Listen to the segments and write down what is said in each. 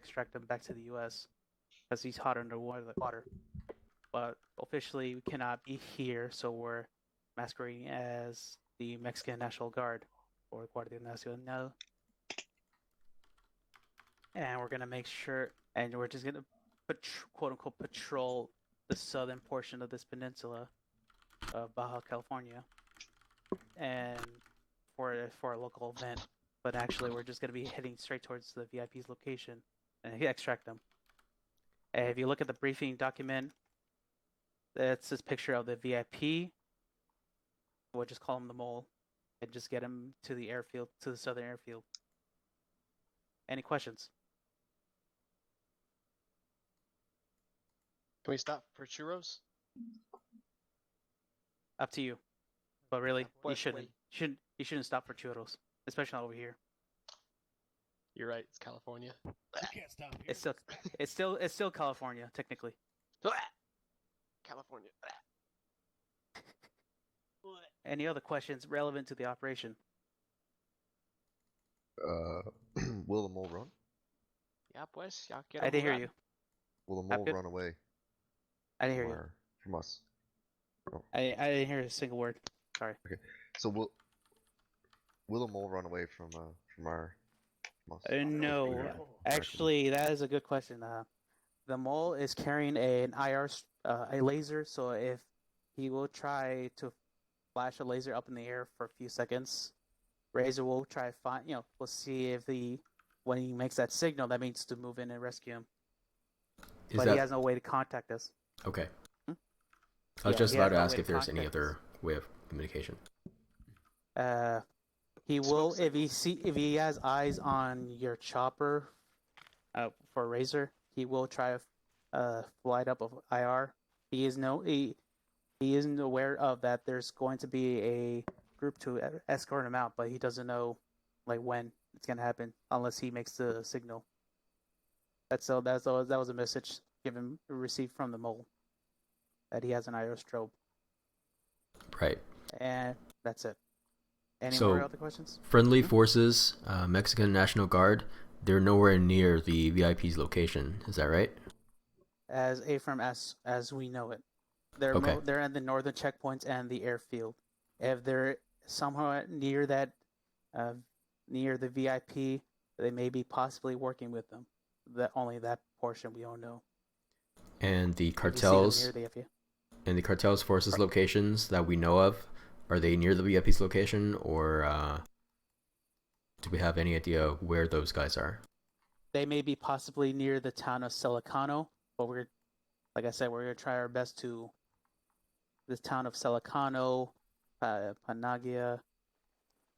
extract him back to the U.S. because he's hot under water. But officially, we cannot be here, so we're masquerading as the Mexican National Guard, or Guardia Nacional. And we're gonna make sure, and we're just gonna quote unquote patrol the southern portion of this peninsula of Baja California, and for a local event. But actually, we're just gonna be heading straight towards the VIP's location and extract them. And if you look at the briefing document, that's this picture of the VIP. We'll just call him the mole, and just get him to the airfield, to the southern airfield. Any questions? Can we stop for churros? Up to you. But really, Boy, you shouldn't. You shouldn't stop for churros, especially not over here. You're right. It's California. You can't stop here. It's still California, technically. California. Any other questions relevant to the operation? Will the mole run? Yeah, pues. Ya quiero I didn't hear jugar. you. Will the mole good. run away I didn't hear you. from us? Oh. I didn't hear a single word. Sorry. Okay. So will the mole run away from us? No, actually, that is a good question. The mole is carrying an IR, a laser. So if he will try to flash a laser up in the air for a few seconds, Razor will try to find. We'll see if when he makes that signal, that means to move in and rescue him. But he has no way to contact us. Okay. I was just he about has to no ask way if to there's any contact other way of communication. He will if he has eyes on your chopper, for Razor, he will try to light up of IR. He isn't aware of that. There's going to be a group to escort him out, but he doesn't know when it's gonna happen unless he makes the signal. That was a message received from the mole that he has an IR strobe. Right. And that's it. Any So, more other questions? Friendly forces, Mexican National Guard, they're nowhere near the VIP's location. Is that right? As we know it, they're Okay. they're at the northern checkpoints and the airfield. If they're somehow near that, near the VIP, they may be possibly working with them. Only that portion we don't know. And the If you see them cartels near the VIP. and the cartels forces locations that we know of, are they near the VIP's location, or do we have any idea where those guys are? They may be possibly near the town of Silicano, but like I said, we're gonna try our best to the town of Silicano, Panagia,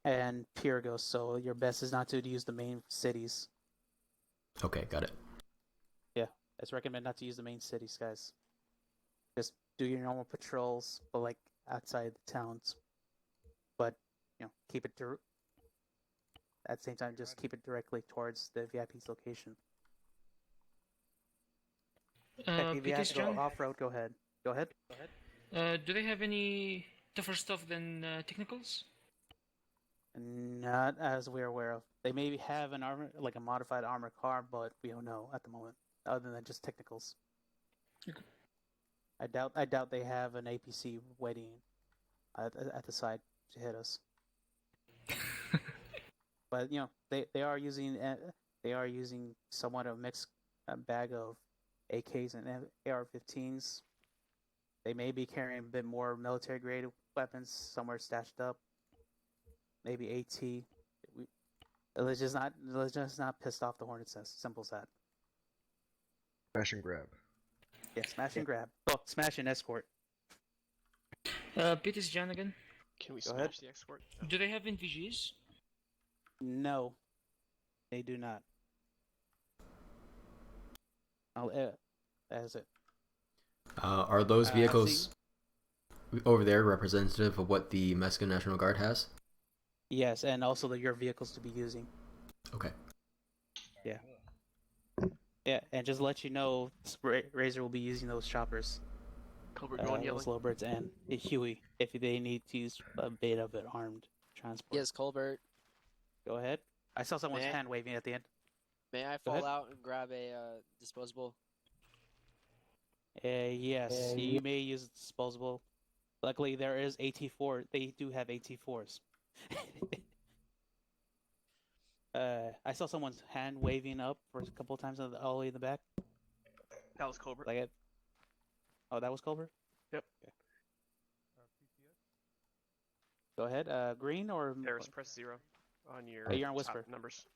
and Pyrgos. So your best is not to use the main cities. Okay, got it. Yeah, it's recommended not to use the main cities, guys. Just do your normal patrols, but outside the towns. But keep it at the same time, just keep it directly towards the VIP's location. If you have to go off-road, go ahead. Go ahead. Do they have any tougher stuff than technicals? Not as we're aware of. They maybe have an armor, a modified armored car, but we don't know at the moment, other than just technicals. Okay. I doubt they have an APC waiting at the side to hit us. But they are using somewhat of a mixed bag of AKs and AR-15s. They may be carrying a bit more military grade weapons somewhere stashed up. Maybe AT. Let's just not piss off the Hornets. As simple as that. Smash and grab. Yeah, smash and grab. Well, smash and escort. Pete is John again. Can we Go smash ahead. the export? Do they have NVGs? No, they do not. That's it. Are those vehicles over there representative of what the Mexican National Guard has? Yes, and also your vehicles to be using. Okay. Yeah. Yeah, and just to let you know, Razor will be using those choppers, Colbert going yelling. those Lowbirds, and the Huey if they need to use a bit of an armed transport. Yes, Colbert. Go ahead. I saw someone's Man. hand waving at the end. May I Go ahead. fall out and grab a disposable? Yes, you may use disposable. Luckily, there is AT4. They do have AT4s. I saw someone's hand waving up for a couple of times all the way in the back. That was Cobra. Like it. Oh, that was Culver? Yep. Okay. Go ahead. Green or Paris, press 0 on your Hey, you're on top Whisper. numbers.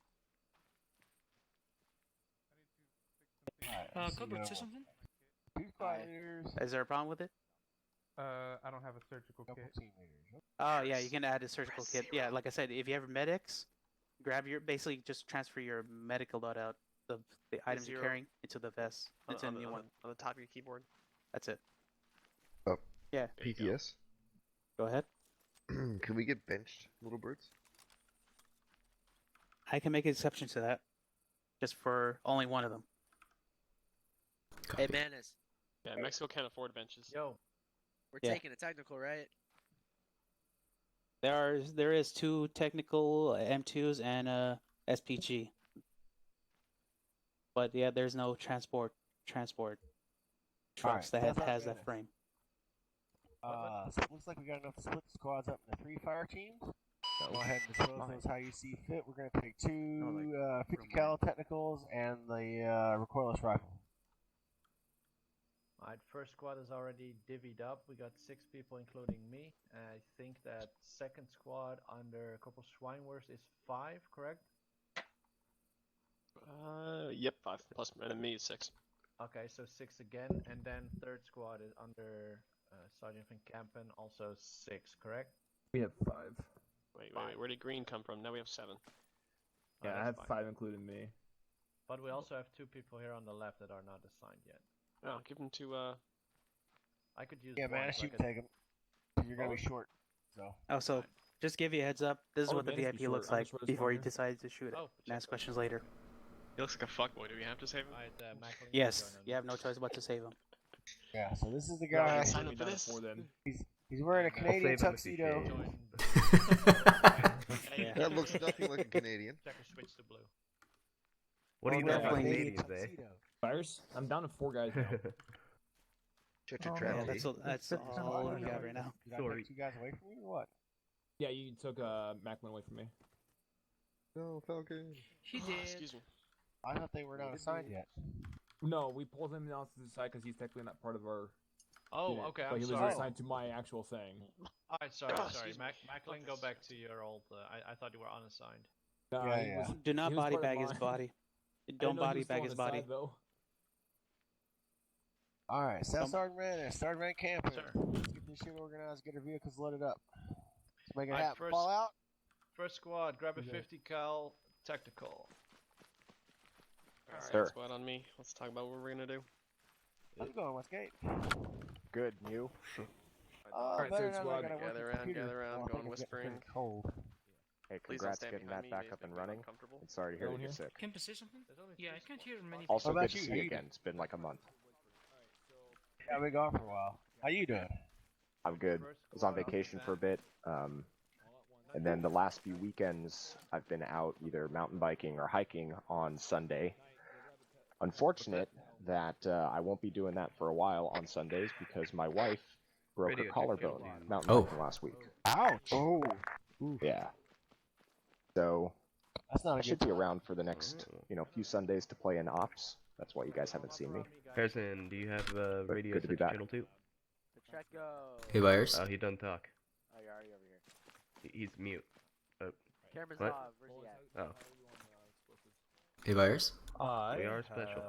Colbert, say something? Is there a problem with it? I don't have a surgical kit. Oh yeah, you can add a surgical kit. Yeah, like I said, if you have medics, grab your basically just transfer your medical loadout, the items you're 0 carrying into the vest, into the new one. On the top of your keyboard. That's it. Oh. Yeah. There you go. PTS. Go ahead. Can we get benched, little birds? I can make an exception to that, just for only one of them. Hey, Copy. Manus. Yeah, Mexico can't afford benches. Yo, We're Yeah. taking a technical, right? There is 2 technical M2s and a SPG. But yeah, there's no transport trucks that has that frame. so it looks like we got enough to split the squads up into 3 fire teams. Go ahead and dispose those how you see fit. We're gonna take 2 50 cal technicals and the recoilless rifle. Alright, first squad is already divvied up. We got 6 people, including me. I think that second squad under Corporal Schweinwurst is 5, correct? Yep, 5 plus me is 6. Okay, so 6 again, and then third squad is under Sergeant Van Kampen, also 6, correct? We have 5. Wait, where did green come from? Now we have 7. Yeah, I have 5 including me. But we also have 2 people here on the left that are not assigned yet. Oh, give them to I could use Yeah, one, Manus, so I you could- can take them. You're gonna be short. So. Oh, so just give you a heads up. This is Oh, what the Manus, be VIP short. looks I'm like just what it's before you for. decide to shoot it Oh, and ask questions later. he looks like a fuckboy. Do we have to save him? Alright, Macklin, Yes, join on you have no choice but to save him. Yeah. So this is the Yeah, guy. okay, sign up for this. He's wearing a Canadian save him if he tuxedo. Join. Yeah. That looks nothing like a Canadian. Checker switch to blue. What Oh, are you no, doing about Canadian Canadians, eh? tuxedo. Fires? I'm down to 4 guys now. Shut your Oh, trap, man, That's eh? that's all I got right now. Did I take 2 guys away from you or what? Yeah, you took Macklin away from me. No, Falcon. He did. Excuse me. I thought they were not assigned yet. No, we pulled him off to the side because he's technically not part of our Oh, unit, okay, but I'm he was sorry. assigned to my actual thing. Alright, sorry. Excuse me. Macklin, go back to your old. I thought you were unassigned. Nah, Yeah, he yeah. was- Do not he was body part of bag his mine. body. I didn't Don't know he body was still bag on his the body. side, though. Alright, Staff Sergeant Manus, Sergeant Van Kampen. Sir. Let's get this shit organized, get our vehicles loaded up. Let's make it Alright, happen. first- Fall out. First squad, grab a Yeah. 50 cal tactical. Alright, Sir. squad on me. Let's talk about what we're gonna do. How's it going, Westgate? Good, you? Alright, better third now that I squad. gotta work Gather the around, computer. gather around, Oh, I going think I'm getting whispering. pretty cold. Hey, Please don't congrats stand getting behind that me. back Makes up me and very running. uncomfortable. And sorry to hear that Anyone you're here? sick. Can I say something? Yeah, I can't hear many Also, How about good to you? see How you you again. doing? It's been like a month. Yeah, I've been gone for a while. How you doing? I'm good. I was on vacation for a bit. And then the last few weekends, I've been out either mountain biking or hiking on Sunday. Unfortunate that I won't be doing that for a while on Sundays because my wife broke her collarbone mountain Oh. biking last week. Ouch! Oh. Yeah. So That's not I a should good be around for the next, few Sundays to play in ops. That's why you guys haven't seen me. Harrison, do you have But radio good to be set to back. channel 2? Check go. Hey, Byers. Oh, he doesn't talk. Oh, you're already over here. He's mute. Camera's What? off. Where's he at? Oh, Hey, Byers. we are special.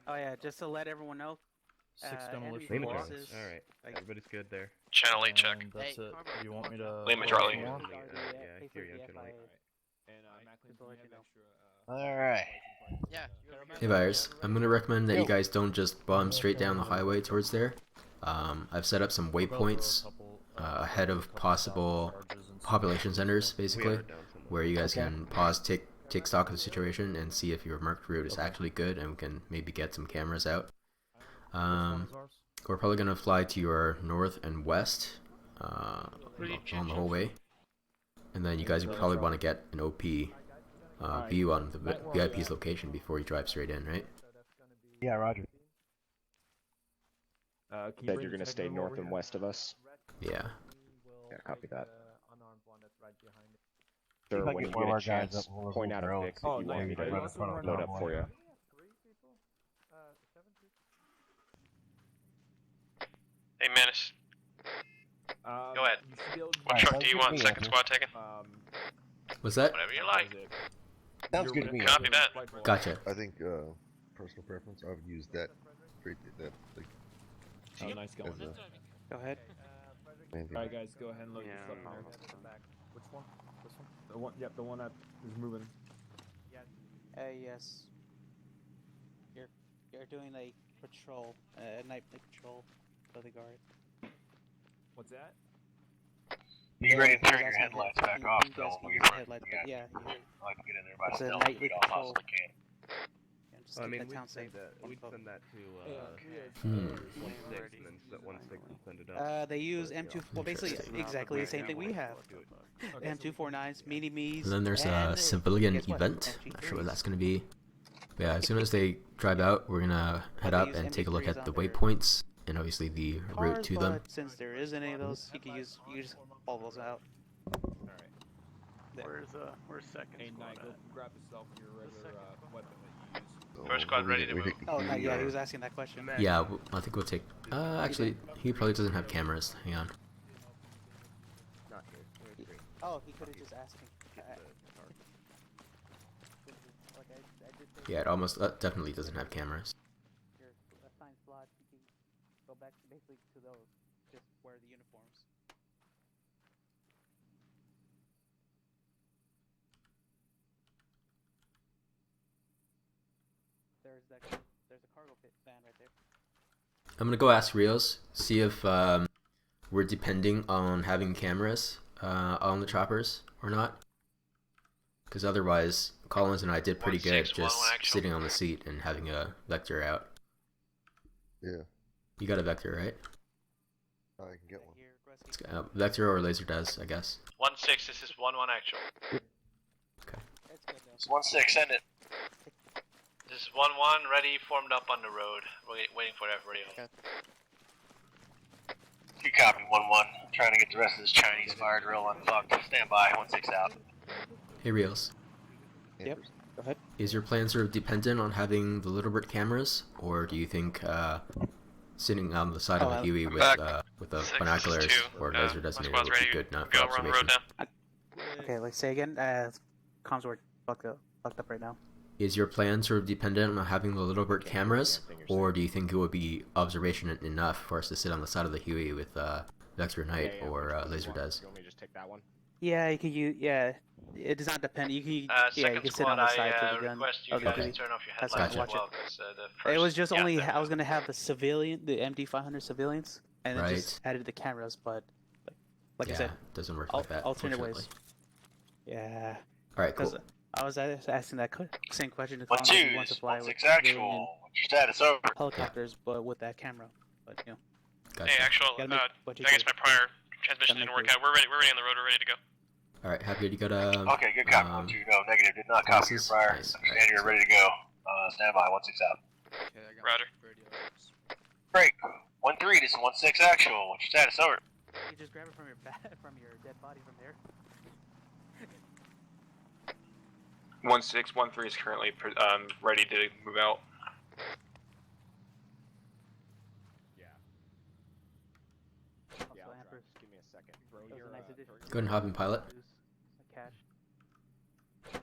Oh yeah, just to let everyone know. 6 enemy demolition Lima blocks. forces- Alright, everybody's good there. Channel 8 check. That's Hey, it. Carver. You want me to? Lima put Charlie. some more? Yeah, I hear you on channel 8. And Macklin, Just to let you know. Alright. Yeah. Hey, Byers. I'm gonna recommend that you guys don't just bomb straight down the highway towards there. I've set up some waypoints ahead of possible population centers, We basically, are down somewhere. where you guys can pause, take stock of the situation, and see if your marked route is actually good, and we can maybe get some cameras out. We're probably gonna fly to your north and west Really on change the whole it. way, and then you guys would probably want to get an OP view on the VIP's location before you drive straight in, right? Yeah, Roger. Said you're gonna stay north and west of us. Yeah. Yeah, copy that. Unarmed one that's right behind it. See if Sir, I when get you one of get our a guys chance, up one of those point out a roads. fix if you want me to Right in front of load up one. for you. Hey, Menace. Go ahead. You should be able to What Alright, truck sounds do you good to want me, second Andrew. squad taken? What's that? Whatever you like. Sounds good to me. Copy that. Gotcha. I think personal preference. I would use that straight that like Oh, nice going. as a Go ahead. main Alright, guys, go ahead and load your stuff now. Which one? This one? The one. Yep, the one that is moving. Yes. You're doing a patrol, night patrol for the guard. What's that? Be ready to He's turn your asking headlights if back you off, guys though. can When use you're the headlights, but yeah, I can get in there by it's a stealth. nightly We all patrol. possibly can. Yeah, just I keep mean, the we'd town send safe. that. We'd send that to Hmm. 1-6, and then set 1-6 and send it up. They use M2. Well, basically Interesting. exactly the same thing we have. M249s, mini me's. And then there's and a civilian guess what? event. Not sure what MG3s. that's gonna be. But yeah, as soon as they drive out, we're gonna head they up use and take a look MG3s at the on their waypoints and obviously the route Cars, to them. but since there isn't any of those, you can use just pull those out. Where's second Hey, squad Knight, go at? grab yourself your regular weapon that you use. So First squad we ready take- to we move. take Oh, the, yeah, he was asking that question. Yeah, I think we'll take. Actually, he probably doesn't have cameras. Hang on. Not here. Where's green? Oh, he could have just asked me. Get the car. Yeah, it almost definitely doesn't have cameras. Your assigned slot, you can go back basically to those. Just wear the uniforms. There's a cargo pit van right there. I'm gonna go ask Rios, see if we're depending on having cameras on the choppers or not. Because otherwise, Collins and I did pretty good 1-6, just 1-1 actual. sitting on the seat and having a vector out. yeah. You got a vector, right? I can get one. Here, Gretzky. It's, vector or laser does, I guess. 1-6, this is 1-1 actual. It's good though. It's 1-6, send it. This is 1-1, ready, formed up on the road. Waiting for everybody else. You copy 1-1. Trying to get the rest of this Chinese fire drill unfucked. Stand by. 1-6 out. Hey Rios, Yep. Go ahead. is your plan sort of dependent on having the Little Bird cameras, or do you think sitting on the side of the Huey with the Six, binoculars this is or two. laser My designator squad's would be ready. good enough Go, for we're on the road observation? now. Okay, let's say again. Comms were fucked up right now. Is your plan sort of dependent on having the Little Bird cameras, or do you think it would be observation enough for us to sit on the side of the Huey with Vector Knight or Laser Des? You want me to just take that one? Yeah, you can use. Yeah, it does not depend. You can. Yeah, you Second can sit squad, on the side I of the gun. request you of the guys Huey. turn off your That's headlights fine, as watch well. it. 'Cause, the It first was just only. gap I was gonna have the civilian, the MD500 civilians, and then Right. just added the cameras. But like yeah, I said, it doesn't work like that. alternate ways. unfortunately. Yeah. All right, cool. I was asking that same question to 1-2, who wants to fly with 1-6 civilian actual. What's your status? Over. helicopters, but with that camera. But you know, Gotcha. Hey, actual, gotta make what you I guess do. my prior transmission Gotta didn't work make out. We're ready on the road. We're ready to go. All right, happy you got a. Okay, good copy. 1-2. No, negative. Did not copy your Passes? prior. Nice. Understand Alright, you're so- ready to go. Stand by. 1-6 out. Roger. Great. 1-3. This is 1-6 actual. What's your status? Over. You just grab it from your from your dead body from there. 1-6, 1-3 is currently ready to move out. Also, Yeah, I'll Amber. drive. Just give me a second. That was a nice addition. Go ahead and hop in pilot. Cash.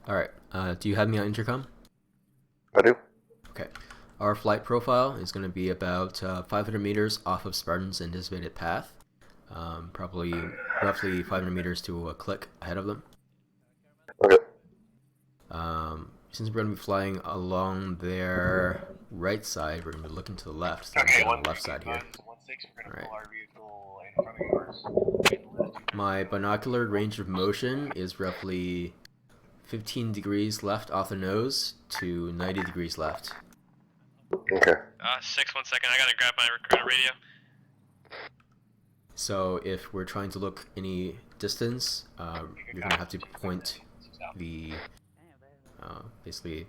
All right. Do you have me on intercom? I do. Okay. Our flight profile is going to be about 500 meters off of Spartan's anticipated path. Probably roughly 500 meters to a click ahead of them. Okay. Since we're going to be flying along their right side, we're going to be looking to the left. So Okay, I'm on 1-3. the left side here. 1-6. We're gonna Alright. pull our vehicle in front of yours. My binocular range of motion is roughly 15 degrees left off the nose to 90 degrees left. Okay. 6, 1 second. I gotta grab my recruiter radio. So if we're trying to look any distance, you're gonna have to point the basically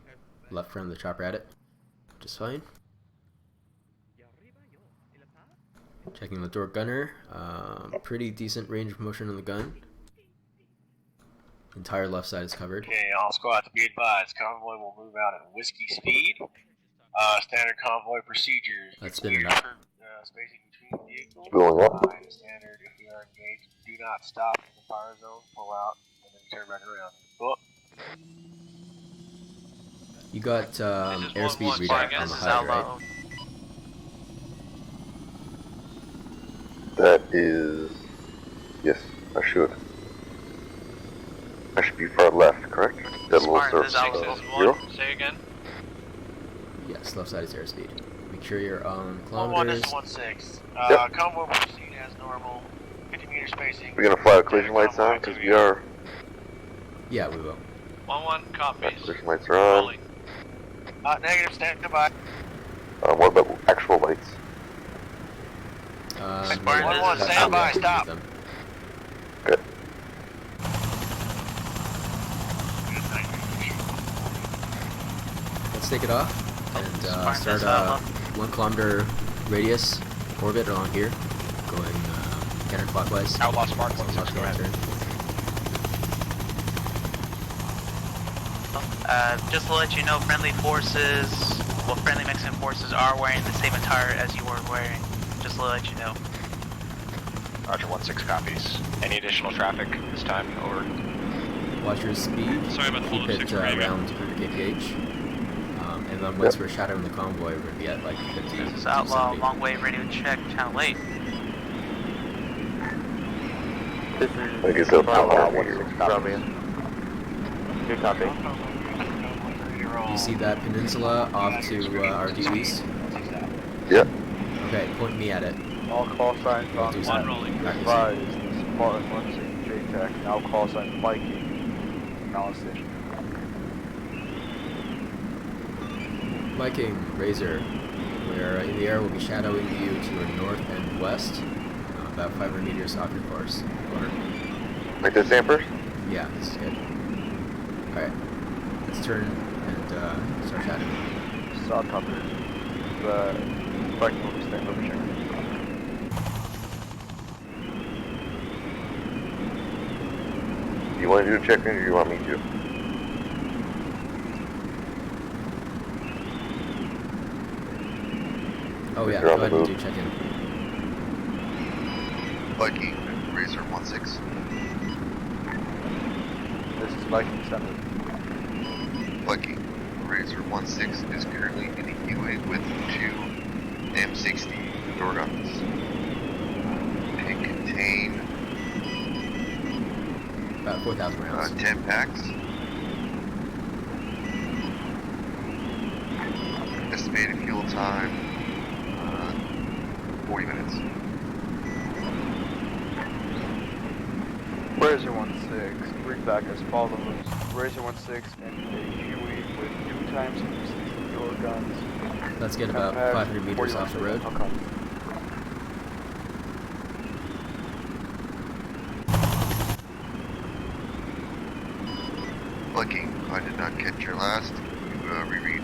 left front of the chopper at it, which is fine. Checking the door gunner, pretty decent range of motion on the gun. Entire left side is covered. Okay, all squads be advised. Convoy will move out at whiskey speed. Standard convoy procedures. Let's spin it up. Spacing between vehicles. Going up. Standard, if you are engaged, do not stop in the fire zone, pull out, and then turn back around. Book. You got airspeed readout on the HUD, right? That is... Yes, I should. I should be far left, correct? That little Spartan, circle. this is Zero? one. Say again. Yes, left side is airspeed. Make sure you're on 1-1, this kilometers. is 1-6. Yep. Convoy will proceed as normal. 50 meter spacing. We're gonna fly with collision lights on, because we are... Yeah, we will. 1-1, copies. Collision lights are on. Rolling. Negative, stand by. What about actual lights? Spartan, One, this is stand by, activate stop. them. Good. Let's take it off and Spartan, start this a Alpha. 1 kilometer radius orbit along here, going counterclockwise. Outlaw Spartan 1-6, go ahead. Just to let you know, friendly Mexican forces are wearing the same attire as you were wearing. Just to let you know. Roger, 1-6 copies. Any additional traffic this time? Over. Watch your speed. Sorry about the Keep hold of it 6 Craig. around 100 kph. And then once we're shadowing the convoy, we're gonna be at like 50. This is Outlaw, long wave radio check, channel 8. I guess they'll Outlaw power here. 1-6 copies. Good copy. You see that peninsula off to our due east? Yep. Okay, point me at it. All call signs We'll on do One that. rolling. Practice. Advised, Spartan 1-6 JTAC, now call sign Viking, Station. Viking, Razor. We're in the air, we'll be shadowing you to your north and west, about 500 meters off your course. Over. Like this, Tempor? Yeah, this is good. Alright, let's turn and start shadowing. South Hunters, the Viking will be staying over here. Do you want to do a check-in, or do you want me to? Oh yeah, You're go on the ahead and move. do check-in. Viking, Razor 1-6. This is Viking 7. Viking, Razor 1-6 is currently in a UA with 2 M60 door guns. They contain About 4,000 rounds. 10 packs. Estimated fuel time, 40 minutes. Razor 1-6, read back as follows. Razor 1-6 and a Huey with 2 times 60 door guns. Let's get about 500 meters off the road. Okay. Viking, I did not catch your last. You reread.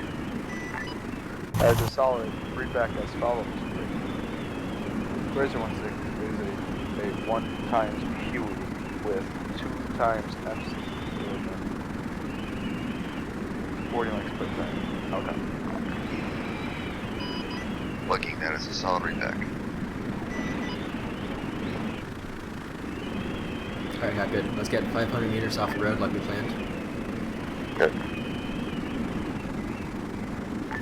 As a solid, read back as follows. Razor 1-6 is a 1 times Huey with 2 times MC. 40 lengths per time. Okay. Viking, that is a solid readback. Alright, not good. Let's get 500 meters off the road like we planned. Good.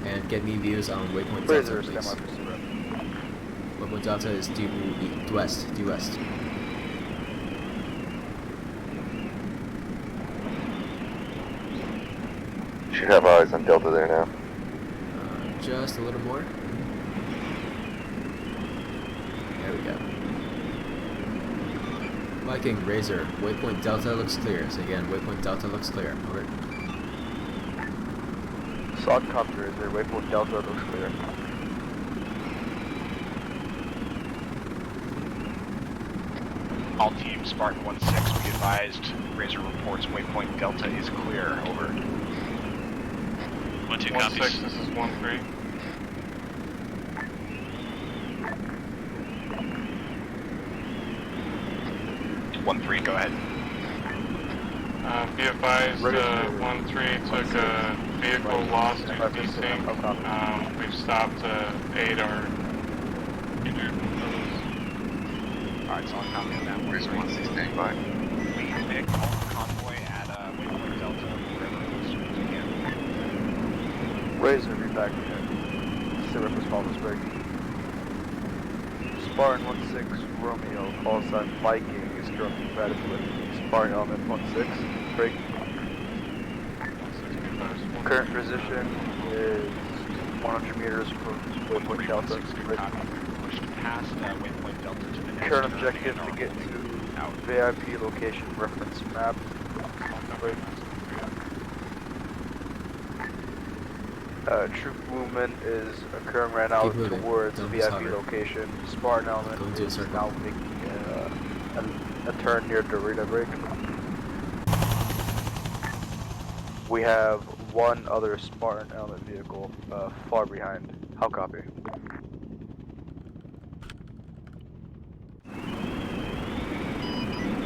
And get me views on waypoint Delta, Razor, please. stand by for zero. Waypoint Delta is due west, due west. Should have eyes on Delta there now. Just a little more. There we go. Viking, Razor, waypoint Delta looks clear. So again, waypoint Delta looks clear. Over. South Copter is a waypoint Delta looks clear. All teams, Spartan 1-6, be advised. Razor reports waypoint Delta is clear. Over. 1-2 copies. 1-6, this is 1-3. Go ahead. Be advised, 1-3 took a vehicle lost due to desync. We've stopped 8 are injured. Alright, so I'll copy on that. Where's 1-6 standing by? Lead Nick, convoy at waypoint Delta, wherever as soon as you can. Razor, be back. Syrup is Fallersburg. Spartan 1-6, Romeo, call sign Viking is currently Reprehensible. Spartan element 1-6, break. Current position is 100 meters from waypoint Delta. Pushed past waypoint Delta to the next. Current objective to get to VIP location reference map. Troop movement is occurring right now towards VIP location. Spartan element is now making a turn near Dorita Break. We have one other Spartan element vehicle far behind. How copy?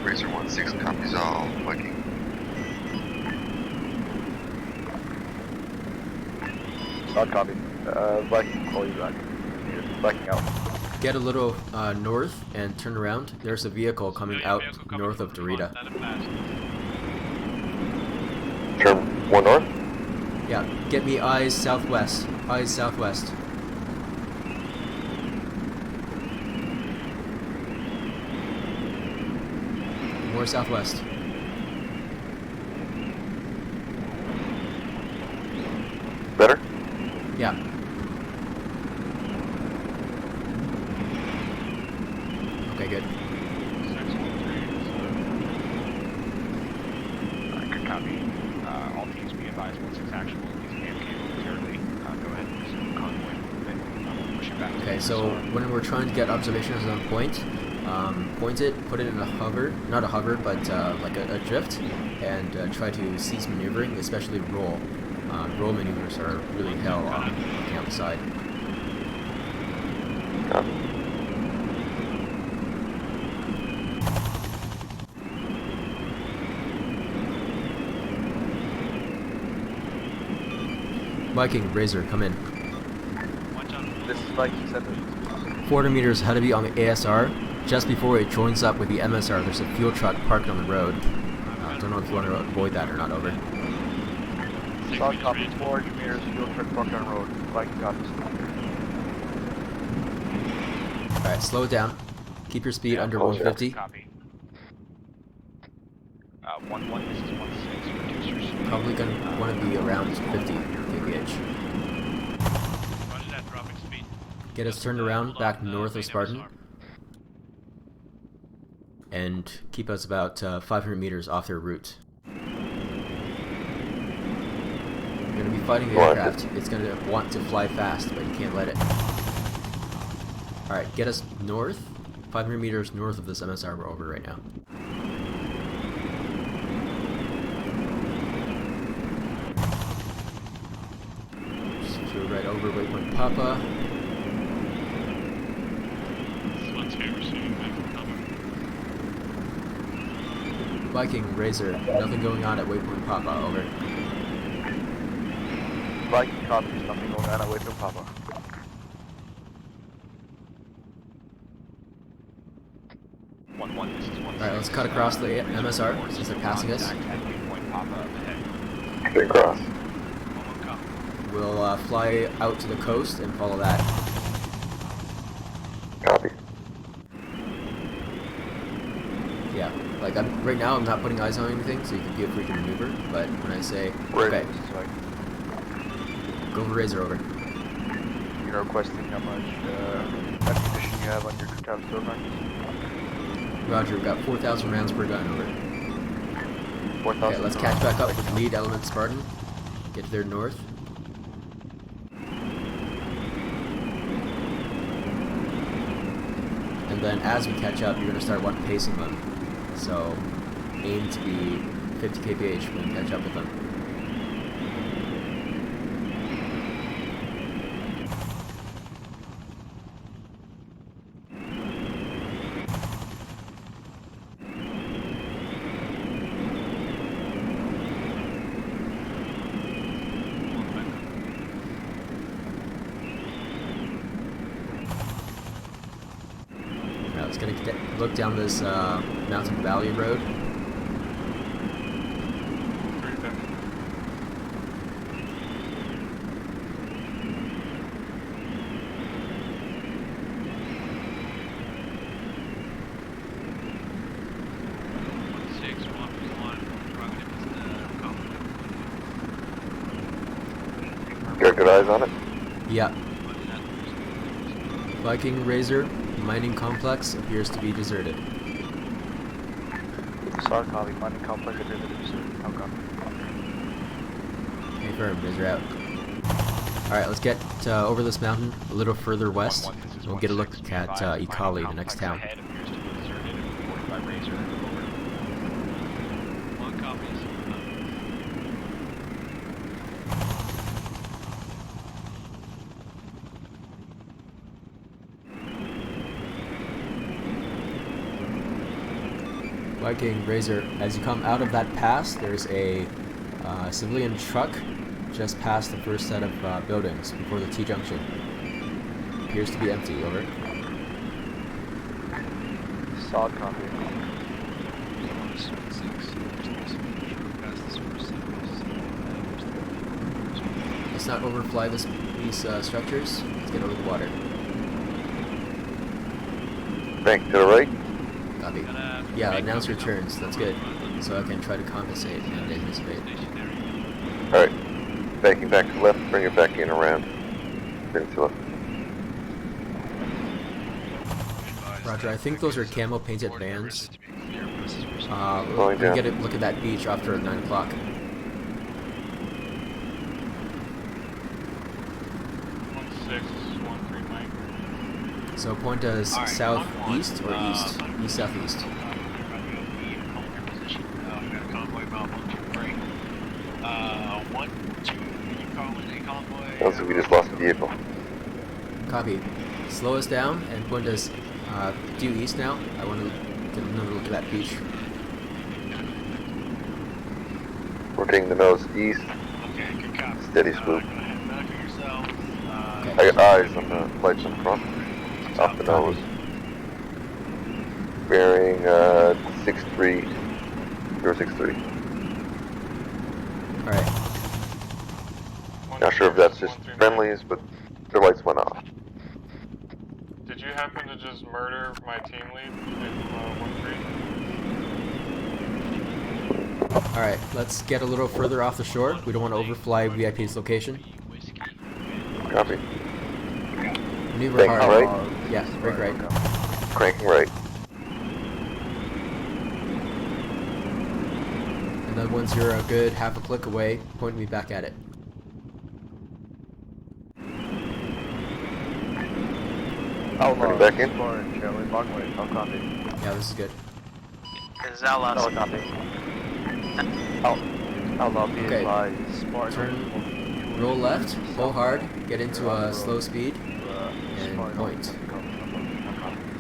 Razor 1-6 copies all. Viking. Not copy. Viking, call you back. Viking out. Get a little north and turn around. There's a vehicle coming out north of Dorita. Turn 1 north? Yeah, get me eyes southwest. Eyes southwest. More southwest. Better? Yeah. Okay, good. Good copy. All teams be advised 1-6 actual is AFK momentarily. Go ahead and resume convoy movement. Push it back. Okay, so when we're trying to get observations on point, point it, put it in a hover, not a hover, but like a drift, and try to cease maneuvering, especially roll. Roll maneuvers are really hell on looking out the side. Viking, Razor, come in. This is Viking Center. 400 meters ahead of you on the ASR. Just before it joins up with the MSR, there's a fuel truck parked on the road. Don't know if you want to avoid that or not, over. Solid copy, 400 meters, fuel truck parked on road. Viking copies. Alright, slow it down. Keep your speed under 150. Copy. 1-1, this is 1-6, producers. Probably gonna want to be around 50 kph. Roger that, dropping speed. Get us turned around back north of Spartan. And keep us about 500 meters off their route. You're going to be fighting the aircraft. It's going to want to fly fast, but you can't let it. Alright, get us north, 500 meters north of this MSR we're over right now. Just flew right over waypoint Papa. Viking, Razor, nothing going on at waypoint Papa, over. Viking copies, nothing going on at waypoint Papa. Alright, let's cut across the MSR since they're passing us. Across. We'll fly out to the coast and follow that. Copy. Yeah, like right now I'm not putting eyes on anything, so you can feel free to maneuver, but when I say, okay, go for Razor, over. You're requesting how much ammunition you have on your 2 times door gun? Roger, we've got 4,000 rounds per gun, over. 4,000. Okay, let's catch back up with lead element Spartan. Get to their north. And then as we catch up, you're going to start pacing them. So aim to be 50 kph when you catch up with them. It's going to look down this mountain valley road. Got good eyes on it? Yeah. Viking Razor mining complex appears to be deserted. Solid copy. Mining complex appears to be deserted. Okay. Confirm. Razor out. Alright, let's get over this mountain a little further west. And we'll get a look at Ikali, the next town. Viking Razor, as you come out of that pass, there's a civilian truck just past the first set of buildings before the T-junction. Appears to be empty, over. Solid copy. Let's not overfly these structures. Let's get over the water. Bank to the right. Copy. Yeah, announce your turns. That's good. So I can try to compensate and anticipate. Alright. Banking back to the left, bring it back in around. Bring it to left. Roger, I think those are camo painted vans. We get a look at that beach after 9 o'clock. So point us southeast or east? East southeast. Sounds like we just lost the vehicle. Copy. Slow us down and point us due east now. I want to get another look at that beach. Rotating the nose east. Steady swoop. I got eyes on the lights in front. Off the nose. Bearing 63063. Alright. Not sure if that's just friendlies, but their lights went off. Did you happen to just murder my team lead in 1-3? Alright, let's get a little further off the shore. We don't want to overfly VIP's location. Copy. Maneuver hard. Right? Yeah, brake right. Cranking right. And then once you're a good half a click away, point me back at it. Outlaw. Back in. Yeah, this is good. This is Outlaw. Solid copy. Outlaw be Okay. advised. Turn, roll left, pull hard, get into a slow speed, and point.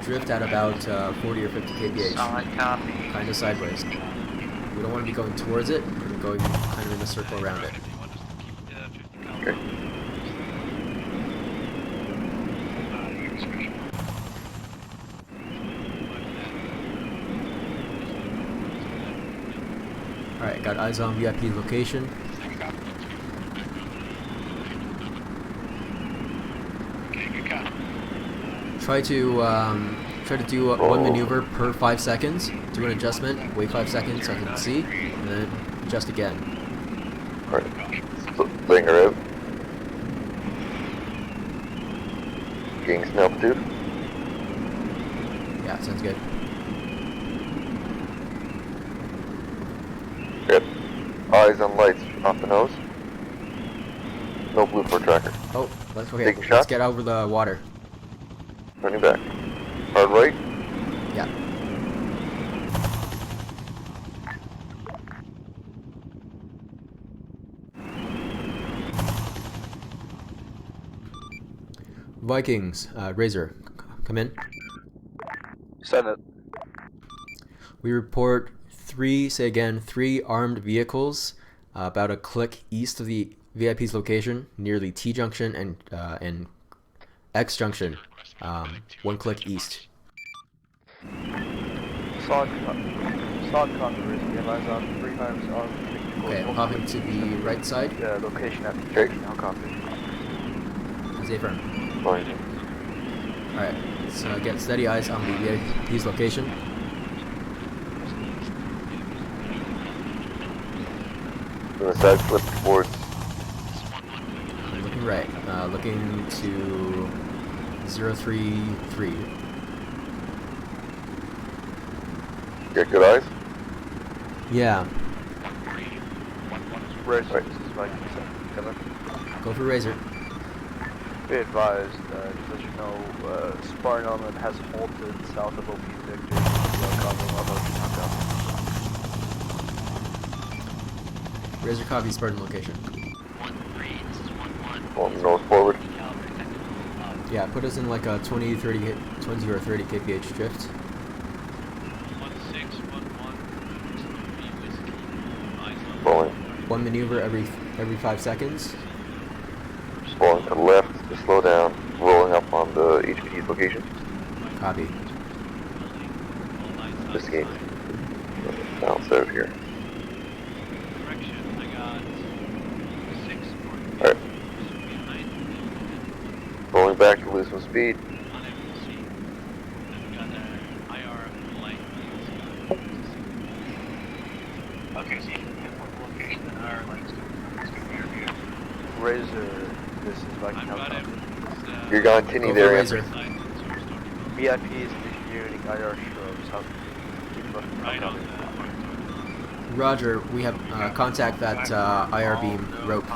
Drift at about 40 or 50 kph. Solid copy. Kind of sideways. We don't want to be going towards it, we're going kind of in a circle around it. Okay. Alright, got eyes on VIP location. Try to do one maneuver per 5 seconds. Do an adjustment, wait 5 seconds so I can see, and then adjust again. Alright. Laying her out. Gaining some altitude. Yeah, sounds good. Good. Eyes on lights off the nose. No blue for tracker. Oh, let's Taking let's shots? get over the water. Turning back. Hard right. Yeah. Vikings, Razor, come in. Send it. We report three armed vehicles about a click east of the VIP's location, near the T junction and X junction, 1 click east. Solid controversy. Advise on 3 times on. Okay, popping to the right side. Yeah, location at the junction. I'll copy. Stay firm. Alright, so get steady eyes on the VIP's location. On the side, flip towards. Looking right. Looking to 033. Get good eyes? Yeah. Razor, this is Viking. Come in. Go for Razor. Be advised, just let you know, Spartan element has halted south of OP Victor. Razor copy Spartan location. 1-3, this is 1-1. Going north forward. Yeah, put us in like a 20 or 30 kph drift. 1611. Rolling. 1 maneuver every 5 seconds. Rolling to the left to slow down. Rolling up on the HPD's location. Copy. Investigate. Bounce out of here. Alright. Rolling back to lose some speed. Okay, so you can get one location and our lights. Razor, this is Viking. You're going tinny Go there, for Answer. Razor. VIP is distributing IR strobes. How keep looking. Right on Roger, we have contact that IR beam rope.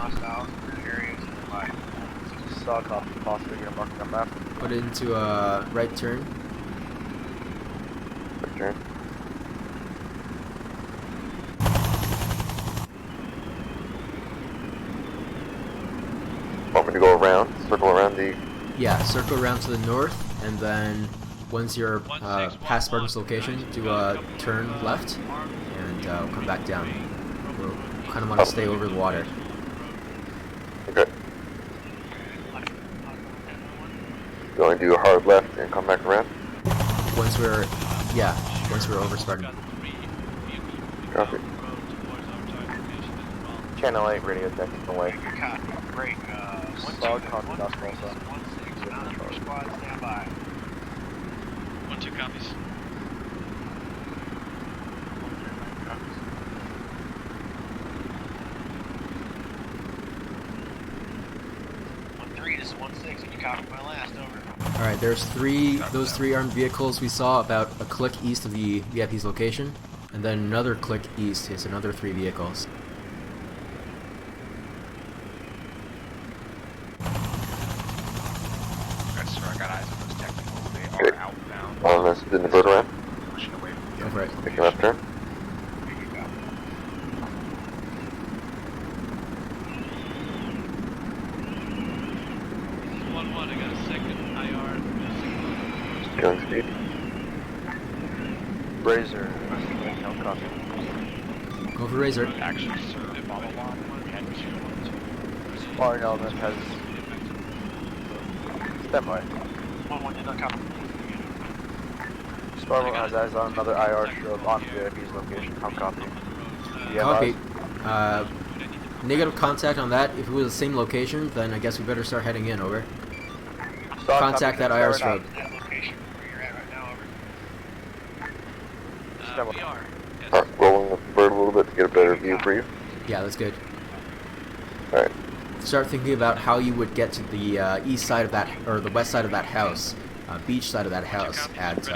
Saw copy, possibly gonna mark on map. Put it into a right turn. Right turn. Want me to go around, circle around the... Yeah, circle around to the north, and then once you're past Spartan's location, do a turn left, and we'll come back down. We'll kind of want to stay over the water. Okay. You want to do a hard left and come back around? Once we're over Spartan. Copy. Channel 8 radio technical way. Great. Solid contact, also. 1-6, mountain squad, stand by. 1-2 copies. This is 1-6, and you copied my last, over. Alright, there's those three armed vehicles we saw about a click east of the VIP's location, and then another click east is another 3 vehicles. Yes, sir, I got eyes on those technicals. They Okay. are outbound. On this, then the bird around. Pushing away from Go for it. Make a left turn. Killing speed. Razor, no copy. Go for Razor. Action, sir. Follow along. Spartan element has. Stand by. 1-1, did not copy. Spartan has eyes on another IR strobe on VIP's location. How copy? Yeah, Copy. Negative contact on that. If it was the same location, then I guess we better start heading in, over. Contact that IR strobe. That location where you're at right now, over. We are. Alright, rolling the bird a little bit to get a better view for you. Yeah, that's good. Alright. Start thinking about how you would get to the east side of that, or the west side of that house, beach side of that house at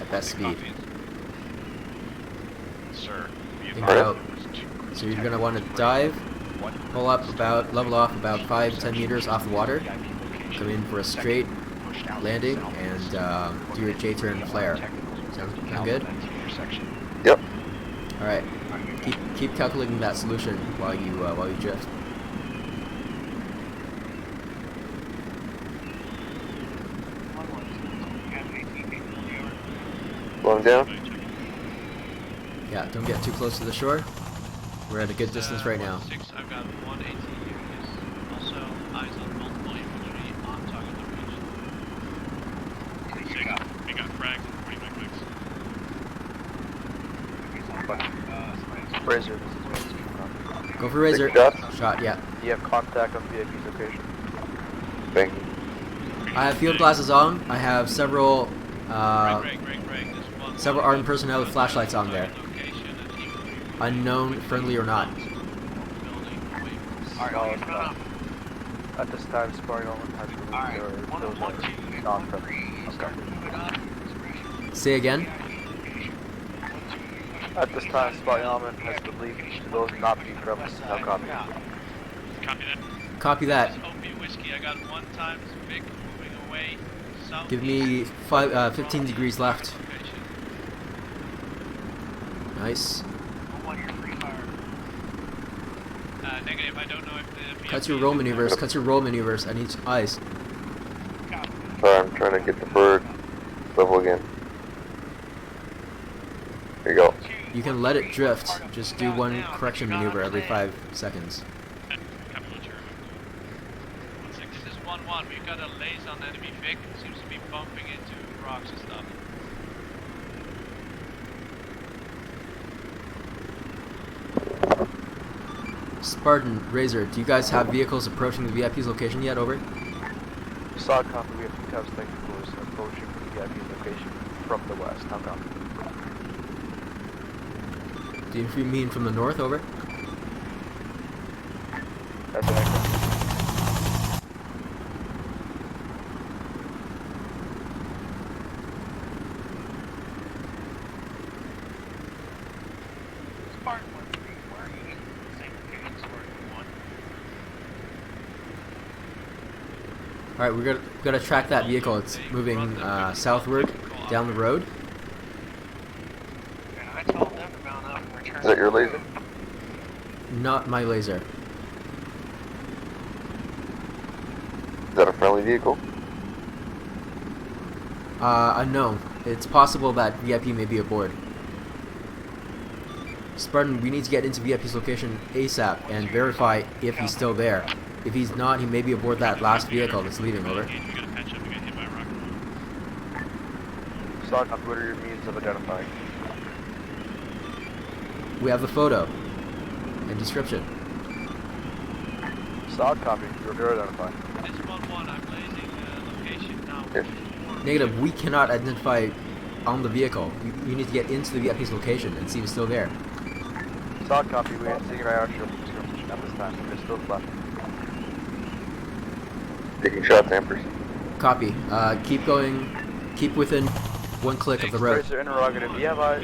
best speed. Sir. Think about, so you're gonna want to dive, pull up level off about 5-10 meters off the water, come in for a straight landing, and do your J-turn flare. Sound good? Yep. All right. Keep calculating that solution while you drift. Slowing down. Yeah, don't get too close to the shore. We're at a good distance right now. 6, I've got 1 AT units. Also, eyes on multiple infantry on target location. 6, we got frags and 40 mechanics. Razor, this is Razor. Go for Razor. Shot, yeah. Do you have contact on VIP's location? Thank you. I have field glasses on. I have several several armed personnel with flashlights on there. Unknown, friendly or not. Alright, at this time, sparring on has to those are non-friendly. Say again? At this time, sparring element has to leave those not be friendly. No copy. Copy that. Copy that. OP whiskey, I got 1 times Vic moving away. South. Give me 15 degrees left. Nice. Negative, I don't know if the Cut your roll maneuvers. Cut your roll maneuvers. I need eyes. Sorry, I'm trying to get the bird level again. There you go. You can let it drift. Just do one correction maneuver every 5 seconds. This is 1-1. We've got a laze on enemy Vic. Seems to be bumping into rocks and stuff. Spartan, Razor, do you guys have vehicles approaching the VIP's location yet? Over. Solid copy, we have 2 tabs technicals approaching the VIP's location from the west. How copy? Do you mean from the north? Over. That's an echo. Alright, we're gonna track that vehicle. It's moving southward down the road. Is that your laser? Not my laser. Is that a friendly vehicle? Unknown. It's possible that VIP may be aboard. Spartan, we need to get into VIP's location ASAP and verify if he's still there. If he's not, he may be aboard that last vehicle that's leaving. Over. Solid copy, what are your means of identifying? We have the photo and description. Solid copy, you're identified. This 1-1, I'm blazing location now. Negative, we cannot identify on the vehicle. You need to get into the VIP's location and see if he's still there. Solid copy, we are taking IR shield at this time. We're still left. Taking shots, Tempors. Copy. Keep going. Keep within 1 click of the road. Razor interrogative, do you have eyes?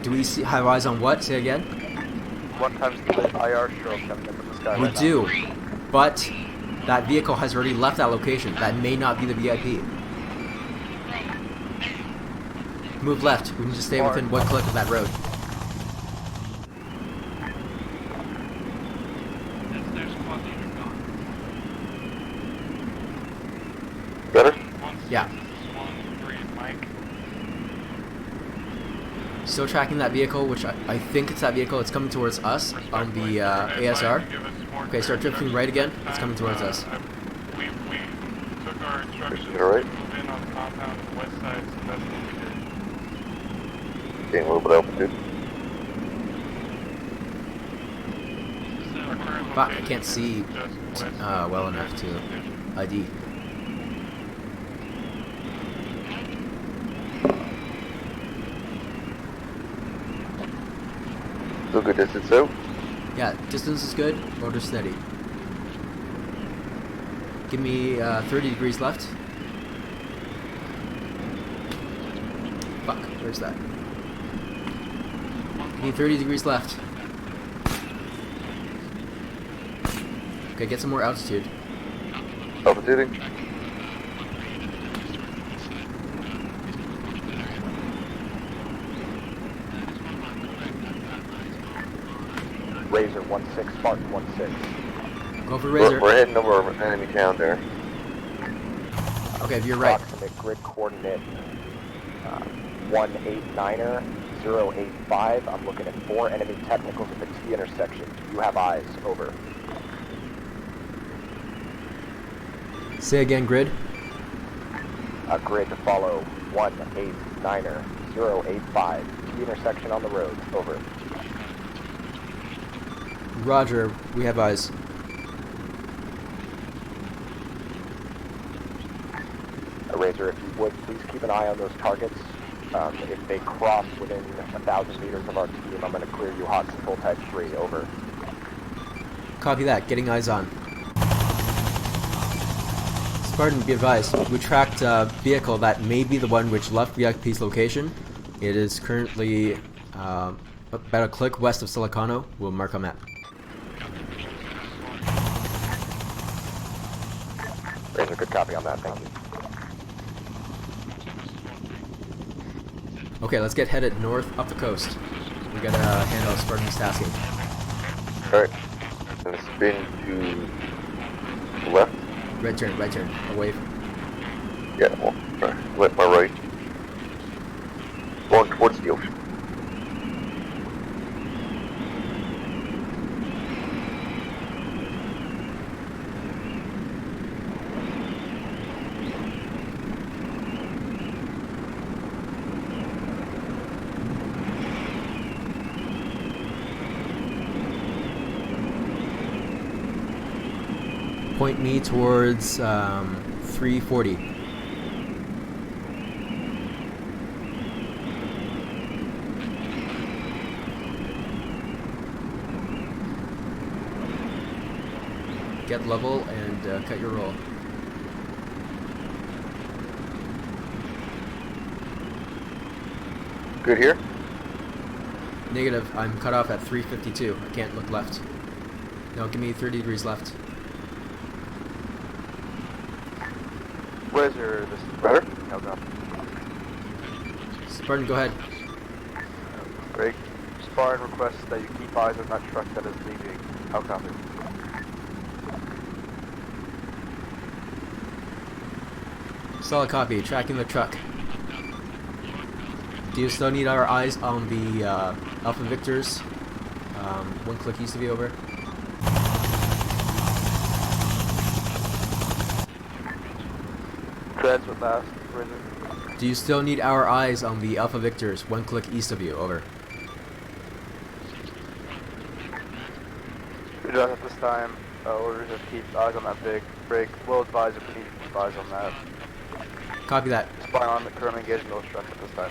Do we have eyes on what? Say again? 1 times the IR shield coming up in the sky. We right do, now. but that vehicle has already left that location. That may not be the VIP. Move left. We need to stay within 1 click of that road. Better? Yeah. Still tracking that vehicle, which I think it's that vehicle. It's coming towards us on the ASR. Okay, start drifting right again. It's coming towards us. We took our instructions to Alright. move in on the compound on the west side, so that's what we did. Getting a little bit of altitude. Fuck, I can't see well enough to ID. Still good distance out. Yeah, distance is good. Motor steady. Give me 30 degrees left. Fuck, where's that? Give me 30 degrees left. Okay, get some more altitude. Altituding. Razor 1-6, Spartan 1-6. Go for Razor. We're heading over enemy town there. Okay, you're right. Approximate grid coordinate 189er 085. I'm looking at 4 enemy technicals at the T intersection. Do you have eyes? Over. Say again, grid. Grid to follow 189er 085. T intersection on the road. Over. Roger, we have eyes. Razor, if you would, please keep an eye on those targets. If they cross within 1,000 meters of our team, I'm going to clear you hot to full type 3. Over. Copy that. Getting eyes on. Spartan, be advised. We tracked a vehicle that may be the one which left VIP's location. It is currently about a click west of Silicano. We'll mark on map. Razor, good copy on that. Thank you. Okay, let's get headed north up the coast. We gotta handle Spartan's tasking. Alright. And spin to left. Right turn, away. Yeah, well, left, my right. Going towards the ocean. Point me towards 340. Get level and cut your roll. Good here? Negative. I'm cut off at 352. I can't look left. No, give me 30 degrees left. Razor, this is better. No, no. Spartan, go ahead. Great. Spartan requests that you keep eyes on that truck that is leaving. How copy? Solid copy. Tracking the truck. Do you still need our eyes on the Alpha Victors? One click east of you, over. Treads with last. Razor. Do you still need our eyes on the Alpha Victors? One click east of you, over. We don't at this time. Orders to keep eyes on that big break. We'll advise if we need to keep eyes on that. Copy that. Spy on the current engaged those trucks at this time.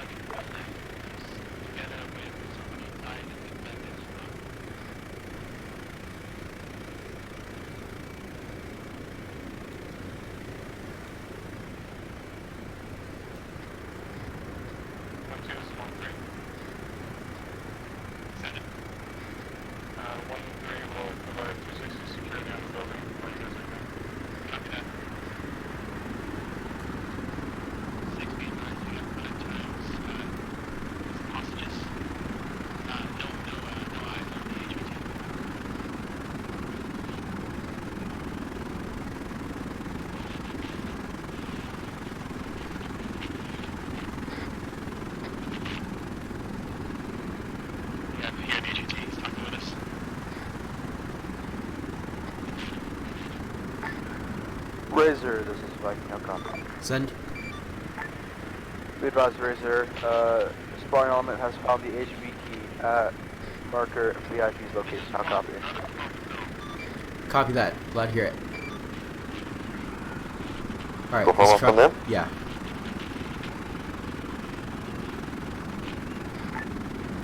Razor, this is Viking, no copy. Send. We advise Razor, spawning element has found the HV key at marker VIP's location, no copy. Copy that. Glad to hear it. Alright, Go follow up on them? Yeah.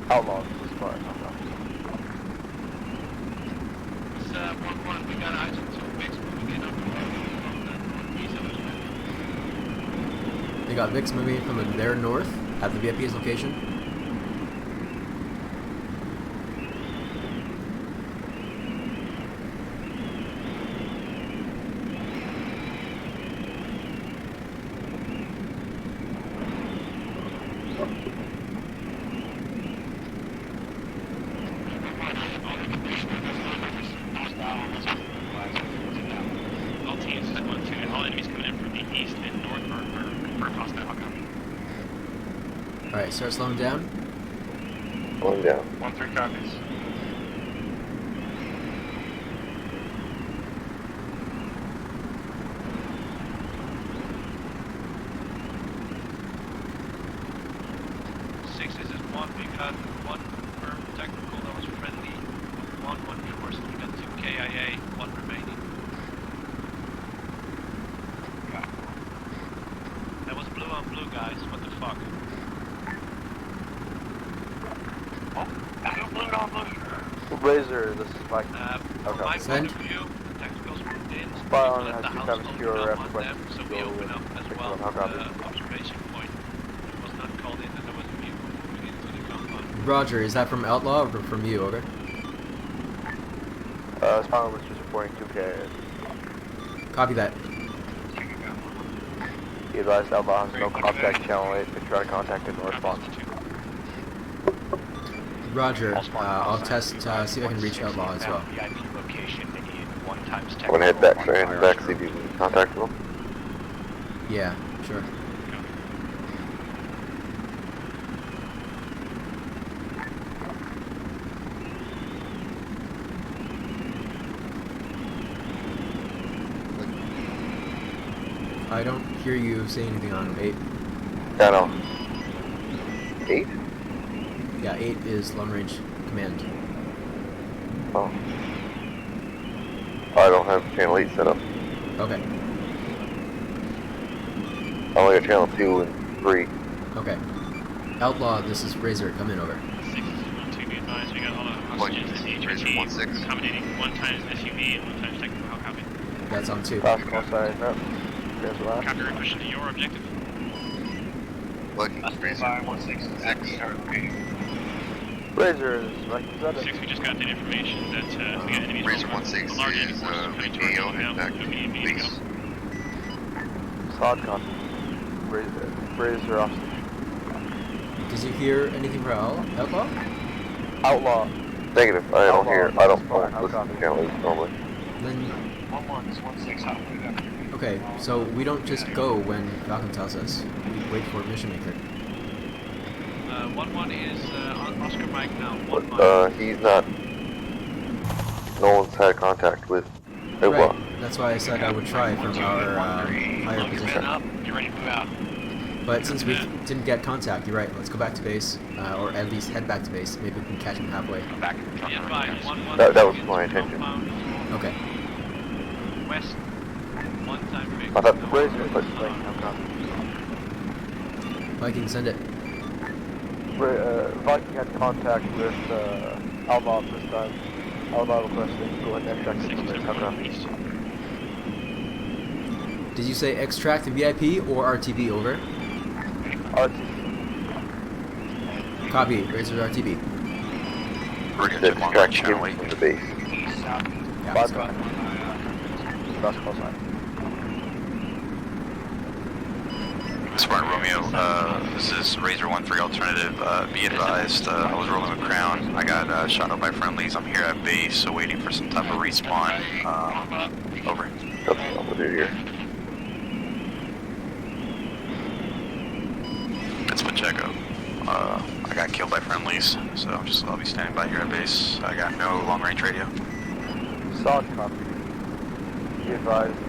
How long is this far? No copy. It's 1-1, we got eyes on 2 Vicks moving in up from east of us. They got Vicks moving from their north at the VIP's location. Alright, start slowing down. Slowing down. 1-3 copies. This is 1. We got 1 firm technical that was friendly. 1 shores. We got 2 KIA, 1 remaining. That was blue on blue, guys. What the fuck? Razor, this is Mike. From my point of view, technicals moved in. Spot on Let the house S2 secure open up on them, so we open up as well. Observation point. It was not called in, and there was a vehicle moving into the compound. Roger, is that from Outlaw or from you? Over. Spinal was just reporting 2K. Copy that. He advised Outlaw has no contact channel 8, but try to contact him in response. Roger, I'll test, see if I can reach Outlaw as well. I'm gonna head back, see if you can contact them. Yeah, sure. I don't hear you say anything on 8. Yeah, no. 8? Yeah, 8 is long range command. Oh. I don't have channel 8 set up. Okay. I only got channel 2 and 3. Okay. Outlaw, this is Razor, come in over. 6 is 1-2, be advised. We got all the hostages in the HRT accommodating 1 times SUV and 1 times technical. How copy? That's on 2. Last call sign, no. There's the last. Copy, we're pushing to your objective. Looking. Razor is like, is that 6, we just got that information that we got enemies Razor over. 16 A large enemy is force coming to our VPO team now. head back, Go immediately to go. please. Solid copy. Razor off. Did you hear anything from Outlaw? Outlaw. Negative, I don't hear, I don't Fine, listen to channel 8 normally. Then... Okay, so we don't just go when Falcon tells us. We wait for Mission Maker. 1-1 is on Oscar Mike now. 1 But, he's not, no one's had contact with Outlaw. Right, that's why I said I would try from our higher position. You're ready to move out. But since we didn't get contact, you're right, let's go back to base, or at least head back to base. Maybe we can catch him halfway. Back. That was my intention. Okay. West. 1 time big. I thought Razor, but Viking, send it. Viking had contact with Outlaw this time. Outlaw requesting go ahead and extract information. Did you say extract VIP or RTB, over? RTB. Copy, Razor RTB. We're gonna extract channel 8 from the base. Yeah, Last call sign. Spartan Romeo, this is Razor 1-3 alternative. Be advised, I was rolling with Crown. I got shot up by friendlies. I'm here at base, so waiting for some type of respawn. Over. That's what we'll do here. It's Pacheco. I got killed by friendlies, so I'll be standing by here at base. I got no long range radio. Solid copy. Be advised.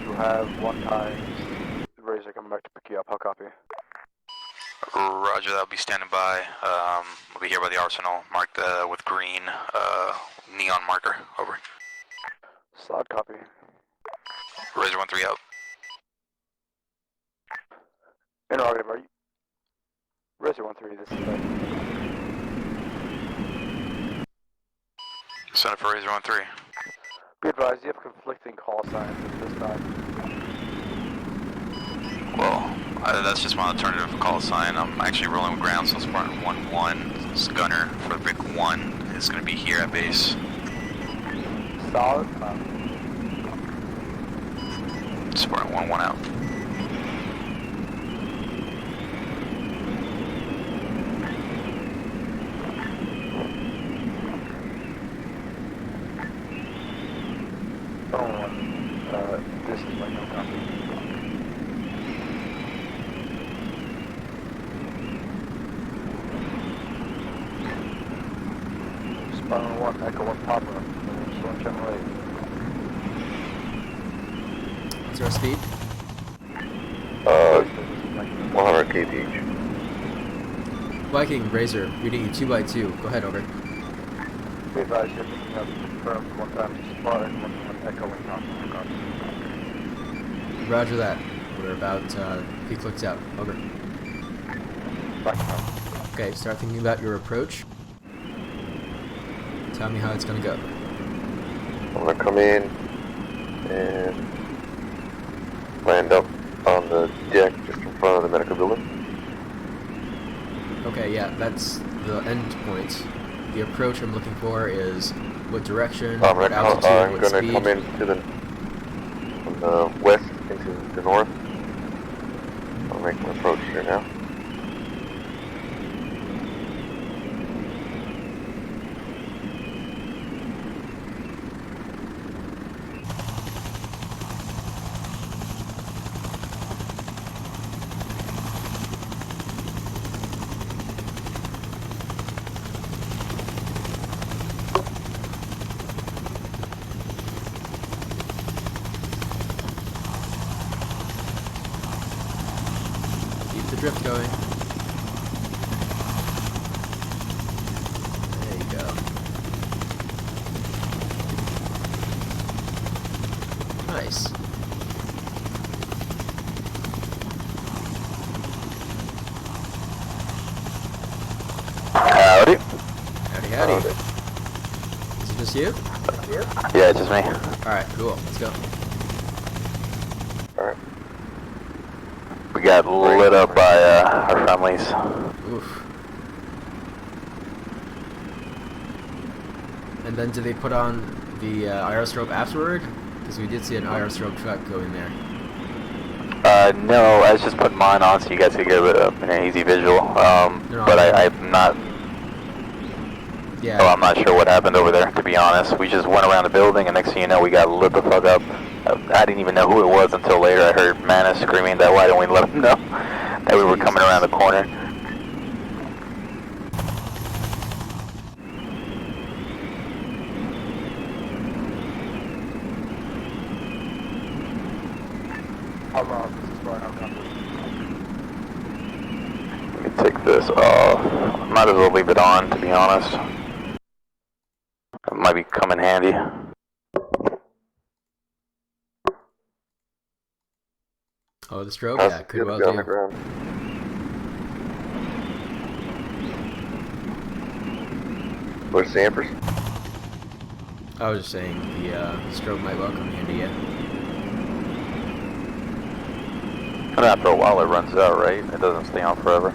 You have 1 time. Razor coming back to pick you up. How copy? Roger, I'll be standing by. We'll be here by the arsenal, marked with green neon marker. Over. Solid copy. Razor 1-3 out. Interrogative, are you? Razor 1-3, this is Center for Razor 1-3. Be advised, you have conflicting call signs at this time. Well, that's just my alternative call sign. I'm actually rolling with ground, so Spartan 1-1, gunner for Vic 1 is going to be here at base. Solid. Spartan 1-1 out. This is my no copy. Echo 1 Papa. Just channel right. What's our speed? 100 kph. Viking, Razor, reading you 2x2. Go ahead, over. Be advised, you're picking up confirmed 1 time Spartan, 1 Echo 1 Papa. Roger that. We're about peak looks out. Over. Okay, start thinking about your approach. Tell me how it's gonna go. I'm gonna come in and land up on the deck just in front of the medical building. Okay, yeah, that's the end point. The approach I'm looking for is what direction, what altitude, I'm what gonna speed. come in to from the west into the north. I'll make my approach here now. Keep the drift going. There you go. Nice. Howdy. Howdy, howdy. Is it just you? Yeah, it's just me. Alright, cool. Let's go. Alright. We got lit up by our friendlies. Oof. And then do they put on the aerostrobe afterward? Because we did see an aerostrobe truck go in there. No, I was just putting mine on so you guys could get an easy visual. But I'm not. Yeah. Oh, I'm not sure what happened over there, to be honest. We just went around the building, and next thing you know, we got lit the fuck up. I didn't even know who it was until later. I heard Manus screaming that why didn't we let him know that we were coming around the corner. Let me take this off. Might as well leave it on, to be honest. It might be come in handy. Oh, the strobe? Yeah, could well do. Where's Sampers? I was just saying the strobe might well come in handy, yeah. And after a while it runs out, right? It doesn't stay on forever.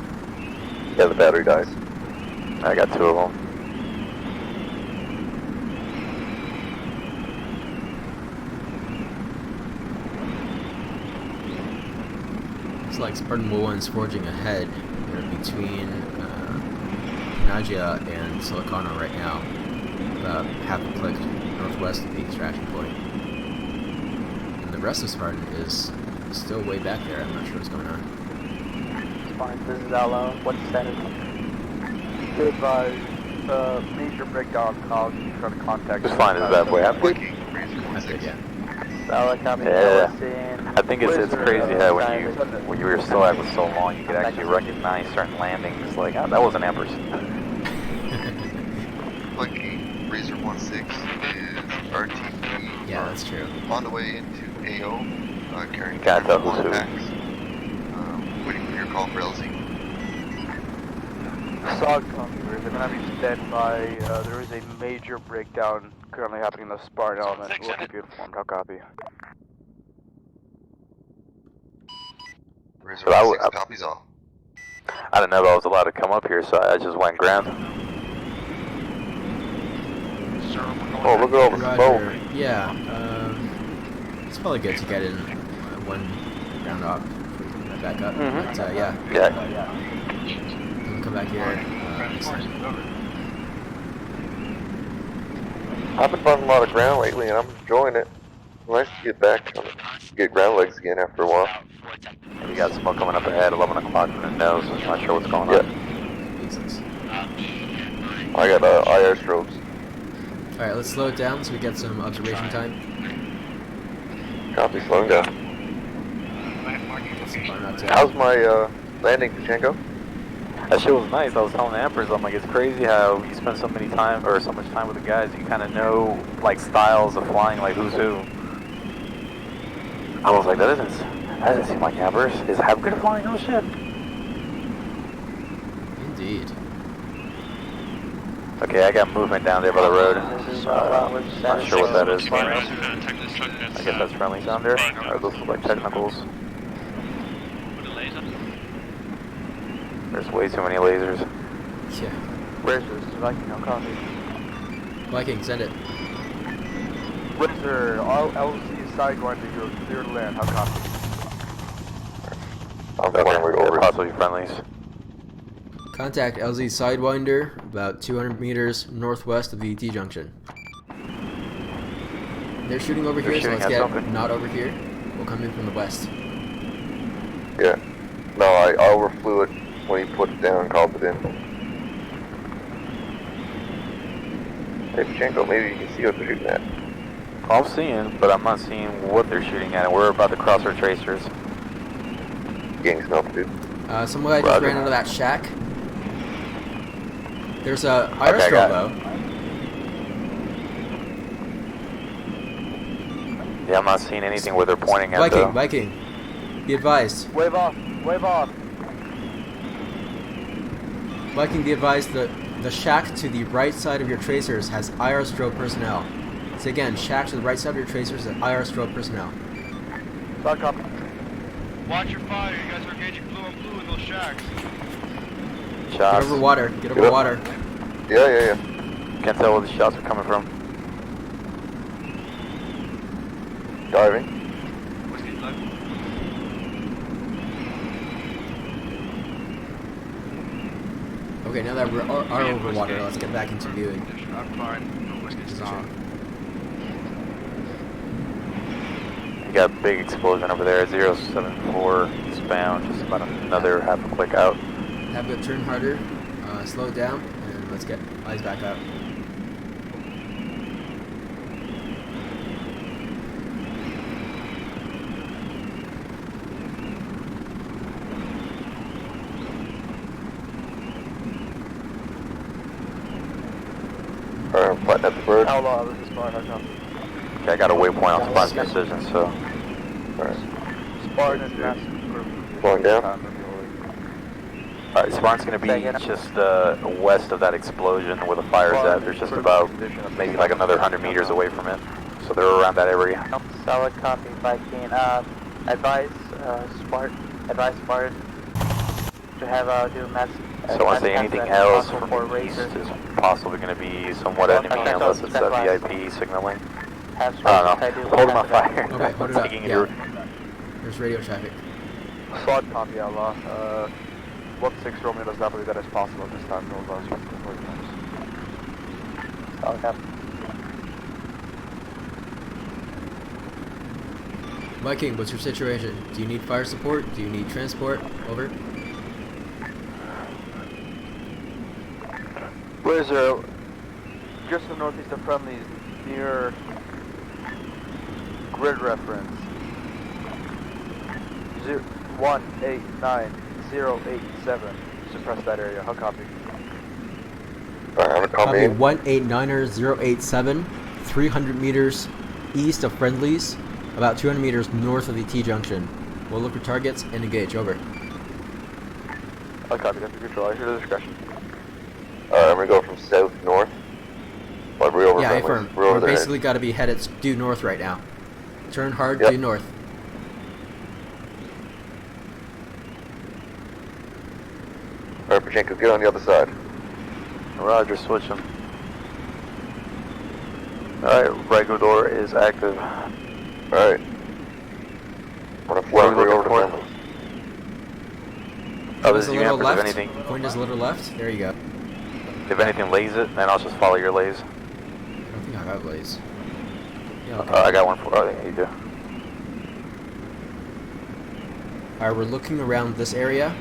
Yeah, the battery dies. I got 2 of them. Looks like Spartan 1's forging ahead. They're between Nagia and Silicano right now, about half a click northwest of the extraction point. And the rest of Spartan is still way back there. I'm not sure what's going on. It's fine. This is Allo. What's the status? Be advised, major breakdown calls. You try to contact. Just fine as that way. That's good, yeah. Yeah. I think it's crazy how when you were still out for so long, you could actually recognize certain landings. Like, oh, that was an Empress. Lucky Razor 16 is RTP. Yeah, that's true. On the way into AO, carrying Can't tell who's who. packs. Waiting for your call for LZ. Solid computers, I'm gonna have you stand by. There is a major breakdown currently happening in the Spartan element. We'll keep you informed. How copy? Razor But 16 copies all. I didn't know if I was allowed to come up here, so I just went and grabbed them. Oh, look at all the smoke. Yeah, it's probably good to get in one round off before you come back up. But, yeah. We'll come back here. I've been running a lot of ground lately, and I'm enjoying it. Nice to get back, get ground legs again after a while. And you got smoke coming up ahead, 11 o'clock in the nose. I'm not sure what's going on. I got IR strobes. Alright, let's slow it down so we get some observation time. Copy, slowing down. How's my landing, Pachenko? That shit was nice. I was telling the Empress, I'm like, it's crazy how you spend so much time with the guys. You kind of know like styles of flying, like who's who. I was like, that doesn't seem like Empress is have good at flying. Oh shit. Indeed. Okay, I got movement down there by the road. Not sure what that is. I guess that's friendlies down there. Or those look like technicals. There's way too many lasers. Yeah. Where's this? Viking, no copy. Viking, send it. Windsor, all LC Sidewinder, you're clear to land. How copy? Okay, possibly friendlies. Contact LZ Sidewinder, about 200 meters northwest of the T junction. They're shooting over here, so let's get not over here. We'll come in from the west. Yeah. No, I overflew it when he put it down and called it in. Hey, Pachenko, maybe you can see what they're shooting at. I'm seeing, but I'm not seeing what they're shooting at, and we're about to cross our tracers. Getting some altitude. Some guy just ran out of that shack. There's a aerostrobe though. Yeah, I'm not seeing anything where they're pointing at Viking, though. Viking, be advised. Wave off, wave off. Viking, be advised that the shack to the right side of your tracers has aerostrobe personnel. So again, shack to the right side of your tracers has aerostrobe personnel. Start copy. Watch your fire, you guys are engaging blue on blue in those shacks. Shots. Get over water, get over water. Yeah. Can't tell where the shots are coming from. Diving. Okay, now that we are over water, let's get back into viewing. I'm fine. No whiskey's on. You got a big explosion over there, 074 eastbound, just about another half a click out. Have it turn harder, slow it down, and let's get eyes back up. Alright, I'm flattening at the bird. Outlaw, this is Spartan, okay, I got a waypoint on Spartan's precision, so. Alright. Spartan is massive. Going down. Alright, Spartan's gonna be just west of that explosion where the fire's at. They're just about maybe like another 100 meters away from it. So they're around that area. Solid copy, Viking. Advise Spartan to have do mass. So I want to say anything else from the east is possibly going to be somewhat enemy unless it's VIP signaling. I don't know. Hold them on fire. Okay, hold it up. Yeah. There's radio traffic. Solid copy, Outlaw. 1-6 Romeo does not believe that is possible this time. No loss. Solid copy. Viking, what's your situation? Do you need fire support? Do you need transport? Over. Blazer, just to the northeast of friendlies, near grid reference. 189087. Suppress that area. How copy? Copy 189087, 300 meters east of friendlies, about 200 meters north of the T junction. We'll look for targets and engage. Over. I'll copy that for control. I hear the discretion. I'm gonna go from south north. But we're over. Yeah, affirm. We're basically got to be headed due north right now. Turn hard, due north. Alright, Pachenko, get on the other side. Roger, switch him. Alright, regular door is active. Alright. I'm gonna fly over to friendlies. Point is a little left. Anything... Point is a little left. There you go. If anything lays it, then I'll just follow your lays. I don't think I got lays. Yeah, okay. I got one for you do. Alright, we're looking around this area.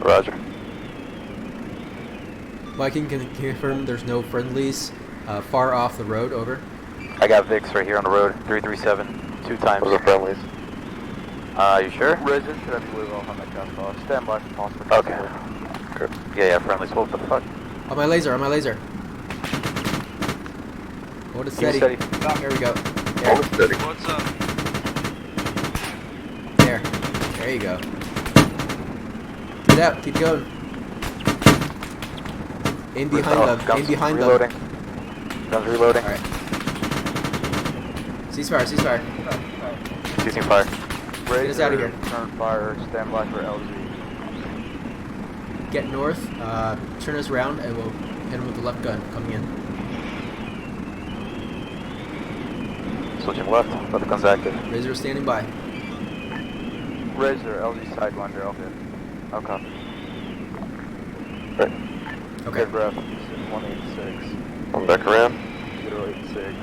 Roger. Viking can confirm there's no friendlies far off the road, over. I got Vix right here on the road, 337, 2 times. Those are friendlies. You sure? Resident, should I be well on that gun call? Stand by for possible. Okay. Good. Yeah, friendlies. What the fuck? On my laser, on my laser. Hold it steady. Steady. There we go. Hold it steady. What's up? There. There you go. Get out. Keep going. Aim behind them. Aim behind reloading. them. Guns reloading. Alright. Ceasefire, ceasefire. Ceasing fire. Get us out of here. Turn fire. Stand by for LZ. Get north. Turn us around, and we'll hit him with the left gun coming in. Switching left. Left gun's active. Razor standing by. Razor, LZ sidewinder. Okay. I'll copy. Right. Okay. Good rep. 186. I'm back around. 086.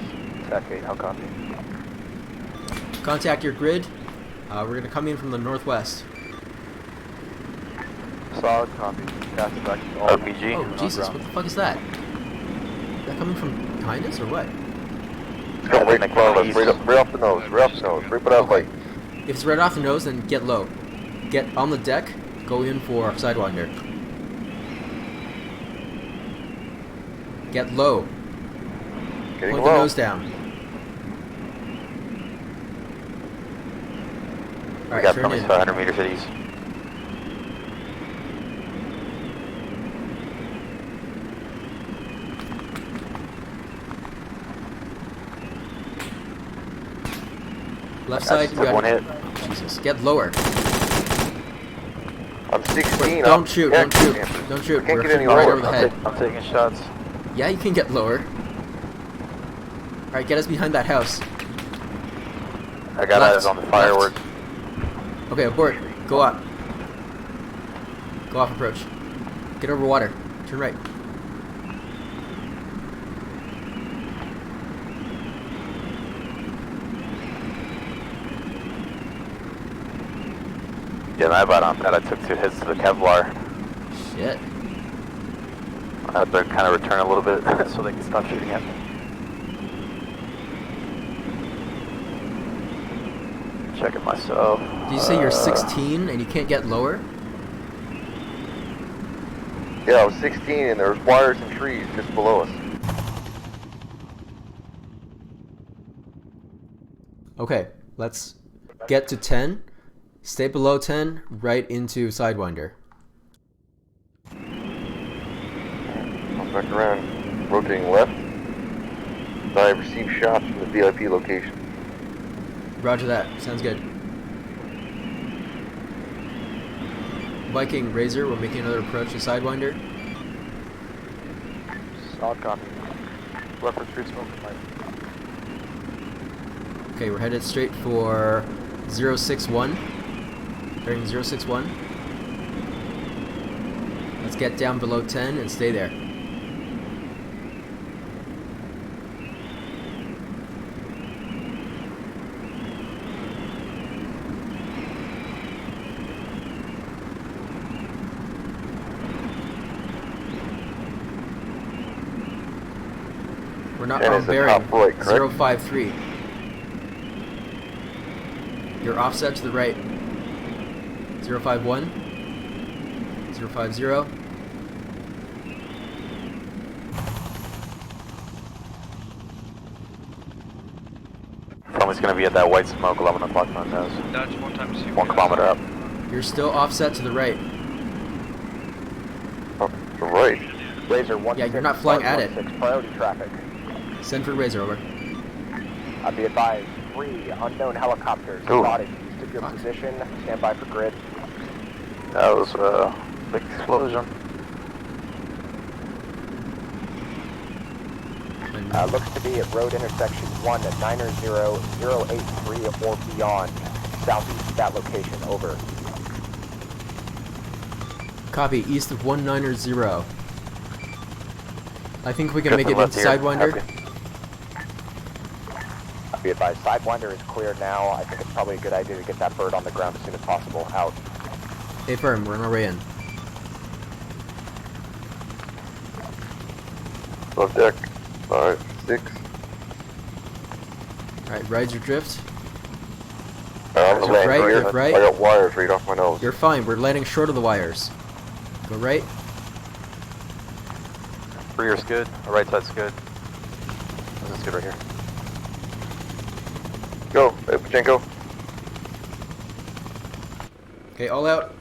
TAC 8. I'll copy. Contact your grid. We're gonna come in from the northwest. Solid copy. Pass it back to RPG. Oh Jesus! What the fuck is that? Is that coming from behind us or what? It's going right in front of us. Right off the nose. Right off the nose. Right by that light. If it's right off the nose, then get low. Get on the deck. Go in for Sidewinder. Get low. Getting Point low. the nose down. We got from 500 meters at east. Left side, you got one hit. Jesus, get lower. I'm 16. Don't shoot, don't shoot, don't shoot. I can't We're get any shooting right lower. over the head. I'm taking shots. Yeah, you can get lower. Alright, get us behind that house. I got eyes on the fireworks. Okay, abort. Go up. Go off approach. Get over water. Turn right. Yeah, my bad on that. I took 2 hits to the Kevlar. Shit. I had to kind of return a little bit so they can stop shooting at me. Checking myself. Did you say you're 16 and you can't get lower? Yeah, I was 16 and there was wires and trees just below us. Okay, let's get to 10. Stay below 10, right into Sidewinder. I'm back around, rotating left. I received shots from the VIP location. Roger that. Sounds good. Viking, Razor, we're making another approach to Sidewinder. Solid copy. Reference street smoke light. Okay, we're headed straight for 061. Bearing 061. Let's get down below 10 and stay there. We're not on bearing 053. You're offset to the right. 051. 050. Probably gonna be at that white smoke 11 o'clock Mountain. Dodge 1 times 2. 1 kilometer up. You're still offset to the right. Oh, to the right. Razor 1. Yeah, you're not flying at it. Priority traffic. Send for Razor, over. Be advised, 3 unknown helicopters spotted east of your position. Stand by for grid. That was a big explosion. Looks to be at road intersection 1 at 90083 or beyond. Southeast of that location, over. Copy, east of 190. I think we can make it into Sidewinder. Be advised, Sidewinder is clear now. I think it's probably a good idea to get that bird on the ground as soon as possible. Out. Stay firm, we're on our way in. Above deck. 5, 6. Alright, ride your drift. I'm Drift laying right, here. drift right. I got wires right off my nose. You're fine, we're landing short of the wires. Go right. Rear's good. Right side's good. That's good right here. Go, Pachenko. Okay, all out.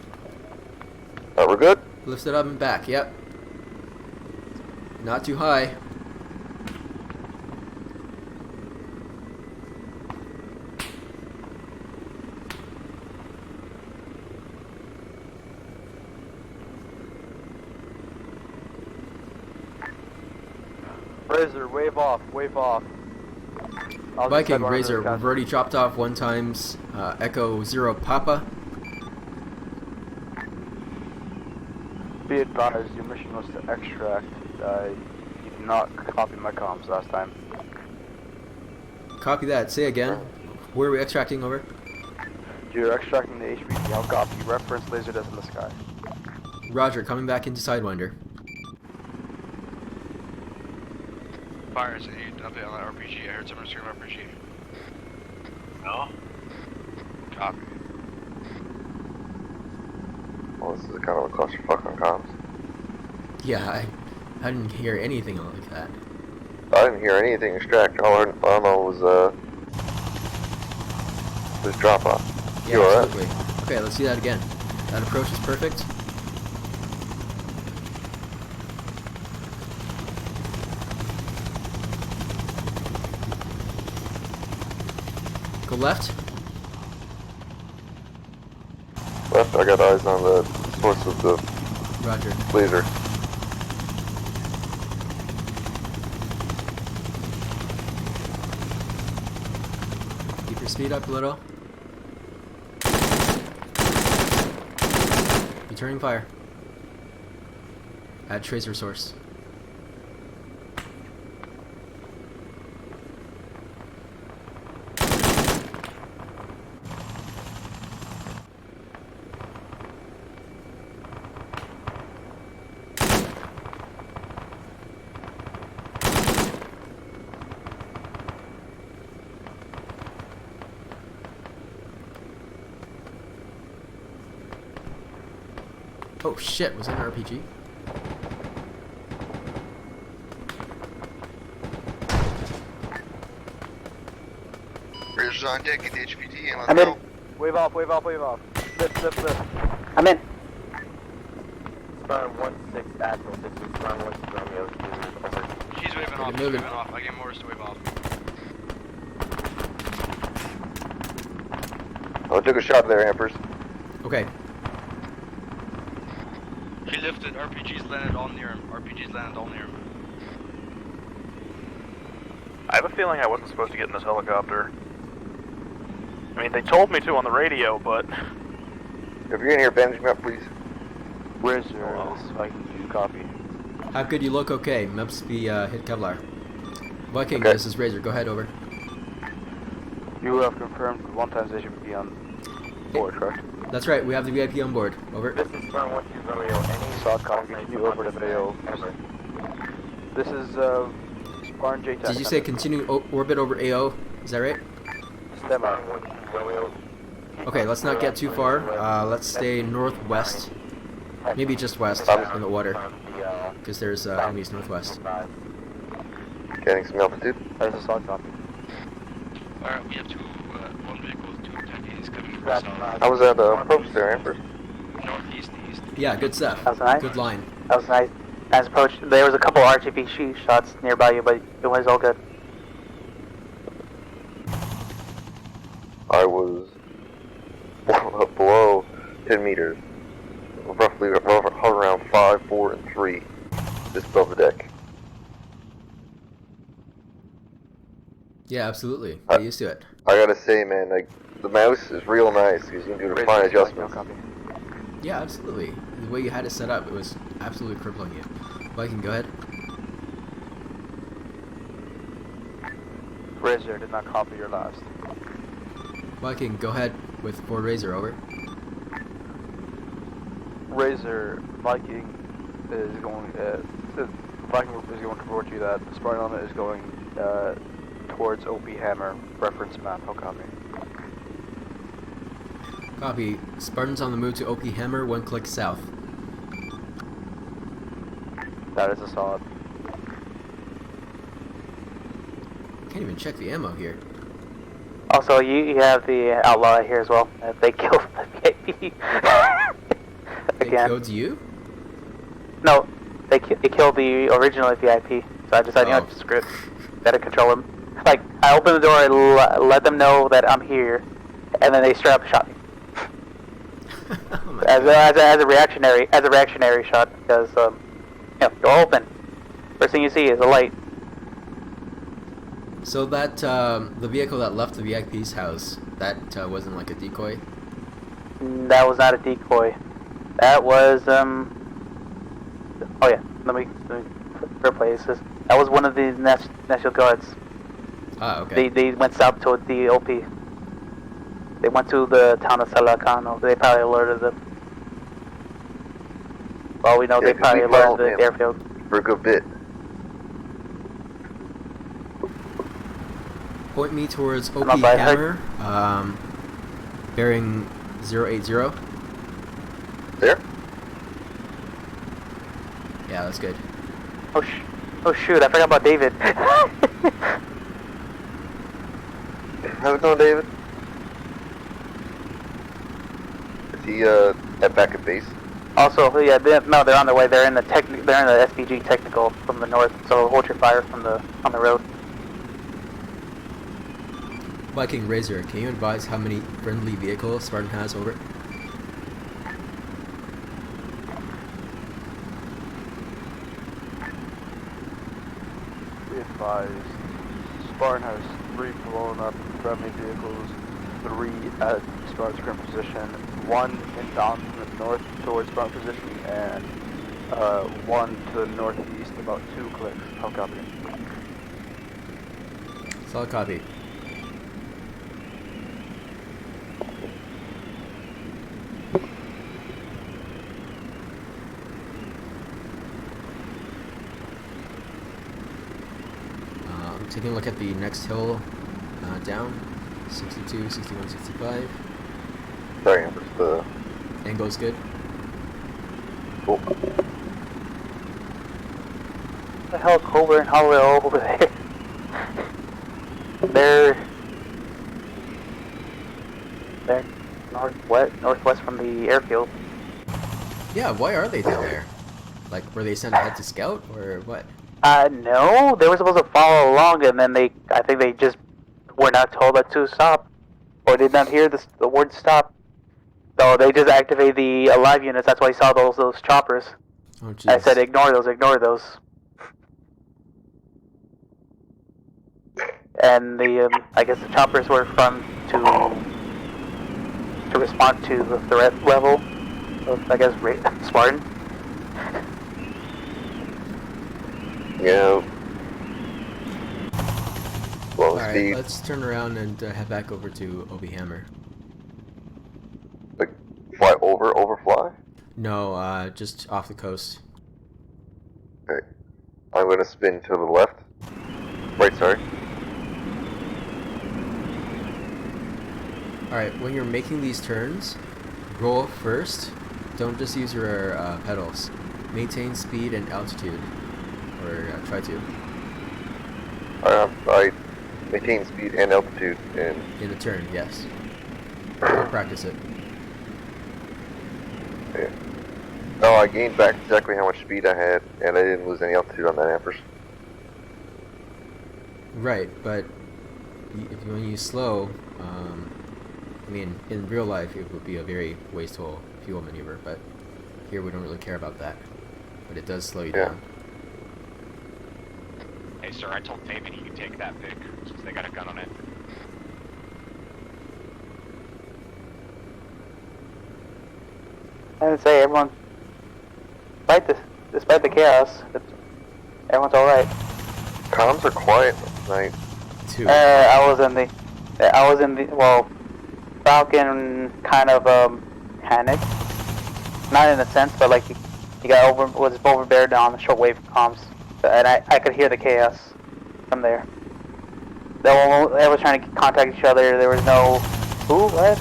We're good? Lift it up and back, yep. Not too high. Razor, wave off, wave off. Viking, Razor, we've already dropped off 1 times Echo 0 Papa. Be advised, your mission was to extract. You did not copy my comms last time. Copy that. Say again. Where are we extracting over? You're extracting the HPT. I'll copy. Reference laser death in the sky. Roger, coming back into Sidewinder. Fires, I need an update on that RPG. I heard someone scream RPG. No? Copy. Well, this is kind of a clusterfuck on comms. Yeah, I didn't hear anything like that. I didn't hear anything extract. All I know was drop off. Yeah, You alright? absolutely. Okay, let's see that again. That approach is perfect. Go left. Left, I got eyes on the source of the Roger. laser. Keep your speed up a little. Returning fire. Add tracer source. Oh shit, was that an RPG? Razor's on deck, get the HPT and let's I'm go. in. Wave off, wave off, wave off. Flip, flip, flip. I'm in. Spawn 1-6 Admiral, this is Spawn 1-6 Romeo. She's waving off, she's waving off. I get Morris to wave off. Oh, I took a shot there, Ampers. Okay. He lifted, RPGs landed all near him. RPGs landed all near him. I have a feeling I wasn't supposed to get in this helicopter. I mean, they told me to on the radio, but... If you're in here, bandage me up, please. Where's your Viking? You copy. How good you look? Okay, must be hit Kevlar. Viking, Okay. this is Razor. Go ahead, over. You have confirmed 1 times HPT on board, correct? That's right, we have the VIP on board. Over. This is Spawn 1-2 Romeo, any South copy, continue over to AO. This is, Sparn J Did you say continue orbit over AO? Is that right? Step out. Okay, let's not get too far. Let's stay northwest. Maybe just west in the water. Because there's enemies northwest. Getting some altitude. That's a solid copy. Alright, we have one vehicle, 2 tankies coming from south. How was that approach there, Ampers? Northeast, east. Yeah, good stuff. That was nice. Good line. That was nice. As approached, there was a couple RTB shots nearby you, but it was all good. I was below 10 meters. Roughly around 5, 4, and 3. Just above the deck. Yeah, absolutely. Get used to it. I gotta say, man, like, the mouse is real nice because you can do the fine adjustments. Yeah, absolutely. The way you had it set up, it was absolutely crippling you. Viking, go ahead. Razor did not copy your last. Viking, go ahead with Ford Razor, over. Razor, Viking is going, Viking is going to report you that the Spartan element is going towards OP Hammer. Reference map. How copy? Copy. Spartans on the move to OP Hammer, 1 click south. That is a solid. Can't even check the ammo here. Also, you have the outlaw here as well. They killed the VIP. They killed you? No, they killed the original VIP. So I decided, you know, screw it. Gotta control him. Like, I opened the door and let them know that I'm here, and then they straight up shot me. as a reactionary shot, because you know, door open. First thing you see is a light. So that the vehicle that left the VIP's house, that wasn't like a decoy? That was not a decoy. That was oh yeah, let me replace this. That was one of the National Guards. Ah, okay. They went south to the OP. They went to the town of Salacano. They probably alerted them. Well, we know they probably alerted the airfield. For a good bit. Point me towards OP Hammer, bearing 080. There? Yeah, that's good. Oh shoot, I forgot about David. How's it going, David? Is he at back at base? Also, yeah, they're on their way. They're in the SPG technical from the north, so hold your fire from on the road. Viking Razor, can you advise how many friendly vehicles Spartan has over? Be advised, Spartan has 3 blown up friendly vehicles, 3 at Spartan's current position, 1 inbound from the north towards Spartan position, and 1 to the northeast, about 2 clicks. How copy? Solid copy. Taking a look at the next hill down, 62, 61, 65. Sorry, just the... Angle's good. Cool. The hell, Cobra and Holloway all over there. They're northwest from the airfield. Yeah, why are they down there? Like, were they sent ahead to scout, or what? No, they were supposed to follow along, and then I think they just were not told to stop, or did not hear the word stop. So they just activated the alive units. That's why you saw those choppers. Oh, jeez. I said ignore those. And the I guess the choppers were to respond to the threat level of, I guess, Spartan. Yeah. Alright, let's turn around and head back over to OB Hammer. Like, fly overfly? No, just off the coast. Okay. I'm gonna spin to the left. Right, sorry. Alright, when you're making these turns, roll first. Don't just use your pedals. Maintain speed and altitude. Or try to. I maintain speed and altitude in a turn, yes. We'll practice it. Yeah. No, I gained back exactly how much speed I had, and I didn't lose any altitude on that Empress. Right, but when you slow, I mean, in real life it would be a very wasteful fuel maneuver, but here we don't really care about that. But it does slow you down. Hey sir, I told David he could take that pick, since they got a gun on it. I would say everyone, despite the chaos, everyone's alright. Comms are quiet tonight. I was in the, well, Falcon kind of, panicked. Not in a sense, but like, he was overbeared on the shortwave comms. and I could hear the chaos from there. They were trying to contact each other. There was no who, what?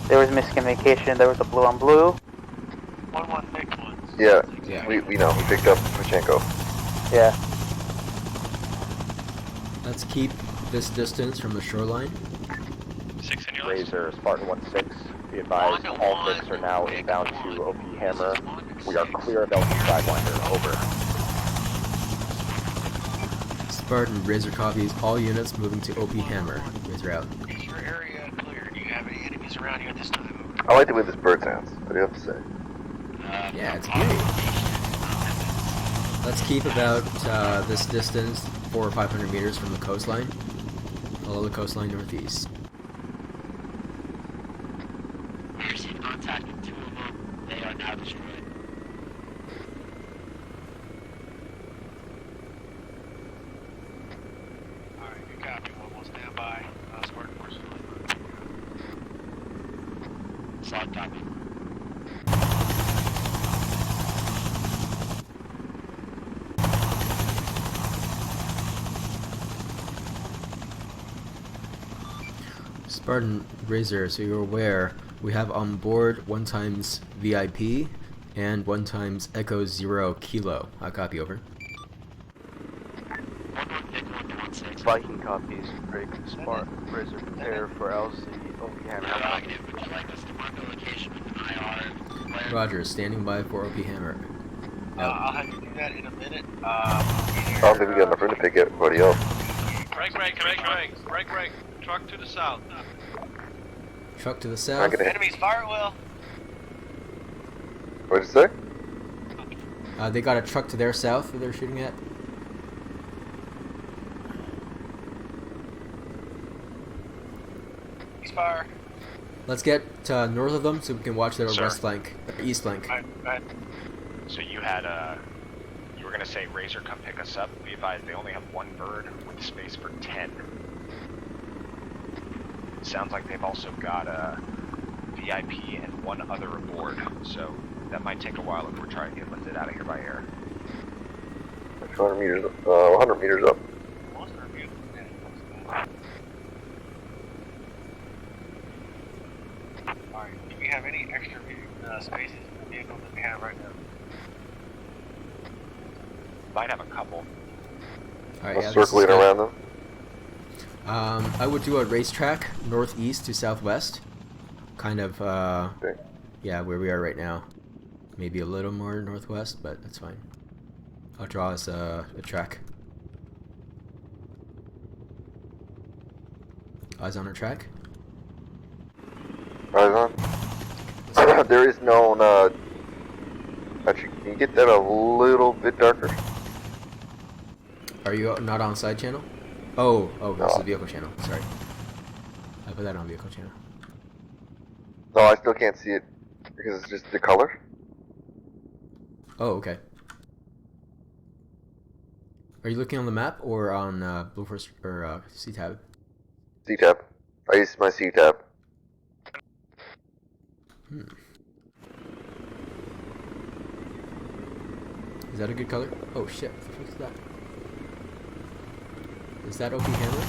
There was miscommunication. There was a blue on blue. 1-1 picked one. Yeah, Yeah. we know. We picked up Pachenko. Yeah. Let's keep this distance from the shoreline. 6 in your Razor, Spartan 1-6. Be advised, all six are now inbound to OP Hammer. We are clear of LT Sidewinder. Over. Spartan, Razor copies. All units moving to OP Hammer. Razor out. Is your area clear? Do you have any enemies around you at this time? I like the way this bird sounds. What do you have to say? Yeah, it's beauty. Let's keep about this distance, 400 or 500 meters from the coastline. Follow the coastline northeast. We received contact with 2 of them. They are now destroyed. Alright, good copy. We'll stand by. Spartan Force. Solid copy. Spartan, Razor, so you're aware, we have on board 1 times VIP and 1 times Echo 0 Kilo. I copy, over. Viking copies. Break Spartan. Razor prepare for LC. OP Hammer. Would you like us to mark the location with an IR? Roger, standing by for OP Hammer. I'll have you do that in a minute. I don't think we got enough room to pick everybody up. Break. Truck to the south. Truck to the south. Enemies, fire at will. What did you say? They got a truck to their south that they're shooting at. Fire. Let's get north of them so we can watch their Sir. west flank, east flank. So you had you were gonna say Razor, come pick us up. We advised they only have 1 bird with space for 10. Sounds like they've also got a VIP and 1 other aboard, so that might take a while if we're trying to get lifted out of here by air. 200 meters, 100 meters up. Alright, do we have any extra spaces in the vehicle that we have right now? Might have a couple. Alright, Let's circle it around them. I would do a racetrack northeast to southwest. Kind of, yeah, where we are right now. Maybe a little more northwest, but that's fine. I'll draw us a track. Eyes on our track. Eyes on. There is no, actually, can you get that a little bit darker? Are you not on side channel? Oh, this is vehicle channel. Sorry. I put that on vehicle channel. No, I still can't see it because it's just the color. Oh, okay. Are you looking on the map or on Blue Force or C-Tab? C-Tab. I use my C-Tab. Is that a good color? Oh shit, what the fuck is that? Is that OP Hammer?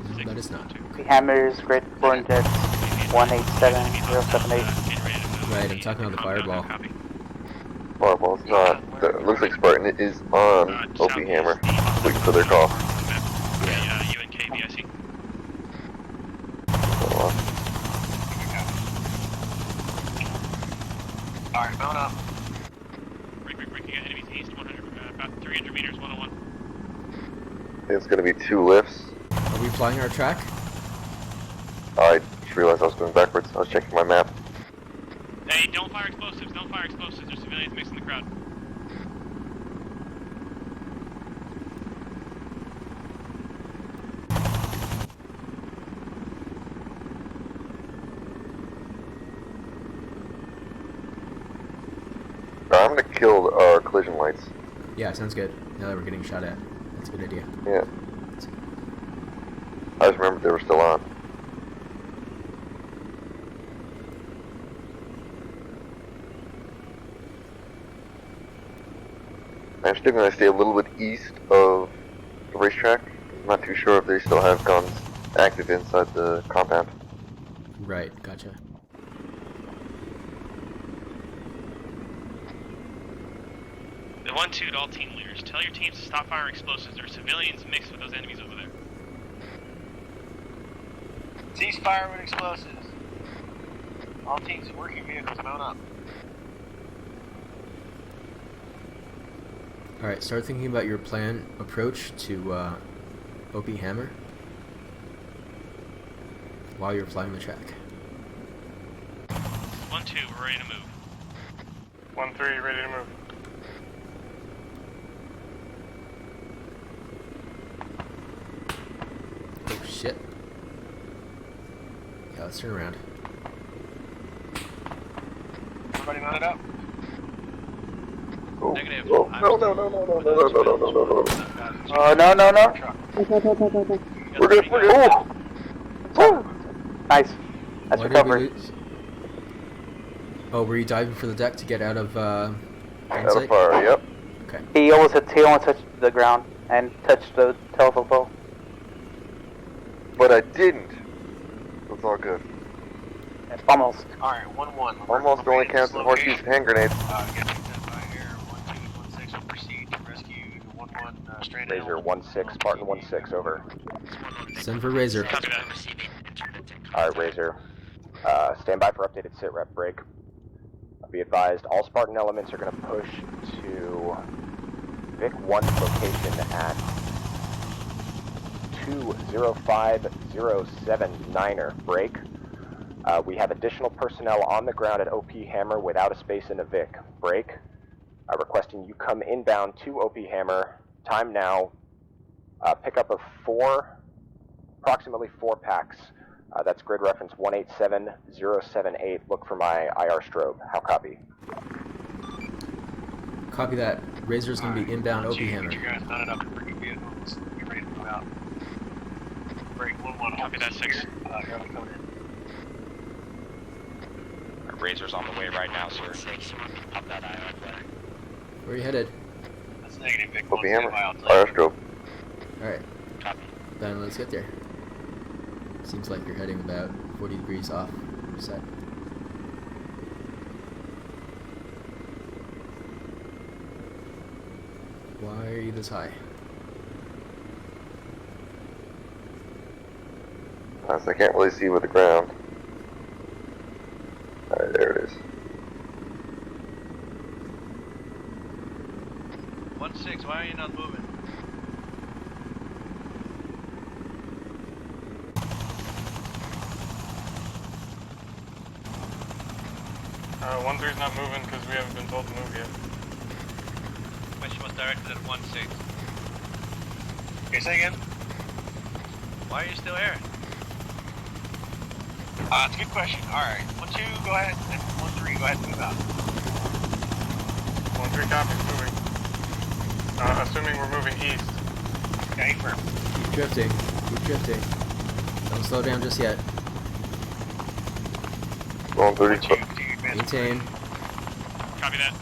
No, that is not. OP Hammers, Great Foreign Jets, 187078. Right, I'm talking about the Fireball. Fireball's not. It looks like Spartan is on OP Hammer, waiting for their call. UNKV, I see. Alright, mount up. Breaking enemies east, 100, about 300 meters, 101. I think it's going to be 2 lifts. Are we flying our track? I just realized I was going backwards. I was checking my map. Hey, don't fire explosives, There's civilians mixing the crowd. I'm going to kill our collision lights. Yeah, sounds good. Now that we're getting shot at. That's a good idea. Yeah. I just remembered they were still on. I'm still going to stay a little bit east of the racetrack. I'm not too sure if they still have guns active inside the compound. Right, gotcha. The 1-2 to all team leaders. Tell your teams to stop firing explosives. There are civilians mixed with those enemies over there. Cease fire with explosives. All teams and working vehicles mount up. Alright, start thinking about your plan approach to OP Hammer while you're flying the track. 1-2, we're ready to move. 1-3, ready to move. Oh shit. Yeah, let's turn around. Everybody mounted up. Oh, Negative. oh, no. No. We're good. Oh. Nice. That's Why did we recovered. lose? Oh, were you diving for the deck to get out of Out of fire, yep. Okay. He almost touched the ground and touched the telephone pole. But I didn't. It's all good. Almost. Alright, 1-1. Almost only counts in horseshoes and hand grenades. Get that by air. 1-2, 1-6 will proceed to rescue 1-1 stranded. Razor 1-6, Spartan 1-6, over. Send for Razor. Copy that. Alright, Razor. Stand by for updated sit rep break. Be advised, all Spartan elements are going to push to Vic 1's location at 205-079er break. We have additional personnel on the ground at OP Hammer without a space in a Vic. Break. Requesting you come inbound to OP Hammer. Time now. Pickup of approximately 4 packs. That's grid reference 187078. Look for my IR strobe. How copy? Copy that. Razor's going to be inbound OP Hammer. Get you guys mounted up and bring vehicles. Get ready to move out. Break 1-1. Copy that, 6. Coming in. Razor's on the way right now, sir. Pop that eye up there. Where are you headed? That's negative, Vic. OP Hammer. I'll tell Fire you. strobe. Alright. Copy. Then let's get there. Seems like you're heading about 40 degrees off set. Why are you this high? I can't really see with the ground. Alright, there it is. 1-6, why are you not moving? Uh, 1-3's not moving because we haven't been told to move yet. Question was directed at 1-6. Okay, say again? Why are you still here? It's a good question. Alright, 1-2, go ahead. And 1-3, go ahead and move out. 1-3 copies, moving. Assuming we're moving east. Okay, firm. Keep drifting. Keep drifting. Don't slow down just yet. Going 30 foot. Maintain. Copy that.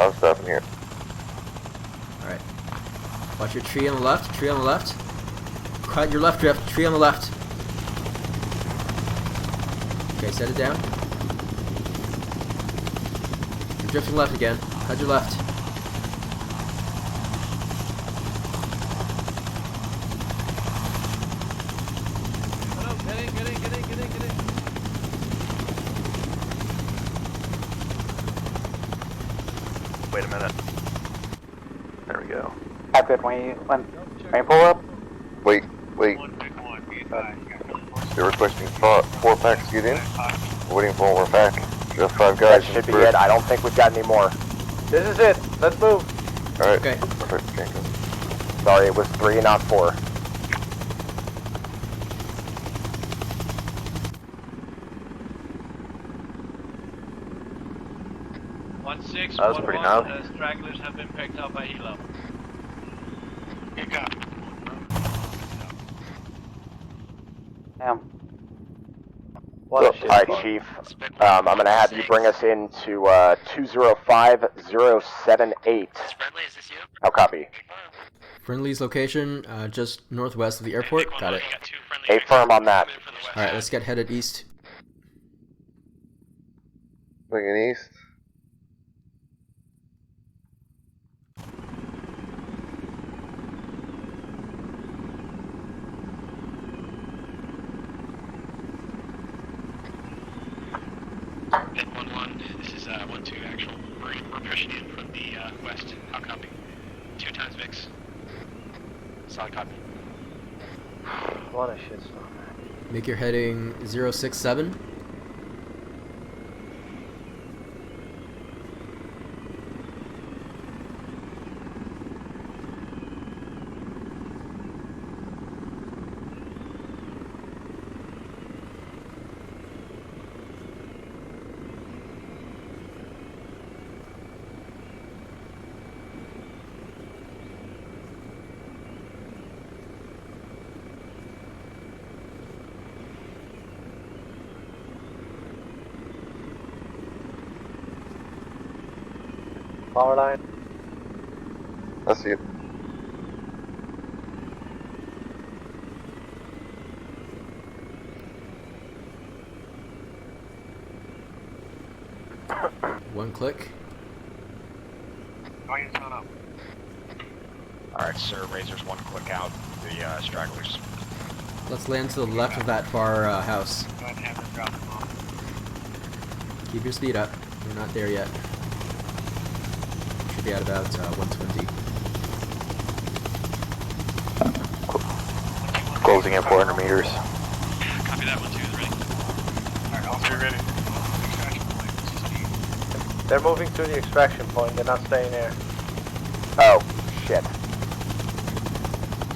I'm stopping here. Alright. Watch your tree on the left. Tree on the left. Cut your left drift. Tree on the left. Okay, set it down. You're drifting left again. Cut your left. Hello, get in. Wait a minute. There we go. Captain, when you pull up. Wait. 1-1, be advised. They're requesting 4 packs to get in. We're waiting for one more pack. Just 5 guys. That should be it. I don't think we've got any more. This is it. Let's move. Alright. Okay. Perfect. Thank you. Sorry, it was 3, not 4. That was pretty gnarly. Stragglers have been picked up by Hilo. Good copy. Damn. Alright, Chief. I'm going to have you bring us into 205078. How copy? Friendly's location, just northwest of the airport. Got it. Affirm on that. Alright, let's get headed east. Swinging east. Hit 1-1, this is 1-2 actual. We're pushing in from the west. How copy? 2 times VIX. Solid copy. What a shitstorm. Make your heading 067. Power line. I see it. One click. Going to turn up. Alright, sir, Razor's 1 click out. The stragglers. Let's land to the left of that far house. Go ahead and have them drop them off. Keep your speed up. We're not there yet. Should be at about 120. Closing in 400 meters. Copy that, 1-2 is ready. Alright, all 3 ready. They're moving to the extraction point, they're not staying there. Oh, shit.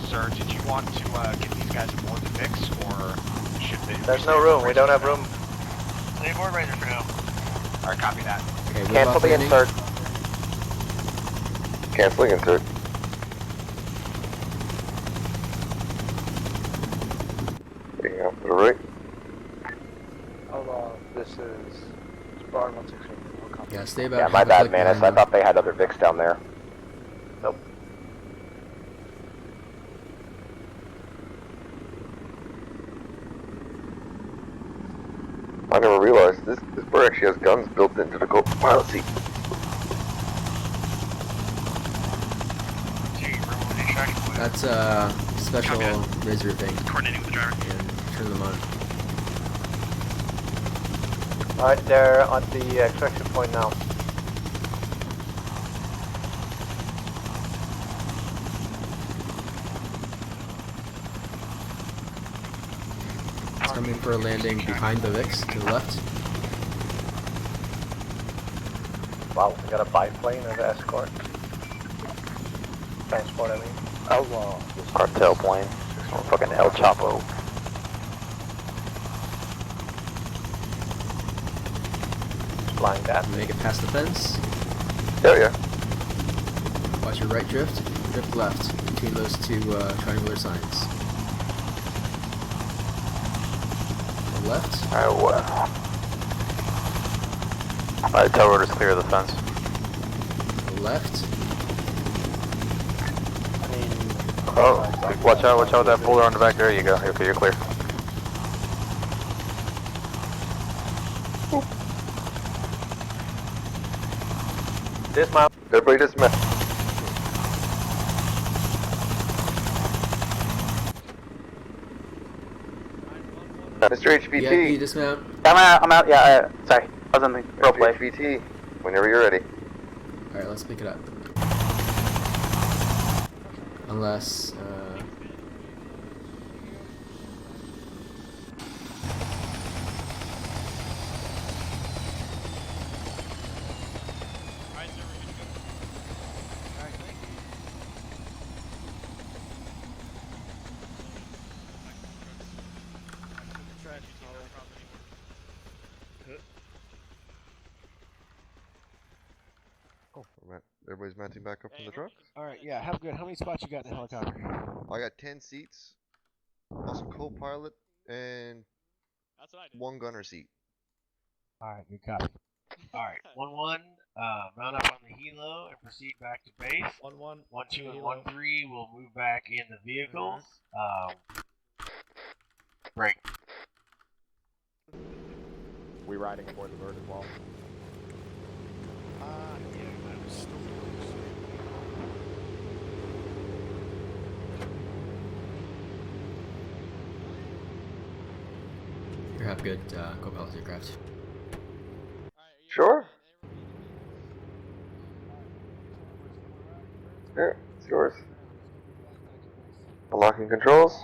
Sir, did you want to get these guys aboard the VIX, or should they... There's no room, we don't have room. Stay aboard Razor for now. Alright, copy that. Okay, Cancel the insert. Canceling insert. Getting out to the right. Hello, this is Spartan 168. Yeah, stay about. Yeah, my bad, Manus. I thought they had other VIX down there. Nope. I never realized this bird actually has guns built into the co-pilot seat. That's a special Razor thing. Coordinating with the driver. And turn them on. Alright, they're at the extraction point now. Coming for a landing behind the VIX to the left. Wow, we got a biplane as an escort. Transport, I mean. Outlaw. Cartel plane. Some fucking El Chapo. Flying that. Make it past the fence. Hell yeah. Watch your right drift. Drift left between those two triangular signs. The left. Alright, tell orders clear of the fence. The left. Oh, watch out with that boulder on the back. There you go. Okay, you're clear. Dismount. Everybody dismount. Mr. HVT. VIP dismount. I'm out, yeah, sorry. I was on the roleplay. HVT, whenever you're ready. Alright, let's pick it up. Unless, Everybody's mounting back up from the truck? Alright, yeah, have good. How many spots you got in the helicopter? I got 10 seats, also co-pilot, and That's what I did. One gunner seat. Alright, good copy. Alright, 1-1, round up on the helo and proceed back to base. 1-1. 1-2 and 1-3 will move back in the vehicles. Break. We riding aboard the bird as well? Yeah, I was still You have good co-pilot aircraft. Sure. Yeah, it's yours. Unlocking controls.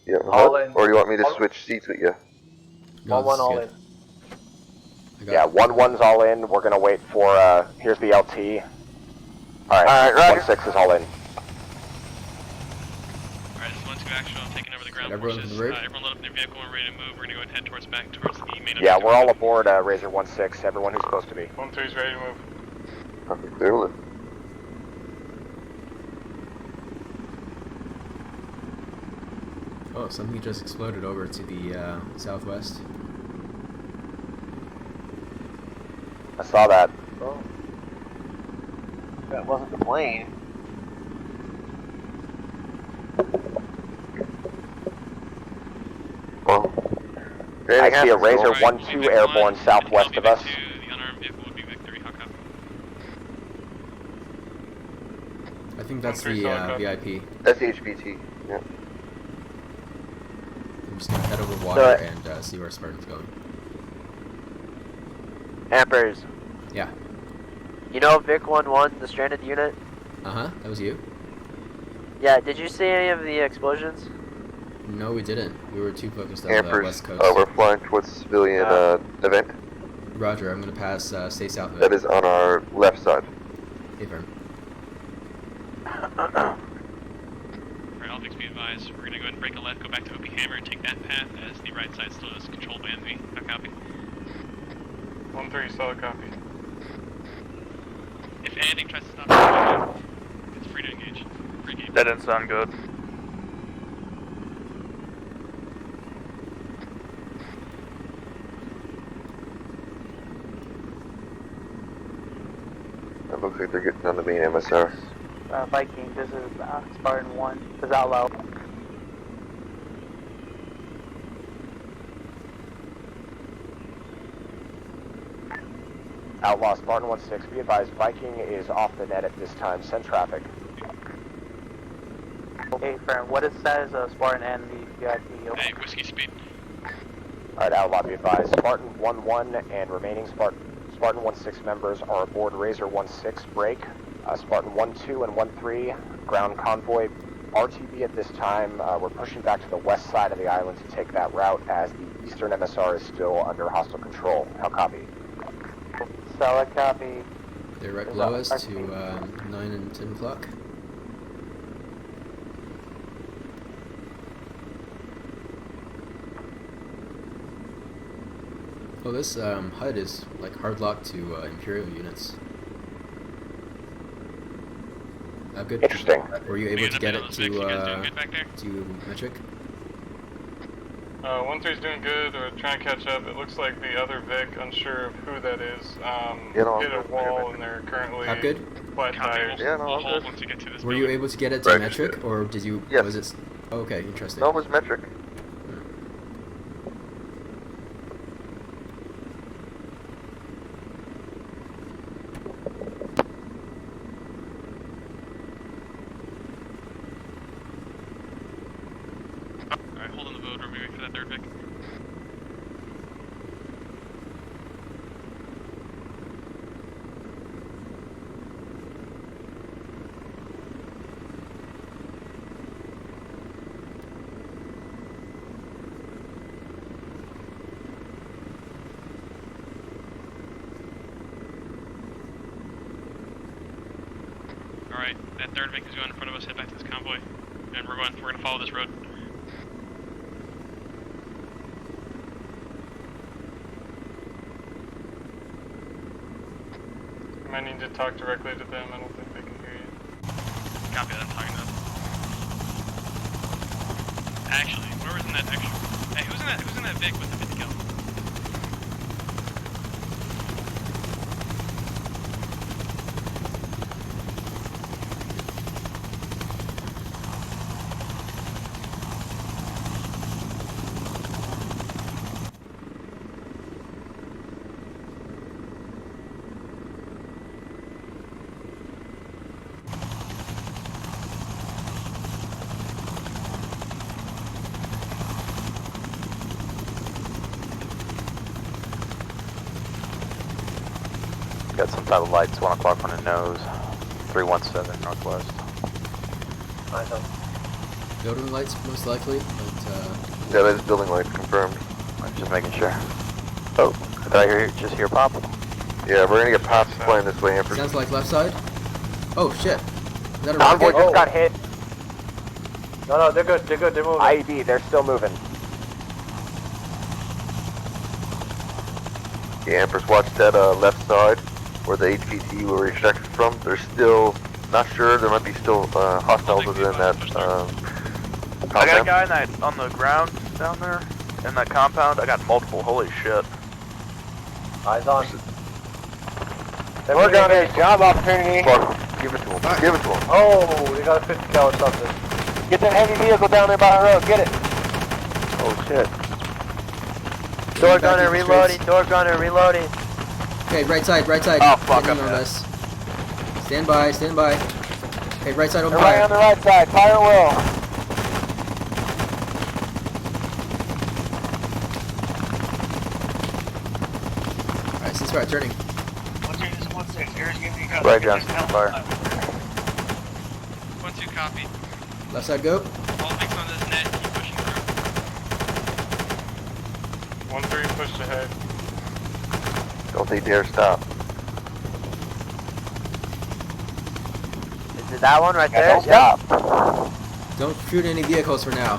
Yeah, All in. or do you want me to switch seats with you? No, 1-1 all in. Yeah, 1-1's all in. We're gonna wait for, here's the LT. Alright, Roger. 1-6 is all in. Alright, this is 1-2 actual. I'm taking over the ground Everyone forces. in the road? Everyone load up their vehicle. We're ready to move. We're gonna go and head towards back towards the main Yeah, objective. we're all aboard, Razor 1-6. Everyone who's supposed to be. 1-3's ready to move. Copy, clearly. Oh, something just exploded over to the southwest. I saw that. Oh. That wasn't the plane. Well, I see a Razor 1-2 airborne southwest of us. The unarmed vehicle would be Victory. How copy? I think that's the 1-3 solid copy. VIP. That's the HBT. Yeah. I'm just gonna head over water and see where Spartan's going. Ampers. Yeah. You know Vic 1-1, the stranded unit? Uh-huh, that was you? Yeah, did you see any of the explosions? No, we didn't. We were too focused on the Ampers, west coast. we're flying towards the civilian event. Roger, I'm gonna pass, stay south of it. That is on our left side. Affirm. Alright, all Vic's be advised. We're gonna go ahead and break a left, go back to Opie Hammer, and take that path as the right side still is controlled by enemy. How copy? 1-3 solid copy. If anything tries to stop, it's free to engage. Free game. That didn't sound good. It looks like they're getting on the main MSR. Viking, this is Spartan 1. This is Outlaw. Outlaw Spartan 1-6, be advised, Viking is off the net at this time. Send traffic. Okay, friend, what is the status of Spartan and the VIP? Hey, whiskey speed. Alright, Outlaw, be advised, Spartan 1-1 and remaining Spartan 1-6 members are aboard Razor 1-6 break. Spartan 1-2 and 1-3, ground convoy RTB at this time. We're pushing back to the west side of the island to take that route as the eastern MSR is still under hostile control. How copy? Solid copy. They're right below us to 9 and 10 o'clock. Oh, this HUD is like hard locked to Imperial units. Good. Interesting. Were you able to get it to metric? 1-3's doing good, or trying to catch up. It looks like the other Vic, unsure of who that is, You know, hit a wall and they're currently good? flat tires. Yeah, no, I'm good. Were you able to get it to metric, or did you? Yes. Was it? Oh, okay, interesting. No, it was metric. Alright, hold on the boat, we're waiting for that third Vic. Alright, that third Vic is going in front of us, head back to this convoy. And we're gonna follow this road. You might need to talk directly to them, I don't think they can hear you. copy that I'm talking about. Actually, where was in that extra? Hey, who's in that Vic with the 50 cal? Got some type of lights, 1 o'clock on the nose, 317 northwest. Building lights, most likely, but Yeah, that is building lights confirmed. I'm just making sure. Oh, did I just hear pop? Yeah, we're gonna get pops flying this way, Emperor. sounds like left side. Oh shit! Is that a Convoy rocket? just got hit. No, they're good, they're moving. IED, they're still moving. Yeah, Empress, watch that left side where the HPT were extracted from. They're still not sure. There might be still hostiles within that compound. I got a guy on the ground down there in that compound. I got multiple. Holy shit. Eyes on. We're down there, job opportunity. Fuck, give it to him. Give it to him. Oh, they got a 50 cal or something. Get that heavy vehicle down there by the road, get it. Oh shit. Door gunner reloading, door gunner reloading. Okay, right side, right side. Oh, fuck, Heading I'm on dead. us. Stand by, stand by. Okay, right side, open Everybody fire. on the right side, fire will. Alright, ceasefire, turning. 1-2, Air's giving you guys. Right, Johnson, fire. 1-2 copy. Left side, go. All Vic's on this net, keep pushing through. 1-3 pushed ahead. Don't they dare stop. Is it that one right there? Don't stop. Don't shoot any vehicles for now.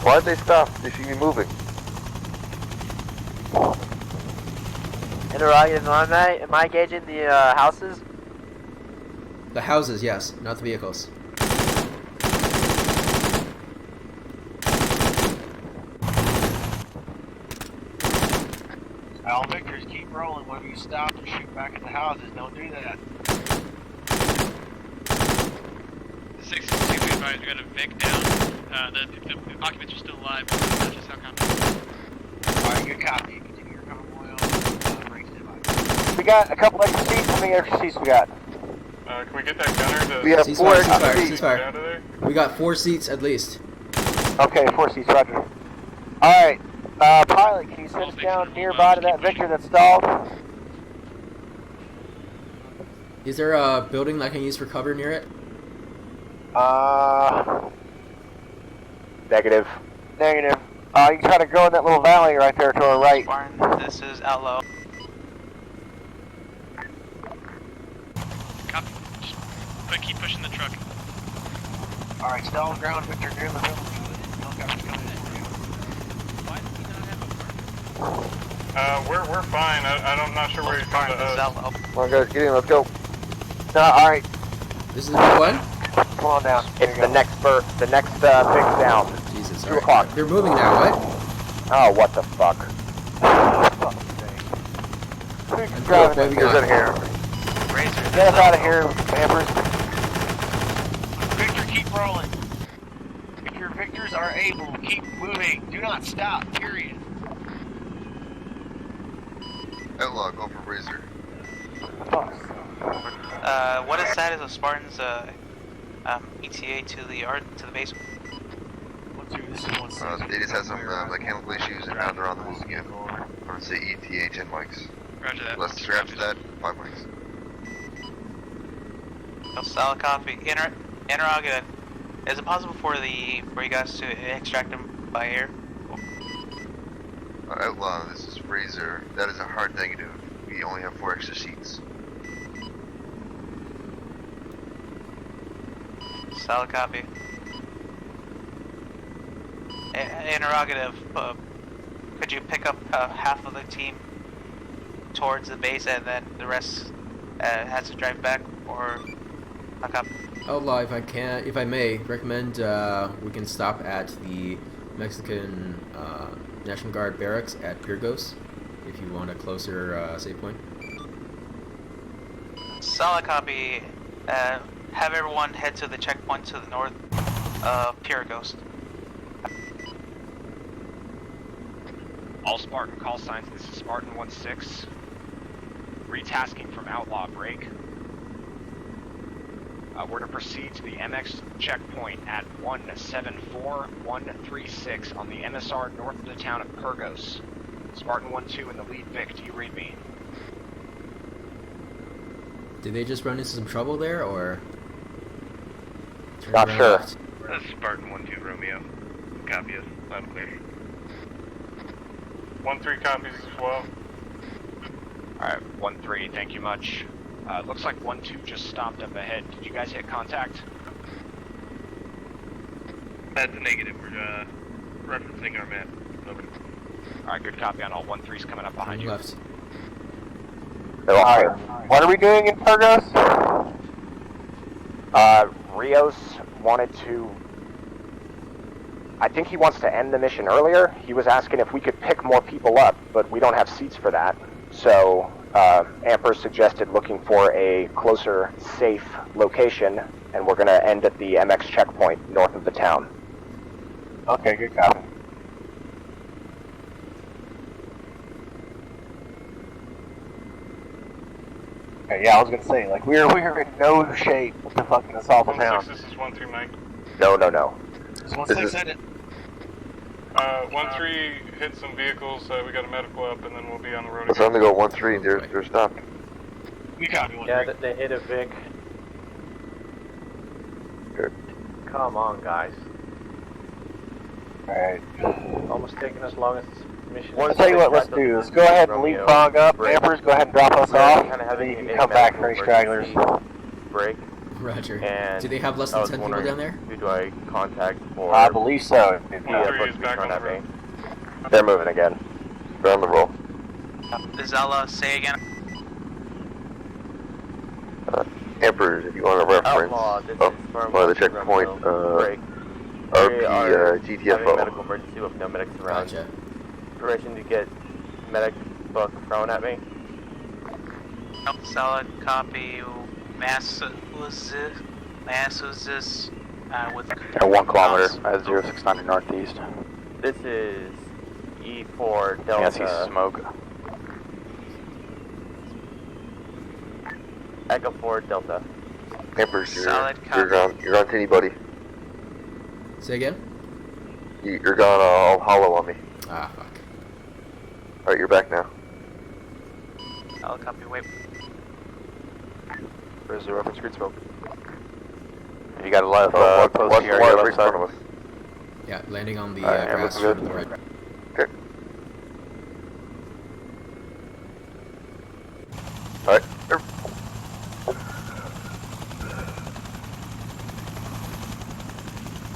Why'd they stop? They should be moving. Interrogative, am I engaging the houses? The houses, yes, not the vehicles. All Victors, keep rolling. When you stop and shoot back at the houses, don't do that. 6-2, we advise, we got a Vic down. The occupants are still alive. That's just how combat. Alright, good copy. Continue your convoy on. We got a couple extra seats. How many extra seats we got? Can we get that gunner to... We have Ceasefire, 4 ceasefire, extra seats. ceasefire. out of there? We got 4 seats at least. Okay, 4 seats, roger. Alright, pilot, can you send us down nearby to that Victor that's stalled? Is there a building I can use for cover near it? Negative. Negative. You can try to go in that little valley right there to our right. This is Outlaw. Copy. Just keep pushing the truck. Alright, stay on the ground, Victor, near the building. Helicopter's coming in for you. We're fine. I'm not sure where he's going to us. Come on, guys, get in. Let's go. Alright, This is the one? come on down. It's the next the next fix down. Jesus, 2 alright. o'clock. They're moving now, what? Oh, what the fuck? Who's And driving what we this? Who's got? in here? Get us out of here, Amber's. Victor, keep rolling. If your Victors are able, keep moving. Do not stop, period. Outlaw, go for Razor. What is that? Is a Spartan's ETA to the base? 1-2, this is 1-6. They just had some mechanical issues and now they're on the move again. I'm gonna say ETA 10 mics. Roger that. Let's scratch that 5 mics. Solid copy. Interrogative. Is it possible for you guys to extract them by air? Outlaw, this is Razor. That is a hard negative. We only have 4 extra seats. Solid copy. Interrogative. Could you pick up half of the team towards the base and then the rest has to drive back, or Outlaw, if I may, recommend we can stop at the Mexican National Guard barracks at Pirgos if you want a closer save point. Solid copy. Have everyone head to the checkpoint to the north of Pure Ghost. All Spartan call signs, this is Spartan 1-6. Retasking from Outlaw break. We're to proceed to the MX checkpoint at 174136 on the MSR north of the town of Pyrgos. Spartan 1-2 in the lead Vic, do you read me? Did they just run into some trouble there, or? Not sure. This is Spartan 1-2 Romeo. Copy us. Loud and clear. 1-3 copies as well. Alright, 1-3, thank you much. Looks like 1-2 just stopped up ahead. Did you guys hit contact? That's a negative. We're referencing our map. Over. Alright, good copy on all. 1-3's coming up behind you. Left. Alright, what are we doing in Pyrgos? Rios wanted to... I think he wants to end the mission earlier. He was asking if we could pick more people up, but we don't have seats for that. So, Amper suggested looking for a closer, safe location, and we're going to end at the MX checkpoint north of the town. Okay, good copy. Okay, yeah, I was going to say, like, we're in no shape to fucking assault the town. 1-6, this is 1-3 Mike. No. Is 1-6 in it? 1-3 hit some vehicles, we got a medical up, and then we'll be on the road Let's again. only go 1-3, they're stopped. You copy 1-3. Yeah, they hit a Vic. Good. Come on, guys. Alright. Almost taking as long as this mission. I'll tell you what, let's do. Let's go ahead and leapfrog up. Ampers, go ahead and drop us off, and then you can come back for any stragglers. Break. Roger. And do they have less than 10 people down there? Who do I contact for? I believe so. Is back on the road. They're moving again. They're on the roll. Zella, say again. Emperors, if you want a reference Outlaw, this of is Firm one of the 1-2 checkpoint Break. of We the are having GTFO. medical emergency with no medics around. Gotcha. Permission to get medic book thrown at me. Solid copy. Mass was this with 1 kilometer at 069 northeast. This is E4 Delta. Yeah, I see smoke. Echo 4 Delta. Emperors, Solid you're on to anybody. Say again? You're gone all hollow on me. Ah, fuck. Alright, you're back now. Solid copy. Wait. Where's the reference grid smoke? You got a lot of Watch the wire right in front of us. Yeah, landing on the Alright, grass good. to the right. Okay. Alright.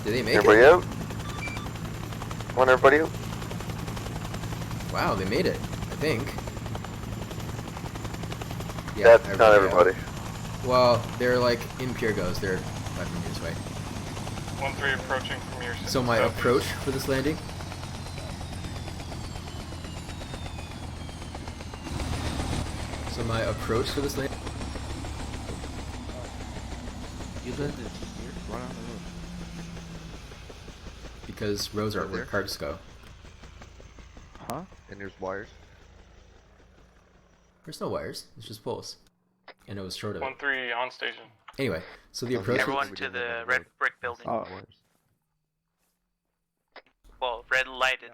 Did they make everybody it? out? Want everybody out? Wow, they made it, I think. That's not everybody. out. Well, they're like in Pyrgos, they're 5 meters away. 1-3 approaching from your So my southeast. approach for this landing? You landed here? Run on the road. Because roads are where cars go. Huh? And there's wires. There's no wires, it's just poles. And it was short of it. 1-3 on station. Anyway, so the approach... Everyone to the red brick building. Oh. Well, red lighted.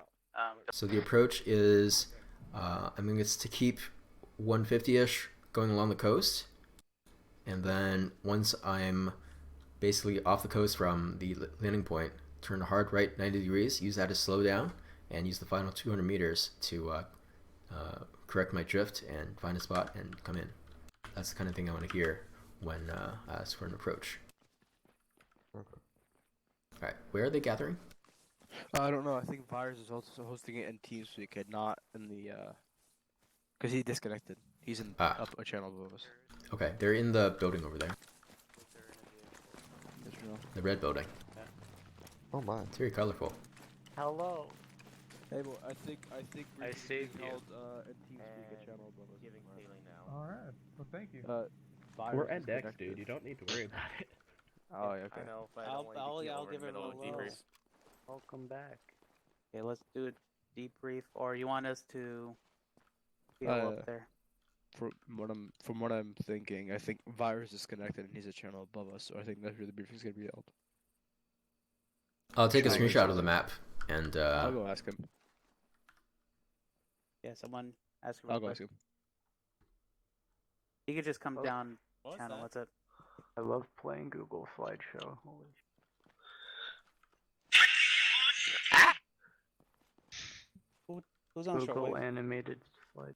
So the approach is, it's to keep 150-ish going along the coast, and then once I'm basically off the coast from the landing point, turn hard right 90 degrees, use that to slow down, and use the final 200 meters to correct my drift and find a spot and come in. That's the kind of thing I want to hear when I ask for an approach. Alright, where are they gathering? I don't know. I think Virus is also hosting it in TeamSpeak, not in the because he disconnected. He's in up a channel above us. Okay, they're in the building over there. The red building. Oh my. It's very colorful. Hello. Hey, well, I think I saved you. held in TeamSpeak a channel above us. Giving sailing now. Alright, well thank you. We're Virus is NDEX, connected. dude. You don't need to worry about it. Oh, yeah, okay. I know, but I don't want you to I'll over give in it the a middle of little. debrief. Welcome back. Okay, let's do a debrief, or you want us to go up there? From what I'm thinking, I think Virus is connected and he's a channel above us, so I think that's where the briefing's gonna be held. I'll take a Sure. screenshot of the map and I'll go ask him. Yeah, someone ask him. I'll go ask him. He could just come down channel. What's up? I love playing Google Slideshow. Holy Who's on Google shortwave? animated slide.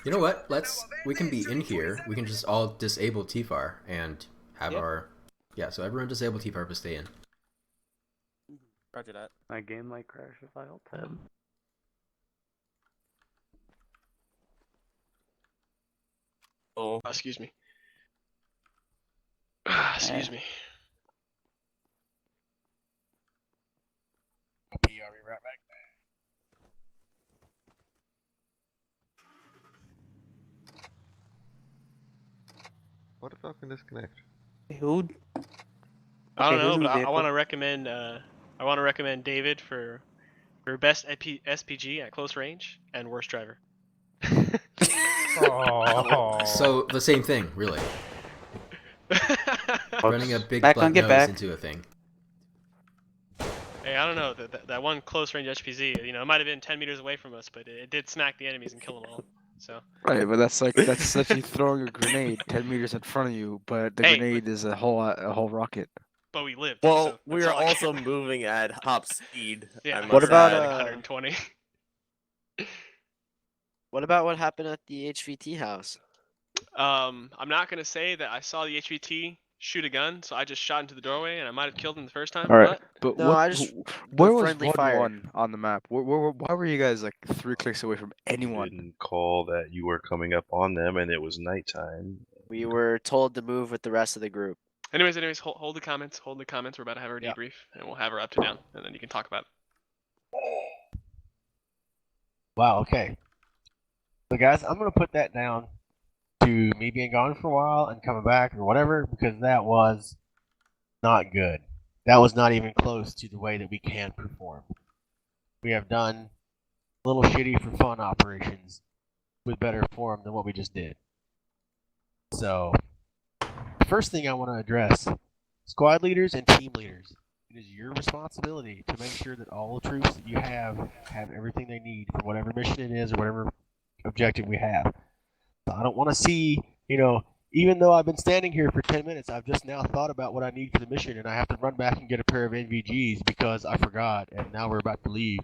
you know what? We can be in here. We can just all disable TFAR and have so everyone disable TFAR but stay in. Roger that. My game might crash if I alt tab. Oh, excuse me. Excuse me. I'll be right back. What if I can disconnect? Who? I don't who's know, in but the I vehicle? want to recommend. I want to recommend David for best SPG at close range and worst driver. So the same thing, really. Running a big Back butt on, get nose back. into a thing. Hey, I don't know that one close range HPZ. You know, it might have been 10 meters away from us, but it did smack the enemies and kill them all. So. Right, but that's such you throwing a grenade 10 meters in front of you, but the grenade is a whole rocket. But we lived. Well, so we that's are all I also care. moving at top speed. Yeah. What about, like 120? What about what happened at the HVT house? I'm not gonna say that I saw the HVT shoot a gun, so I just shot into the doorway and I might have killed him the first time. All right, but No, I just where was friendly fire. 1-1 on the map? Why were you guys like 3 clicks away from anyone? Didn't call that you were coming up on them, and it was nighttime. We were told to move with the rest of the group. Anyways, hold the comments. Hold the comments. We're about to have our debrief, and we'll have her up to down, and then you can talk about it. Wow, okay. So guys, I'm going to put that down to me being gone for a while and coming back or whatever, because that was not good. That was not even close to the way that we can perform. We have done a little shitty for fun operations with better form than what we just did. So, the first thing I want to address, squad leaders and team leaders. It is your responsibility to make sure that all the troops that you have everything they need for whatever mission it is or whatever objective we have. So I don't want to see, even though I've been standing here for 10 minutes, I've just now thought about what I need for the mission, and I have to run back and get a pair of NVGs because I forgot, and now we're about to leave.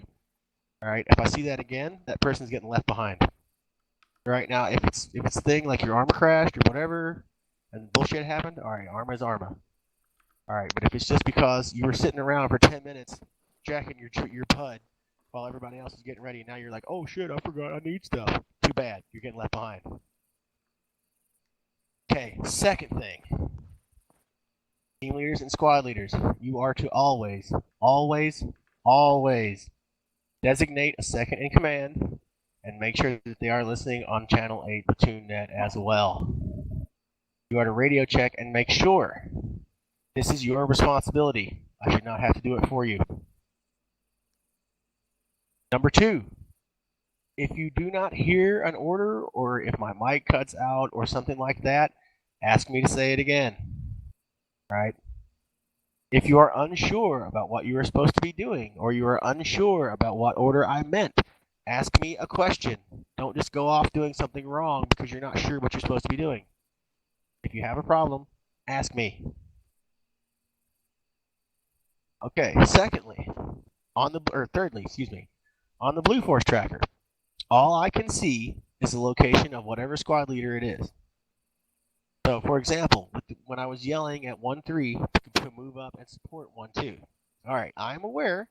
All right, if I see that again, that person's getting left behind. All right, now if it's a thing like your Arma crashed or whatever, and bullshit happened, all right, Arma is Arma. All right, but if it's just because you were sitting around for 10 minutes jacking your PUD while everybody else is getting ready, and now you're like, oh shit, I forgot I need stuff. Too bad, you're getting left behind. Okay, second thing. Team leaders and squad leaders, you are to always designate a second in command and make sure that they are listening on Channel 8 Platoon Net as well. You are to radio check and make sure. This is your responsibility. I should not have to do it for you. Number 2, if you do not hear an order or if my mic cuts out or something like that, ask me to say it again. Right? If you are unsure about what you are supposed to be doing or you are unsure about what order I meant, ask me a question. Don't just go off doing something wrong because you're not sure what you're supposed to be doing. If you have a problem, ask me. Okay, thirdly, on the Blue Force tracker, all I can see is the location of whatever squad leader it is. So, for example, when I was yelling at 1-3 to move up and support 1-2, all right, I'm aware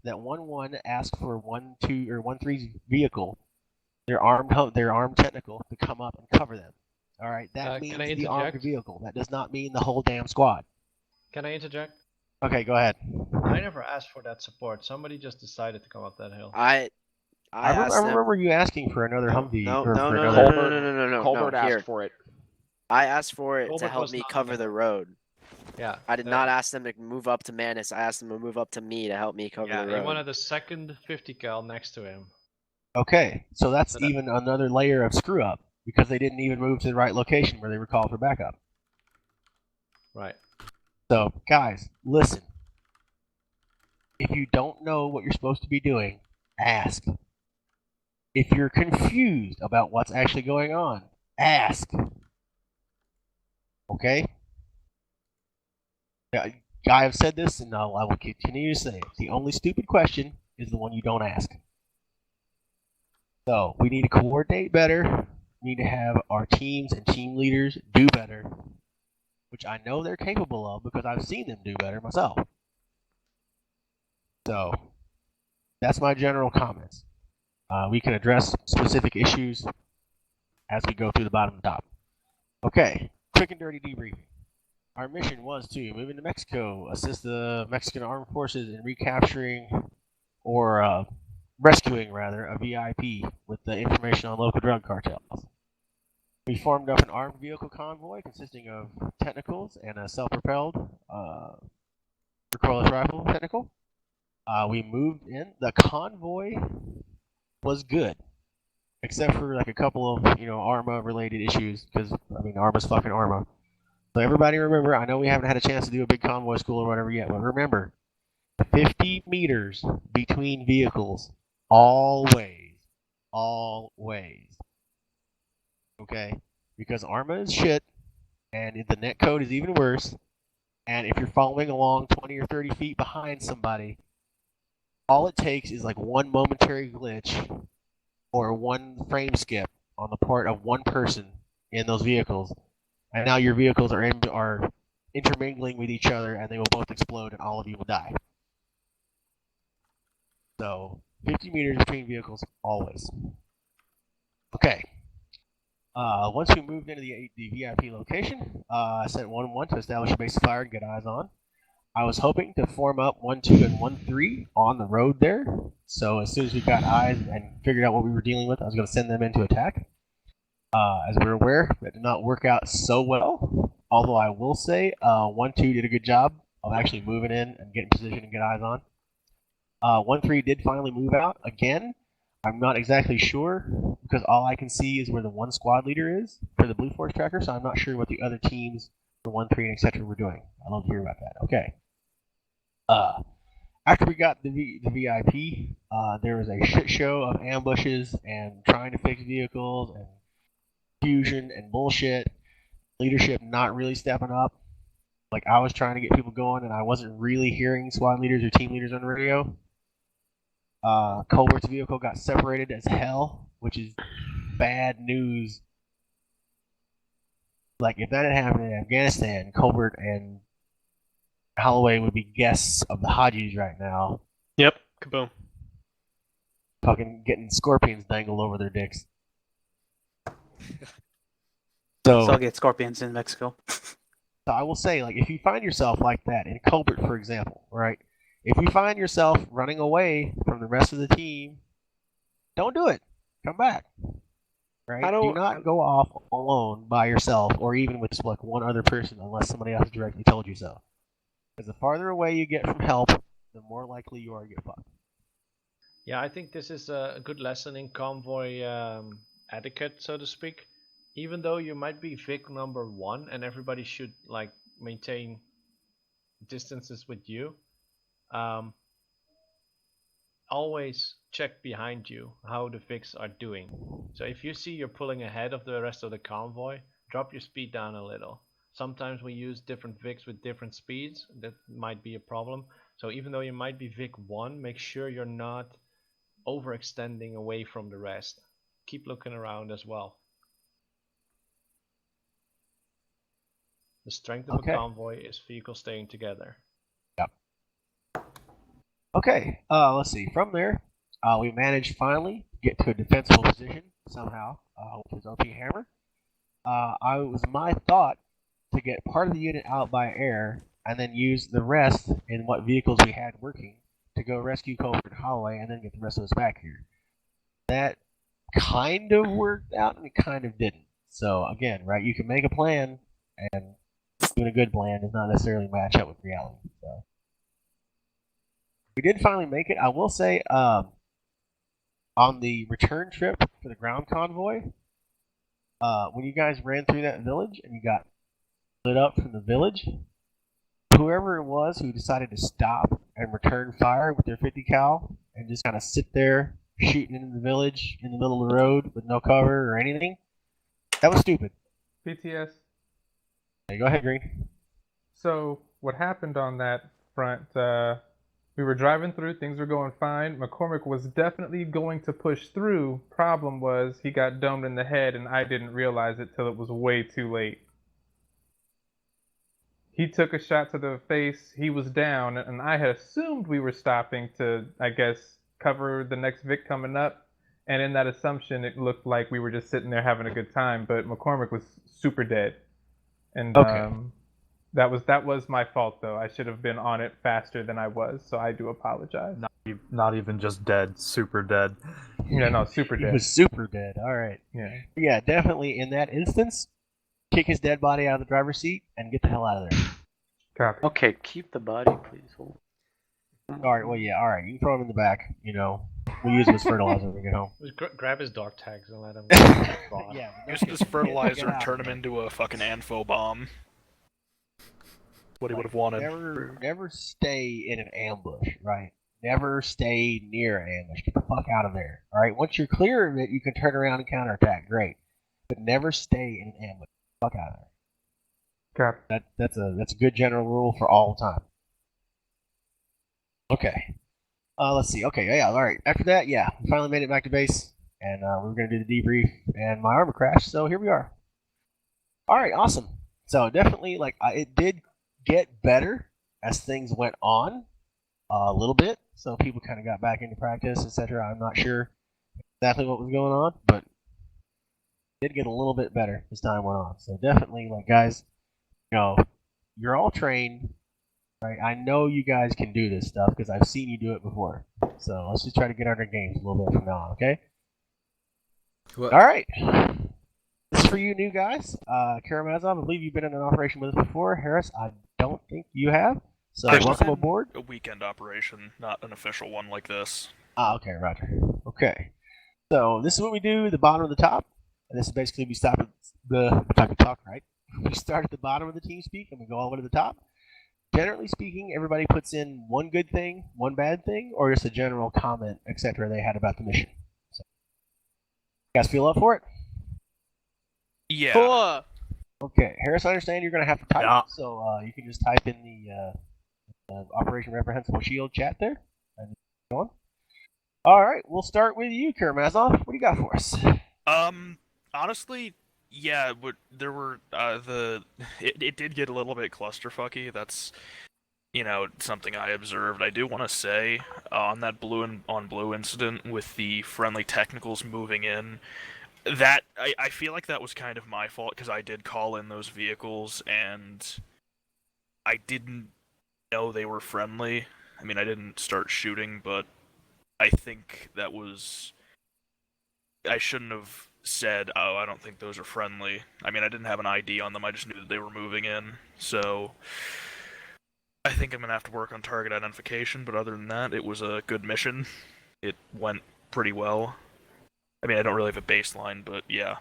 that 1-1 asked for 1-2 or 1-3's vehicle They're armed technical to come up and cover them. All right, that means can I the armed interject? vehicle. That does not mean the whole damn squad. Can I interject? Okay, go ahead. I never asked for that support. Somebody just decided to come up that hill. I remember you asking for another Humvee. No, or no, for no, another... no, no, no, no, no, Colbert no. asked Here. for it. I asked for it to Colbert help was me not cover there. the road. Yeah. I did not ask them to move up to Manus. I asked them to move up to me to help me cover Yeah, the he road. wanted a second 50 cal next to him. Okay, so that's even another layer of screw up because they didn't even move to the right location where they were called for backup. Right. So, guys, listen. If you don't know what you're supposed to be doing, ask. If you're confused about what's actually going on, ask. Okay? Yeah, I have said this, and I will continue to say it. The only stupid question is the one you don't ask. So, we need to coordinate better. We need to have our teams and team leaders do better, which I know they're capable of because I've seen them do better myself. So, that's my general comments. We can address specific issues as we go through the bottom and top. Okay, quick and dirty debriefing. Our mission was to move into Mexico, assist the Mexican armed forces in recapturing or rescuing, rather, a VIP with the information on local drug cartels. We formed up an armed vehicle convoy consisting of technicals and a self-propelled recoilless rifle technical. We moved in. The convoy was good, except for like a couple of Arma related issues because Arma's fucking Arma. So everybody remember, I know we haven't had a chance to do a big convoy school or whatever yet, but remember, 50 meters between vehicles, always. Okay, because Arma is shit, and the net code is even worse. And if you're following along 20 or 30 feet behind somebody, all it takes is like one momentary glitch or one frame skip on the part of one person in those vehicles, and now your vehicles are intermingling with each other, and they will both explode, and all of you will die. So 50 meters between vehicles, always. Okay. Once we moved into the VIP location, I sent 1-1 to establish a base of fire and get eyes on. I was hoping to form up 1-2 and 1-3 on the road there. So as soon as we got eyes and figured out what we were dealing with, I was going to send them in to attack. As we're aware, that did not work out so well. Although I will say, 1-2 did a good job of actually moving in and getting position and get eyes on. 1-3 did finally move out again. I'm not exactly sure because all I can see is where the one squad leader is for the Blue Force tracker, so I'm not sure what the other teams for 1-3 and etc. were doing. I'd love to hear about that. Okay. After we got the VIP, there was a shit show of ambushes and trying to fix vehicles and fusion and bullshit. Leadership not really stepping up. Like I was trying to get people going and I wasn't really hearing squad leaders or team leaders on the radio. Colbert's vehicle got separated as hell, which is bad news. Like, if that had happened in Afghanistan, Colbert and Holloway would be guests of the Hajis right now. Yep, kaboom. Fucking getting scorpions dangled over their dicks. So I'll get scorpions in Mexico. So I will say, like, if you find yourself like that in Colbert, for example, right? If you find yourself running away from the rest of the team, don't do it. Come back. Right? Do not go off alone by yourself or even with like one other person unless somebody else directly told you so. Because the farther away you get from help, the more likely you are to get fucked. Yeah, I think this is a good lesson in convoy etiquette, so to speak. Even though you might be Vic number 1 and everybody should like maintain distances with you, always check behind you how the Vics are doing. So if you see you're pulling ahead of the rest of the convoy, drop your speed down a little. Sometimes we use different Vics with different speeds. That might be a problem. So even though you might be Vic 1, make sure you're not overextending away from the rest. Keep looking around as well. The strength of a convoy is vehicles staying together. Yep. Okay, let's see. From there, we managed finally to get to a defensible position somehow, with his OP hammer. It was my thought to get part of the unit out by air and then use the rest in what vehicles we had working to go rescue Culvert Holloway and then get the rest of us back here. That kind of worked out and it kind of didn't. So again, right, you can make a plan and doing a good plan does not necessarily match up with reality. So we did finally make it. I will say, on the return trip for the ground convoy, when you guys ran through that village and you got lit up from the village, whoever it was who decided to stop and return fire with their 50 cal and just kind of sit there shooting into the village in the middle of the road with no cover or anything, that was stupid. PTS. Hey, go ahead, Green. So what happened on that front, we were driving through, things were going fine. McCormick was definitely going to push through. Problem was he got domed in the head and I didn't realize it till it was way too late. He took a shot to the face, he was down, and I had assumed we were stopping to, I guess, cover the next Vic coming up. And in that assumption, it looked like we were just sitting there having a good time, but McCormick was super dead. And okay. That was my fault, though. I should have been on it faster than I was, so I do apologize. Not even just dead, super dead. Yeah, no, super dead. He was super dead. All right. Yeah. Yeah, definitely in that instance, kick his dead body out of the driver's seat and get the hell out of there. Copy. Okay, keep the body, please. Hold. All right. Well, yeah. All right. You can throw him in the back. You know, we'll use him as fertilizer when we get home. Just grab his dog tags and let him. Yeah. Use this fertilizer and turn him into a fucking Anfo bomb. What he would have wanted. Never stay in an ambush, right? Never stay near an ambush. Get the fuck out of there. All right. Once you're clear of it, you can turn around and counterattack. Great, but never stay in an ambush. Fuck out of there. Copy. That's a good general rule for all time. Okay. Let's see. Okay. Yeah. All right. After that, yeah, we finally made it back to base, and we were gonna do the debrief, and my Arma crashed. So here we are. All right. Awesome. So definitely, like, it did get better as things went on a little bit. So people kind of got back into practice, etc. I'm not sure exactly what was going on, but it did get a little bit better as time went on. So definitely, like, guys, you know, you're all trained, right? I know you guys can do this stuff because I've seen you do it before. So let's just try to get under games a little bit from now on, okay? What? All right. This is for you new guys. Karamazov, I believe you've been in an operation with us before. Harris, I don't think you have. So welcome aboard. A weekend operation, not an official one like this. Okay, Roger. Okay. So this is what we do, the bottom of the top. And this is basically we stop at the type of talk, right? We start at the bottom of the team speak and we go all the way to the top. Generally speaking, everybody puts in one good thing, one bad thing, or just a general comment, etc. they had about the mission. So, you guys feel up for it? Yeah. Cool. Okay, Harris, I understand you're going to have to type, so you can just type in the Operation Reprehensible Shield chat there. And go on. All right, we'll start with you, Karamazov. What do you got for us? Honestly, yeah, but there were it did get a little bit clusterfucky. That's, you know, something I observed. I do want to say on that blue on blue incident with the friendly technicals moving in, that I feel like that was kind of my fault because I did call in those vehicles and I didn't know they were friendly. I mean, I didn't start shooting, but I think that was, I shouldn't have said, oh, I don't think those are friendly. I mean, I didn't have an ID on them, I just knew that they were moving in, so I think I'm going to have to work on target identification, but other than that, it was a good mission. It went pretty well. I mean, I don't really have a baseline, but yeah.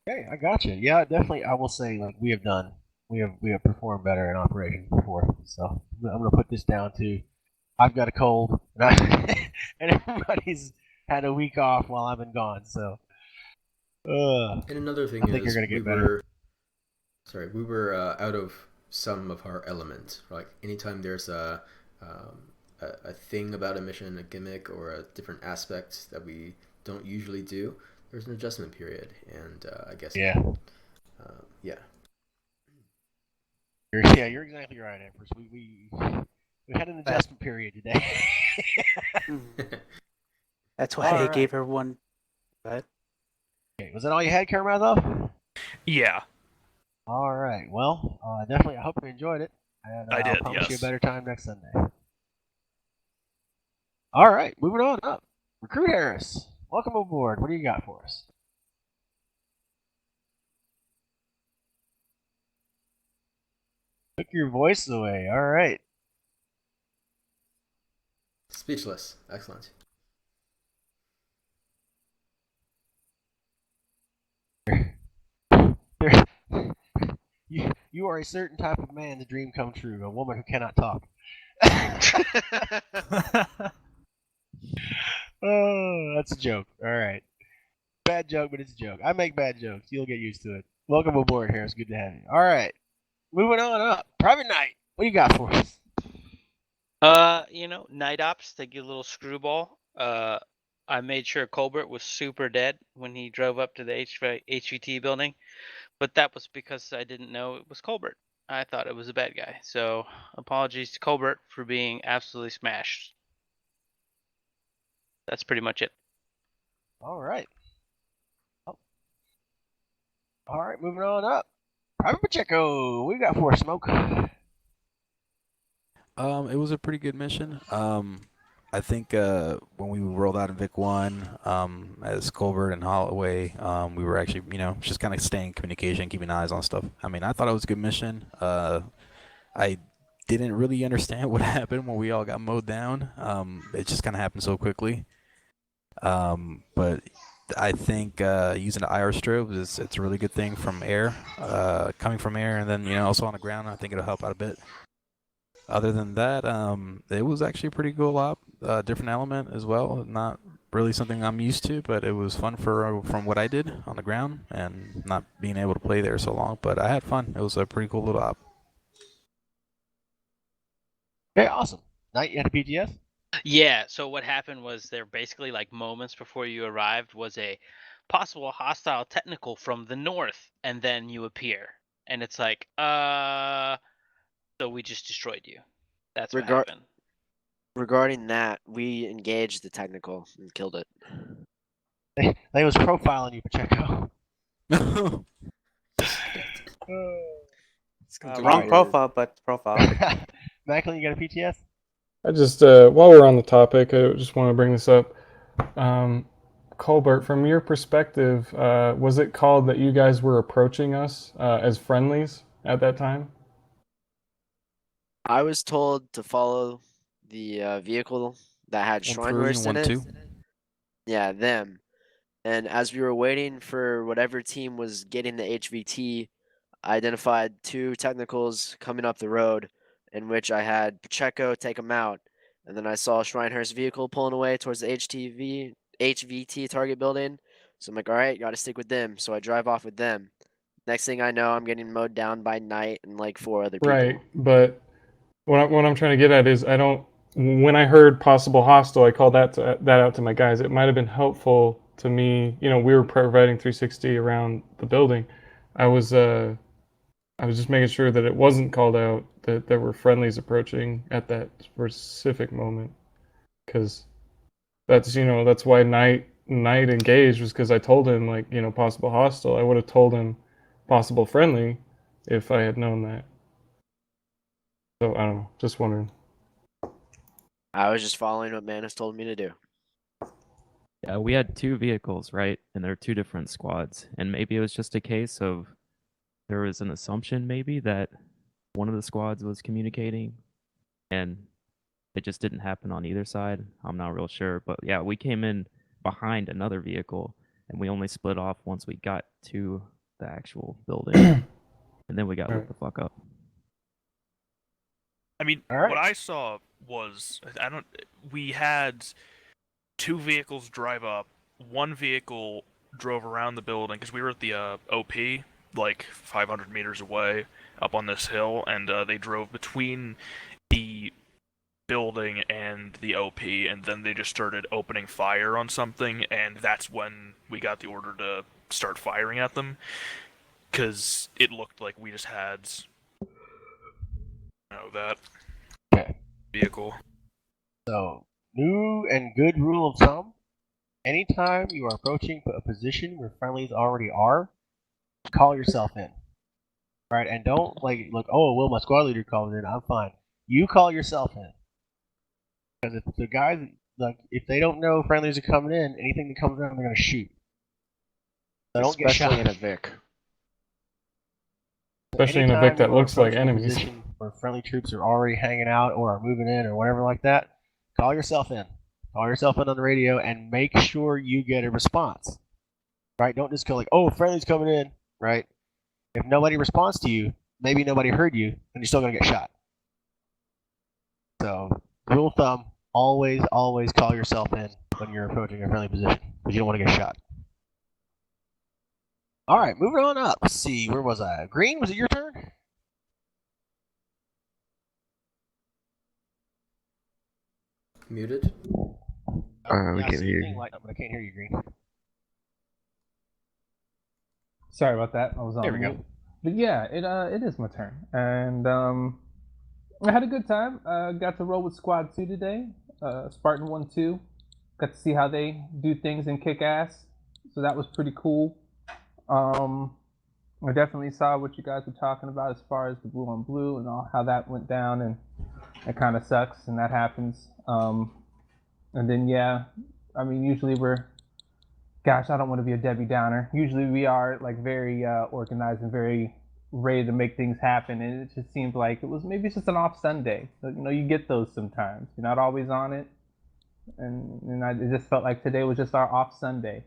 Okay, I got you. Yeah, definitely, I will say, like, we have performed better in operations before, so I'm going to put this down to, I've got a cold, and everybody's had a week off while I've been gone, so. And another thing I think is, you're gonna get better. We were out of some of our element. Like anytime there's a thing about a mission, a gimmick, or a different aspect that we don't usually do, there's an adjustment period, and I guess yeah. You're exactly right, Empress. We had an adjustment period today. That's why I gave her one. But Okay, was that all you had, Karamazov? Yeah, All right. Well, definitely. I hope you enjoyed it, and I I'll did. promise you a Yes. better time next Sunday. All right, moving on up. Recruit Harris, welcome aboard. What do you got for us? Took your voice away. All right. Speechless. Excellent. You are a certain type of man, the dream come true, a woman who cannot talk. Oh, that's a joke. All right. Bad joke, but it's a joke. I make bad jokes. You'll get used to it. Welcome aboard, Harris. Good to have you. All right. Moving on up. Private Knight. What do you got for us? Night ops, they get a little screwball. I made sure Colbert was super dead when he drove up to the HVT building, but that was because I didn't know it was Colbert. I thought it was a bad guy. So apologies to Colbert for being absolutely smashed. That's pretty much it. All right. Oh. All right, moving on up. Private Pacheco. What do you got for us, Smoke? It was a pretty good mission. I think when we rolled out in Vic 1, as Colbert and Holloway, we were actually, just kind of staying in communication, keeping eyes on stuff. I mean, I thought it was a good mission. I didn't really understand what happened when we all got mowed down. It just kind of happened so quickly. But I think using the IR strobes, it's a really good thing from air, coming from air, and then, also on the ground. I think it'll help out a bit. Other than that, it was actually a pretty cool op, different element as well. Not really something I'm used to, but it was fun from what I did on the ground and not being able to play there so long. But I had fun. It was a pretty cool little op. Okay, awesome. Knight, you had a PTS? Yeah, so what happened was there basically like moments before you arrived was a possible hostile technical from the north, and then you appear. And it's like, so we just destroyed you. That's what happened. Regarding that, we engaged the technical and killed it. They was profiling you, Pacheco. wrong profile, but profile. Macklin, you got a PTS? I just, while we're on the topic, I just want to bring this up. Colbert, from your perspective, was it called that you guys were approaching us as friendlies at that time? I was told to follow the vehicle that had Schweinhurst in it. Yeah, them. And as we were waiting for whatever team was getting the HVT, I identified two technicals coming up the road, in which I had Pacheco take them out. And then I saw Schweinhurst's vehicle pulling away towards the HVT target building. So I'm like, all right, got to stick with them. So I drive off with them. Next thing I know, I'm getting mowed down by Knight and like 4 other people. Right, but what I'm trying to get at is when I heard possible hostile, I called that out to my guys. It might have been helpful to me. We were providing 360 around the building. I was just making sure that it wasn't called out that there were friendlies approaching at that specific moment, because that's why Knight engaged, was because I told him possible hostile. I would have told him possible friendly if I had known that. So I don't know, just wondering. I was just following what Manus told me to do. Yeah, we had 2 vehicles, right? And they're 2 different squads. And maybe it was just a case of there was an assumption maybe that one of the squads was communicating, and it just didn't happen on either side. I'm not real sure. But yeah, we came in behind another vehicle, and we only split off once we got to the actual building. And then we got lit the fuck up. I mean, what I saw was we had 2 vehicles drive up. 1 vehicle drove around the building because we were at the OP, like 500 meters away up on this hill, and they drove between the building and the OP, and then they just started opening fire on something, and that's when we got the order to start firing at them, because it looked like we just had that vehicle. So, new and good rule of thumb, anytime you are approaching a position where friendlies already are, call yourself in. Right? And don't like look, oh, well, my squad leader called in, I'm fine. You call yourself in. Because if the guys, like, if they don't know friendlies are coming in, anything that comes around, they're going to shoot. So don't get shot. Especially in a Vic. Especially in a Vic that looks like enemies. Where friendly troops are already hanging out or are moving in or whatever like that, call yourself in. Call yourself in on the radio and make sure you get a response. Right? Don't just go like, oh, friendly's coming in. Right? If nobody responds to you, maybe nobody heard you, and you're still going to get shot. So, rule of thumb, always call yourself in when you're approaching a friendly position, because you don't want to get shot. All right, moving on up. Let's see, where was I? Green, was it your turn? Muted? We can't hear you. Light up, but I can't hear you, Green. Sorry about that. I was on There we mute. go. But yeah, it is my turn, and I had a good time. Got to roll with Squad 2 today. Spartan 1-2. Got to see how they do things and kick ass. So that was pretty cool. I definitely saw what you guys were talking about as far as the blue on blue and all how that went down, and it kind of sucks, and that happens. And then yeah, I mean usually gosh, I don't want to be a Debbie Downer. Usually we are like very organized and very ready to make things happen, and it just seemed like maybe it's just an off Sunday. So, you get those sometimes. You're not always on it, and it just felt like today was just our off Sunday.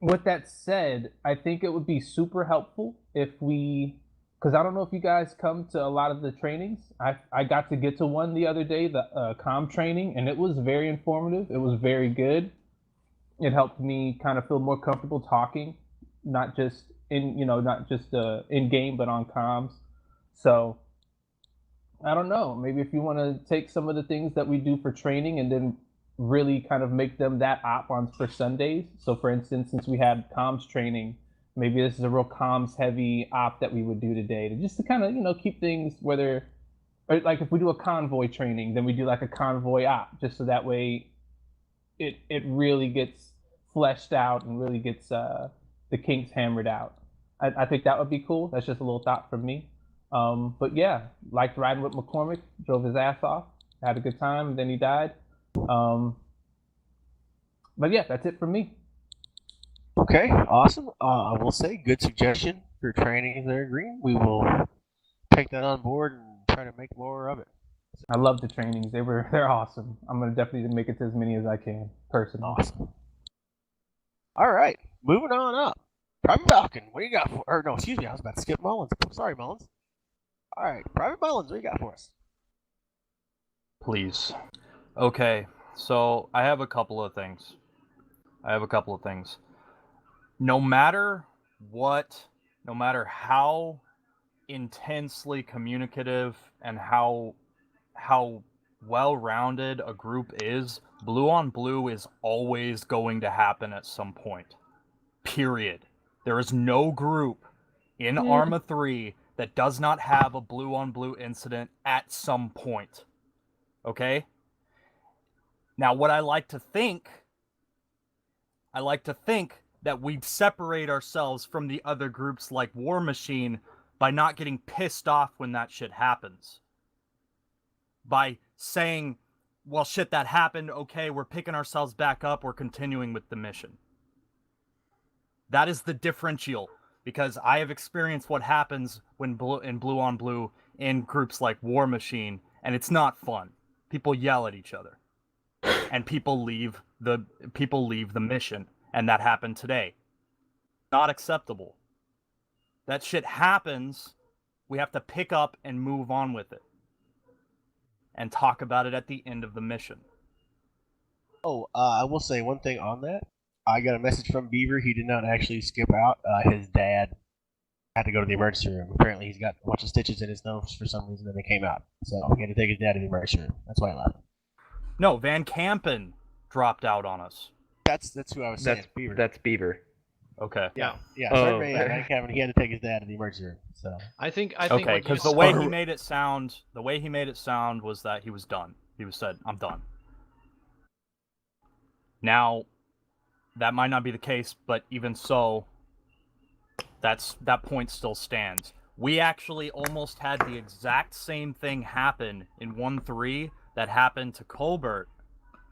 With that said, I think it would be super helpful if because I don't know if you guys come to a lot of the trainings. I got to get to one the other day, the comm training, and it was very informative. It was very good. It helped me kind of feel more comfortable talking, not just in game, but on comms. So I don't know. Maybe if you want to take some of the things that we do for training and then really kind of make them that op on for Sundays. So for instance, since we had comms training, maybe this is a real comms heavy op that we would do today to kind of keep things or like if we do a convoy training, then we do like a convoy op, just so that way it really gets fleshed out and really gets the kinks hammered out. I think that would be cool. That's just a little thought from me. But yeah, liked riding with McCormick, drove his ass off, had a good time, and then he died. But yeah, that's it from me. Okay, awesome. I will say, good suggestion for training there, Green. We will take that on board and try to make more of it. I love the trainings. They're awesome. I'm gonna definitely make it to as many as I can, personally. Awesome. All right, moving on up. Private Falcon, what do you got for? Or no, excuse me, I was about to skip Mullins. Sorry, Mullins. All right, Private Mullins, what do you got for us? Please. Okay, so I have a couple of things. No matter how intensely communicative and how well-rounded a group is, blue on blue is always going to happen at some point. Period. There is no group in Arma 3 that does not have a blue on blue incident at some point. Okay? Now, what I like to think that we'd separate ourselves from the other groups like War Machine by not getting pissed off when that shit happens. By saying, well, shit, that happened, okay, we're picking ourselves back up, we're continuing with the mission. That is the differential, because I have experienced what happens when blue on blue in groups like War Machine, and it's not fun. People yell at each other. And people leave the mission, and that happened today. Not acceptable. That shit happens. We have to pick up and move on with it, and talk about it at the end of the mission. Oh, I will say one thing on that. I got a message from Beaver. He did not actually skip out. His dad had to go to the emergency room. Apparently, he's got a bunch of stitches in his nose for some reason, and they came out. So he had to take his dad to the emergency room. That's why I left. No, Van Kampen dropped out on us. That's who I was saying. Beaver. That's Beaver. Okay. Yeah. Sorry, Van Kampen. He had to take his dad to the emergency room. So I think okay, because the way he made it sound was that he was done. He said, "I'm done." Now, that might not be the case, but even so, that point still stands. We actually almost had the exact same thing happen in 1-3 that happened to Colbert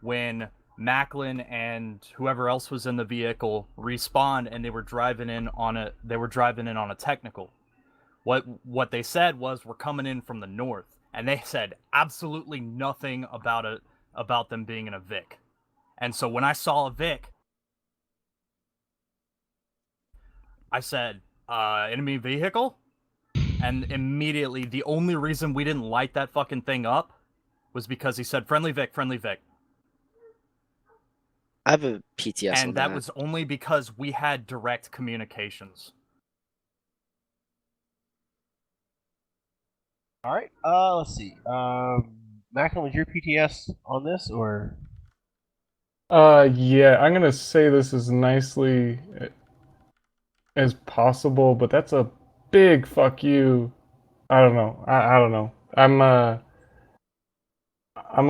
when Macklin and whoever else was in the vehicle respawned and they were driving in on a technical. What they said was, we're coming in from the north, and they said absolutely nothing about them being in a Vic. And so when I saw a Vic, I said, enemy vehicle? And immediately, the only reason we didn't light that fucking thing up was because he said, friendly Vic, friendly Vic. I have a PTS on And that was only because we had direct communications. All right. Let's see. Macklin, was your PTS on this or? Yeah, I'm gonna say this as nicely as possible, but that's a big fuck you. I don't know. I don't know. I'm a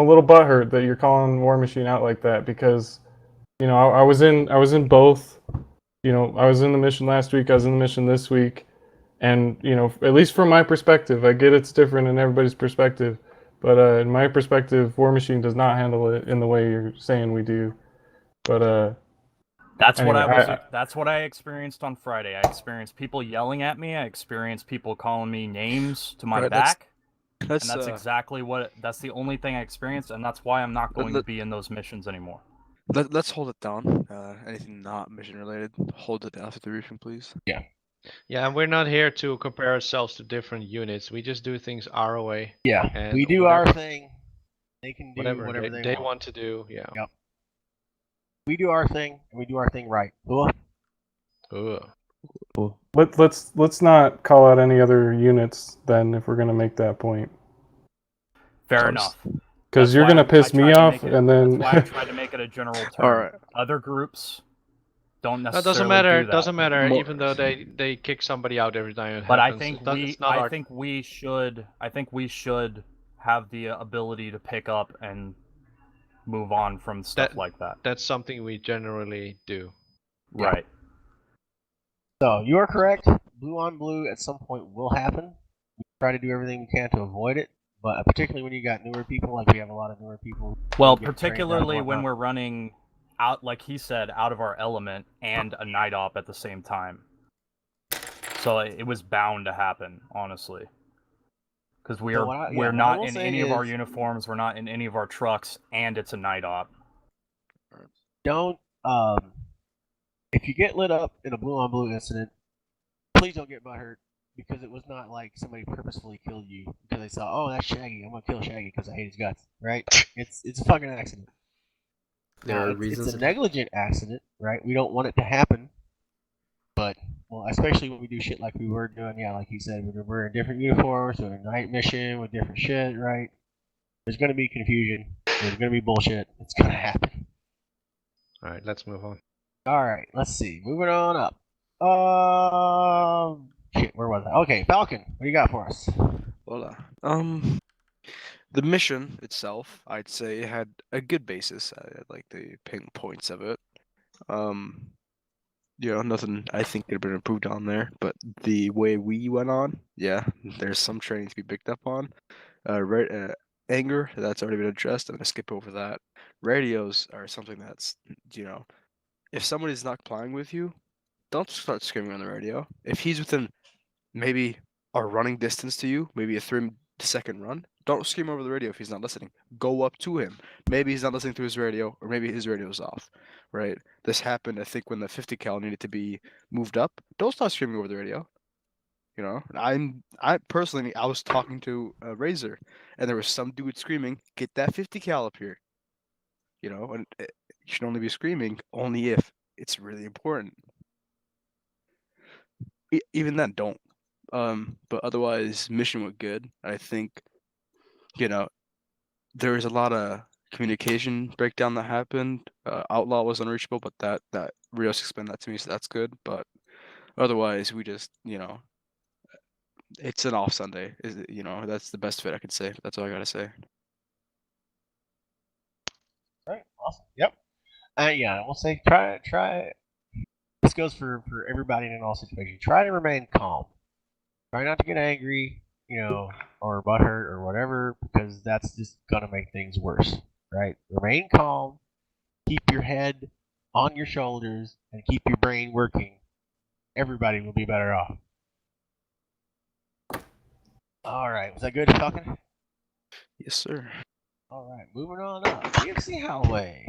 little butthurt that you're calling War Machine out like that because, you know, I was in both. You know, I was in the mission last week. I was in the mission this week, and you know, at least from my perspective, I get it's different in everybody's perspective, but in my perspective, War Machine does not handle it in the way you're saying we do. But That's anyway, that's what I experienced on Friday. I experienced people yelling at me. I experienced people calling me names to my Right, back. that's and that's exactly that's the only thing I experienced, and that's why I'm not going to be in those missions anymore. Let's hold it down. Anything not mission related, hold it down for the briefing, please. Yeah. Yeah, and we're not here to compare ourselves to different units. We just do things our way. Yeah, and we do our thing. They can do whatever they want to do. Yeah. Yep. We do our thing, and we do our thing right. Cool. let's not call out any other units then if we're gonna make that point. Fair enough. Because you're gonna piss me off, and then that's why I tried to make it a general term. All right. Other groups don't That necessarily doesn't matter. do that. Doesn't matter. Even though they kick somebody out every time it But happens. I think we should have the ability to pick up and move on from stuff like that. That's something we generally do. Right. So you are correct. Blue on blue at some point will happen. We try to do everything we can to avoid it, but particularly when you got newer people, like we have a lot of newer people. Well, particularly when we're running out, like he said, out of our element and a night op at the same time. So it was bound to happen, honestly. Because we're not in any of our uniforms, we're not in any of our trucks, and it's a night op. Don't if you get lit up in a blue on blue incident, please don't get butthurt because it was not like somebody purposefully killed you because they saw, oh, that's Shaggy, I'm gonna kill Shaggy because I hate his guts, right? It's a fucking accident. There are reasons. It's a negligent accident, right? We don't want it to happen, but well, especially when we do shit like we were doing, yeah, like you said, we're in different uniforms, we're in a night mission with different shit, right? There's gonna be confusion. There's gonna be bullshit. It's gonna happen. All right, let's move on. All right, let's see. Moving on up. Shit, where was I? Okay, Falcon, what do you got for us? Voila. The mission itself, I'd say, had a good basis. I like the points of it. You know, nothing I think could have been improved on there, but the way we went on, yeah, there's some training to be picked up on. Anger, that's already been addressed. I'm gonna skip over that. Radios are something that's, you know, if somebody's not complying with you, don't start screaming on the radio. If he's within maybe a running distance to you, maybe a 3-second run, don't scream over the radio if he's not listening. Go up to him. Maybe he's not listening to his radio, or maybe his radio's off, right? This happened, I think, when the 50 cal needed to be moved up. Don't start screaming over the radio. You know, I personally, I was talking to a Razor, and there was some dude screaming, "Get that 50 cal up here." You know, and you should only be screaming only if it's really important. Even then, don't. But otherwise, mission went good. I think, you know, there was a lot of communication breakdown that happened. Outlaw was unreachable, but that Rios explained that to me, so that's good. But otherwise, we just, you know, it's an off Sunday. You know, that's the best fit I could say. That's all I gotta say. Right, awesome. Yep. Yeah, we'll say try it. This goes for everybody in all situations. Try to remain calm. Try not to get angry, or butthurt or whatever, because that's just gonna make things worse, right? Remain calm. Keep your head on your shoulders and keep your brain working. Everybody will be better off. All right, was that good talking? Yes, sir. All right, moving on up. TFC Holloway.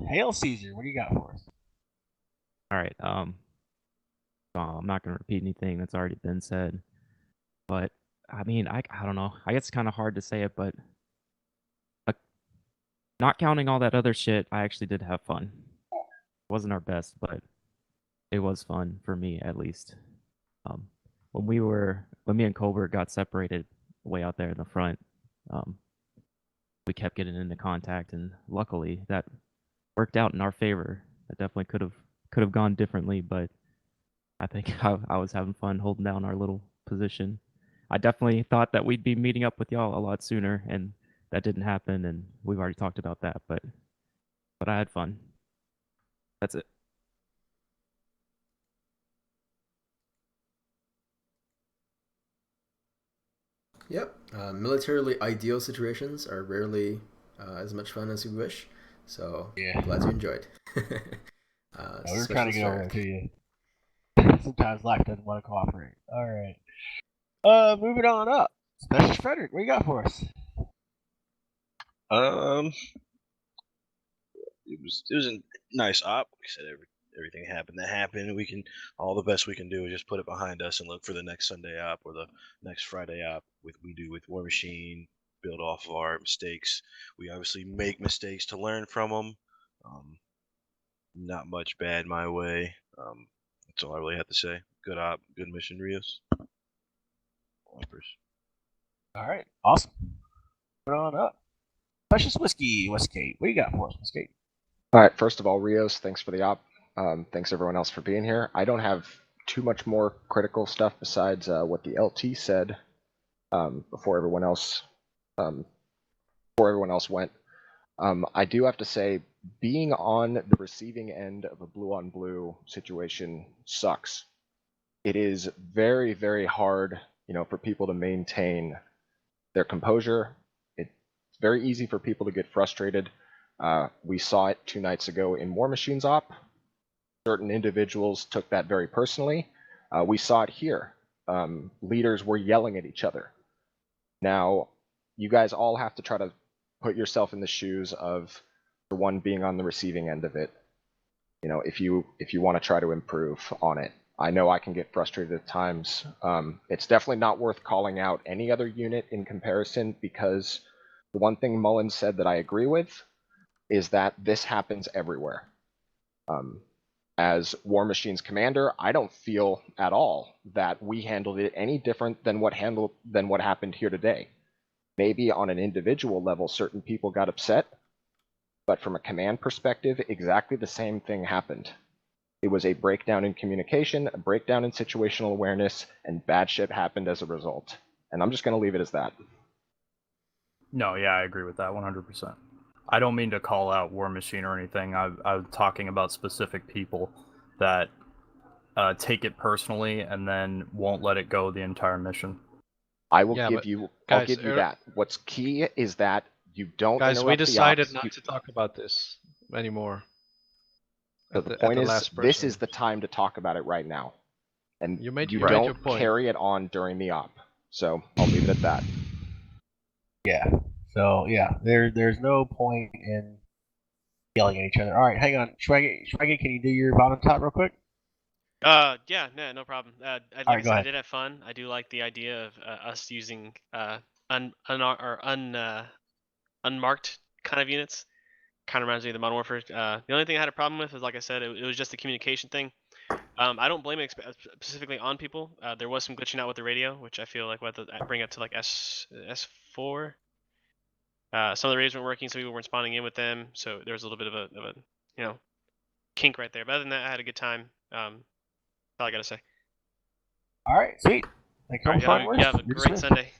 Hail Caesar, what do you got for us? All right. I'm not gonna repeat anything that's already been said, but I mean, I don't know. I guess it's kind of hard to say it, but not counting all that other shit, I actually did have fun. It wasn't our best, but it was fun for me at least. When me and Colbert got separated way out there in the front, we kept getting into contact, and luckily that worked out in our favor. That definitely could have gone differently, but I think I was having fun holding down our little position. I definitely thought that we'd be meeting up with y'all a lot sooner, and that didn't happen, and we've already talked about that, but I had fun. That's it. Yep. Militarily ideal situations are rarely as much fun as we wish. So glad you enjoyed. We're trying to get over it to you. Sometimes life doesn't want to cooperate. All right. Moving on up. Specialist Frederick, what you got for us? It was a nice op. Like I said, everything happened that happened. All the best we can do is just put it behind us and look for the next Sunday op or the next Friday op with War Machine, build off of our mistakes. We obviously make mistakes to learn from them. Not much bad my way. That's all I really have to say. Good op, good mission, Rios. Wipers. All right, awesome. Moving on up. Precious Whiskey, Westgate. What you got for us, Westgate? All right, first of all, Rios, thanks for the op. Thanks everyone else for being here. I don't have too much more critical stuff besides what the LT said before everyone else went. I do have to say, being on the receiving end of a blue-on-blue situation sucks. It is very, very hard, for people to maintain their composure. It's very easy for people to get frustrated. We saw it 2 nights ago in War Machine's op. Certain individuals took that very personally. We saw it here. Leaders were yelling at each other. Now, you guys all have to try to put yourself in the shoes of the one being on the receiving end of it. If you want to try to improve on it. I know I can get frustrated at times. It's definitely not worth calling out any other unit in comparison, because the one thing Mullen said that I agree with is that this happens everywhere. As War Machine's commander, I don't feel at all that we handled it any different than what happened here today. Maybe on an individual level, certain people got upset, but from a command perspective, exactly the same thing happened. It was a breakdown in communication, a breakdown in situational awareness, and bad shit happened as a result. And I'm just going to leave it as that. No, yeah, I agree with that 100%. I don't mean to call out War Machine or anything. I'm talking about specific people that take it personally and then won't let it go the entire mission. I will give you that. What's key is that you don't guys, interrupt we decided the not to talk about this anymore. So the point is, this is the time to talk about it right now. And you don't your point. carry it on during the op. So I'll leave it at that. Yeah. So yeah, there's no point in yelling at each other. All right, hang on. Schwaggy, can you do your bottom top real quick? Yeah, no problem. Like I said, I did have fun. I do like the idea of us using unmarked kind of units. Kind of reminds me of the Modern Warfare. The only thing I had a problem with was, like I said, it was just the communication thing. I don't blame it specifically on people. There was some glitching out with the radio, which I feel like we had to bring up to like S4. Some of the radios weren't working, so people weren't spawning in with them. So there was a little bit of a kink right there. But other than that, I had a good time. That's all I gotta say. All right, sweet. Thanks for you have a great Sunday.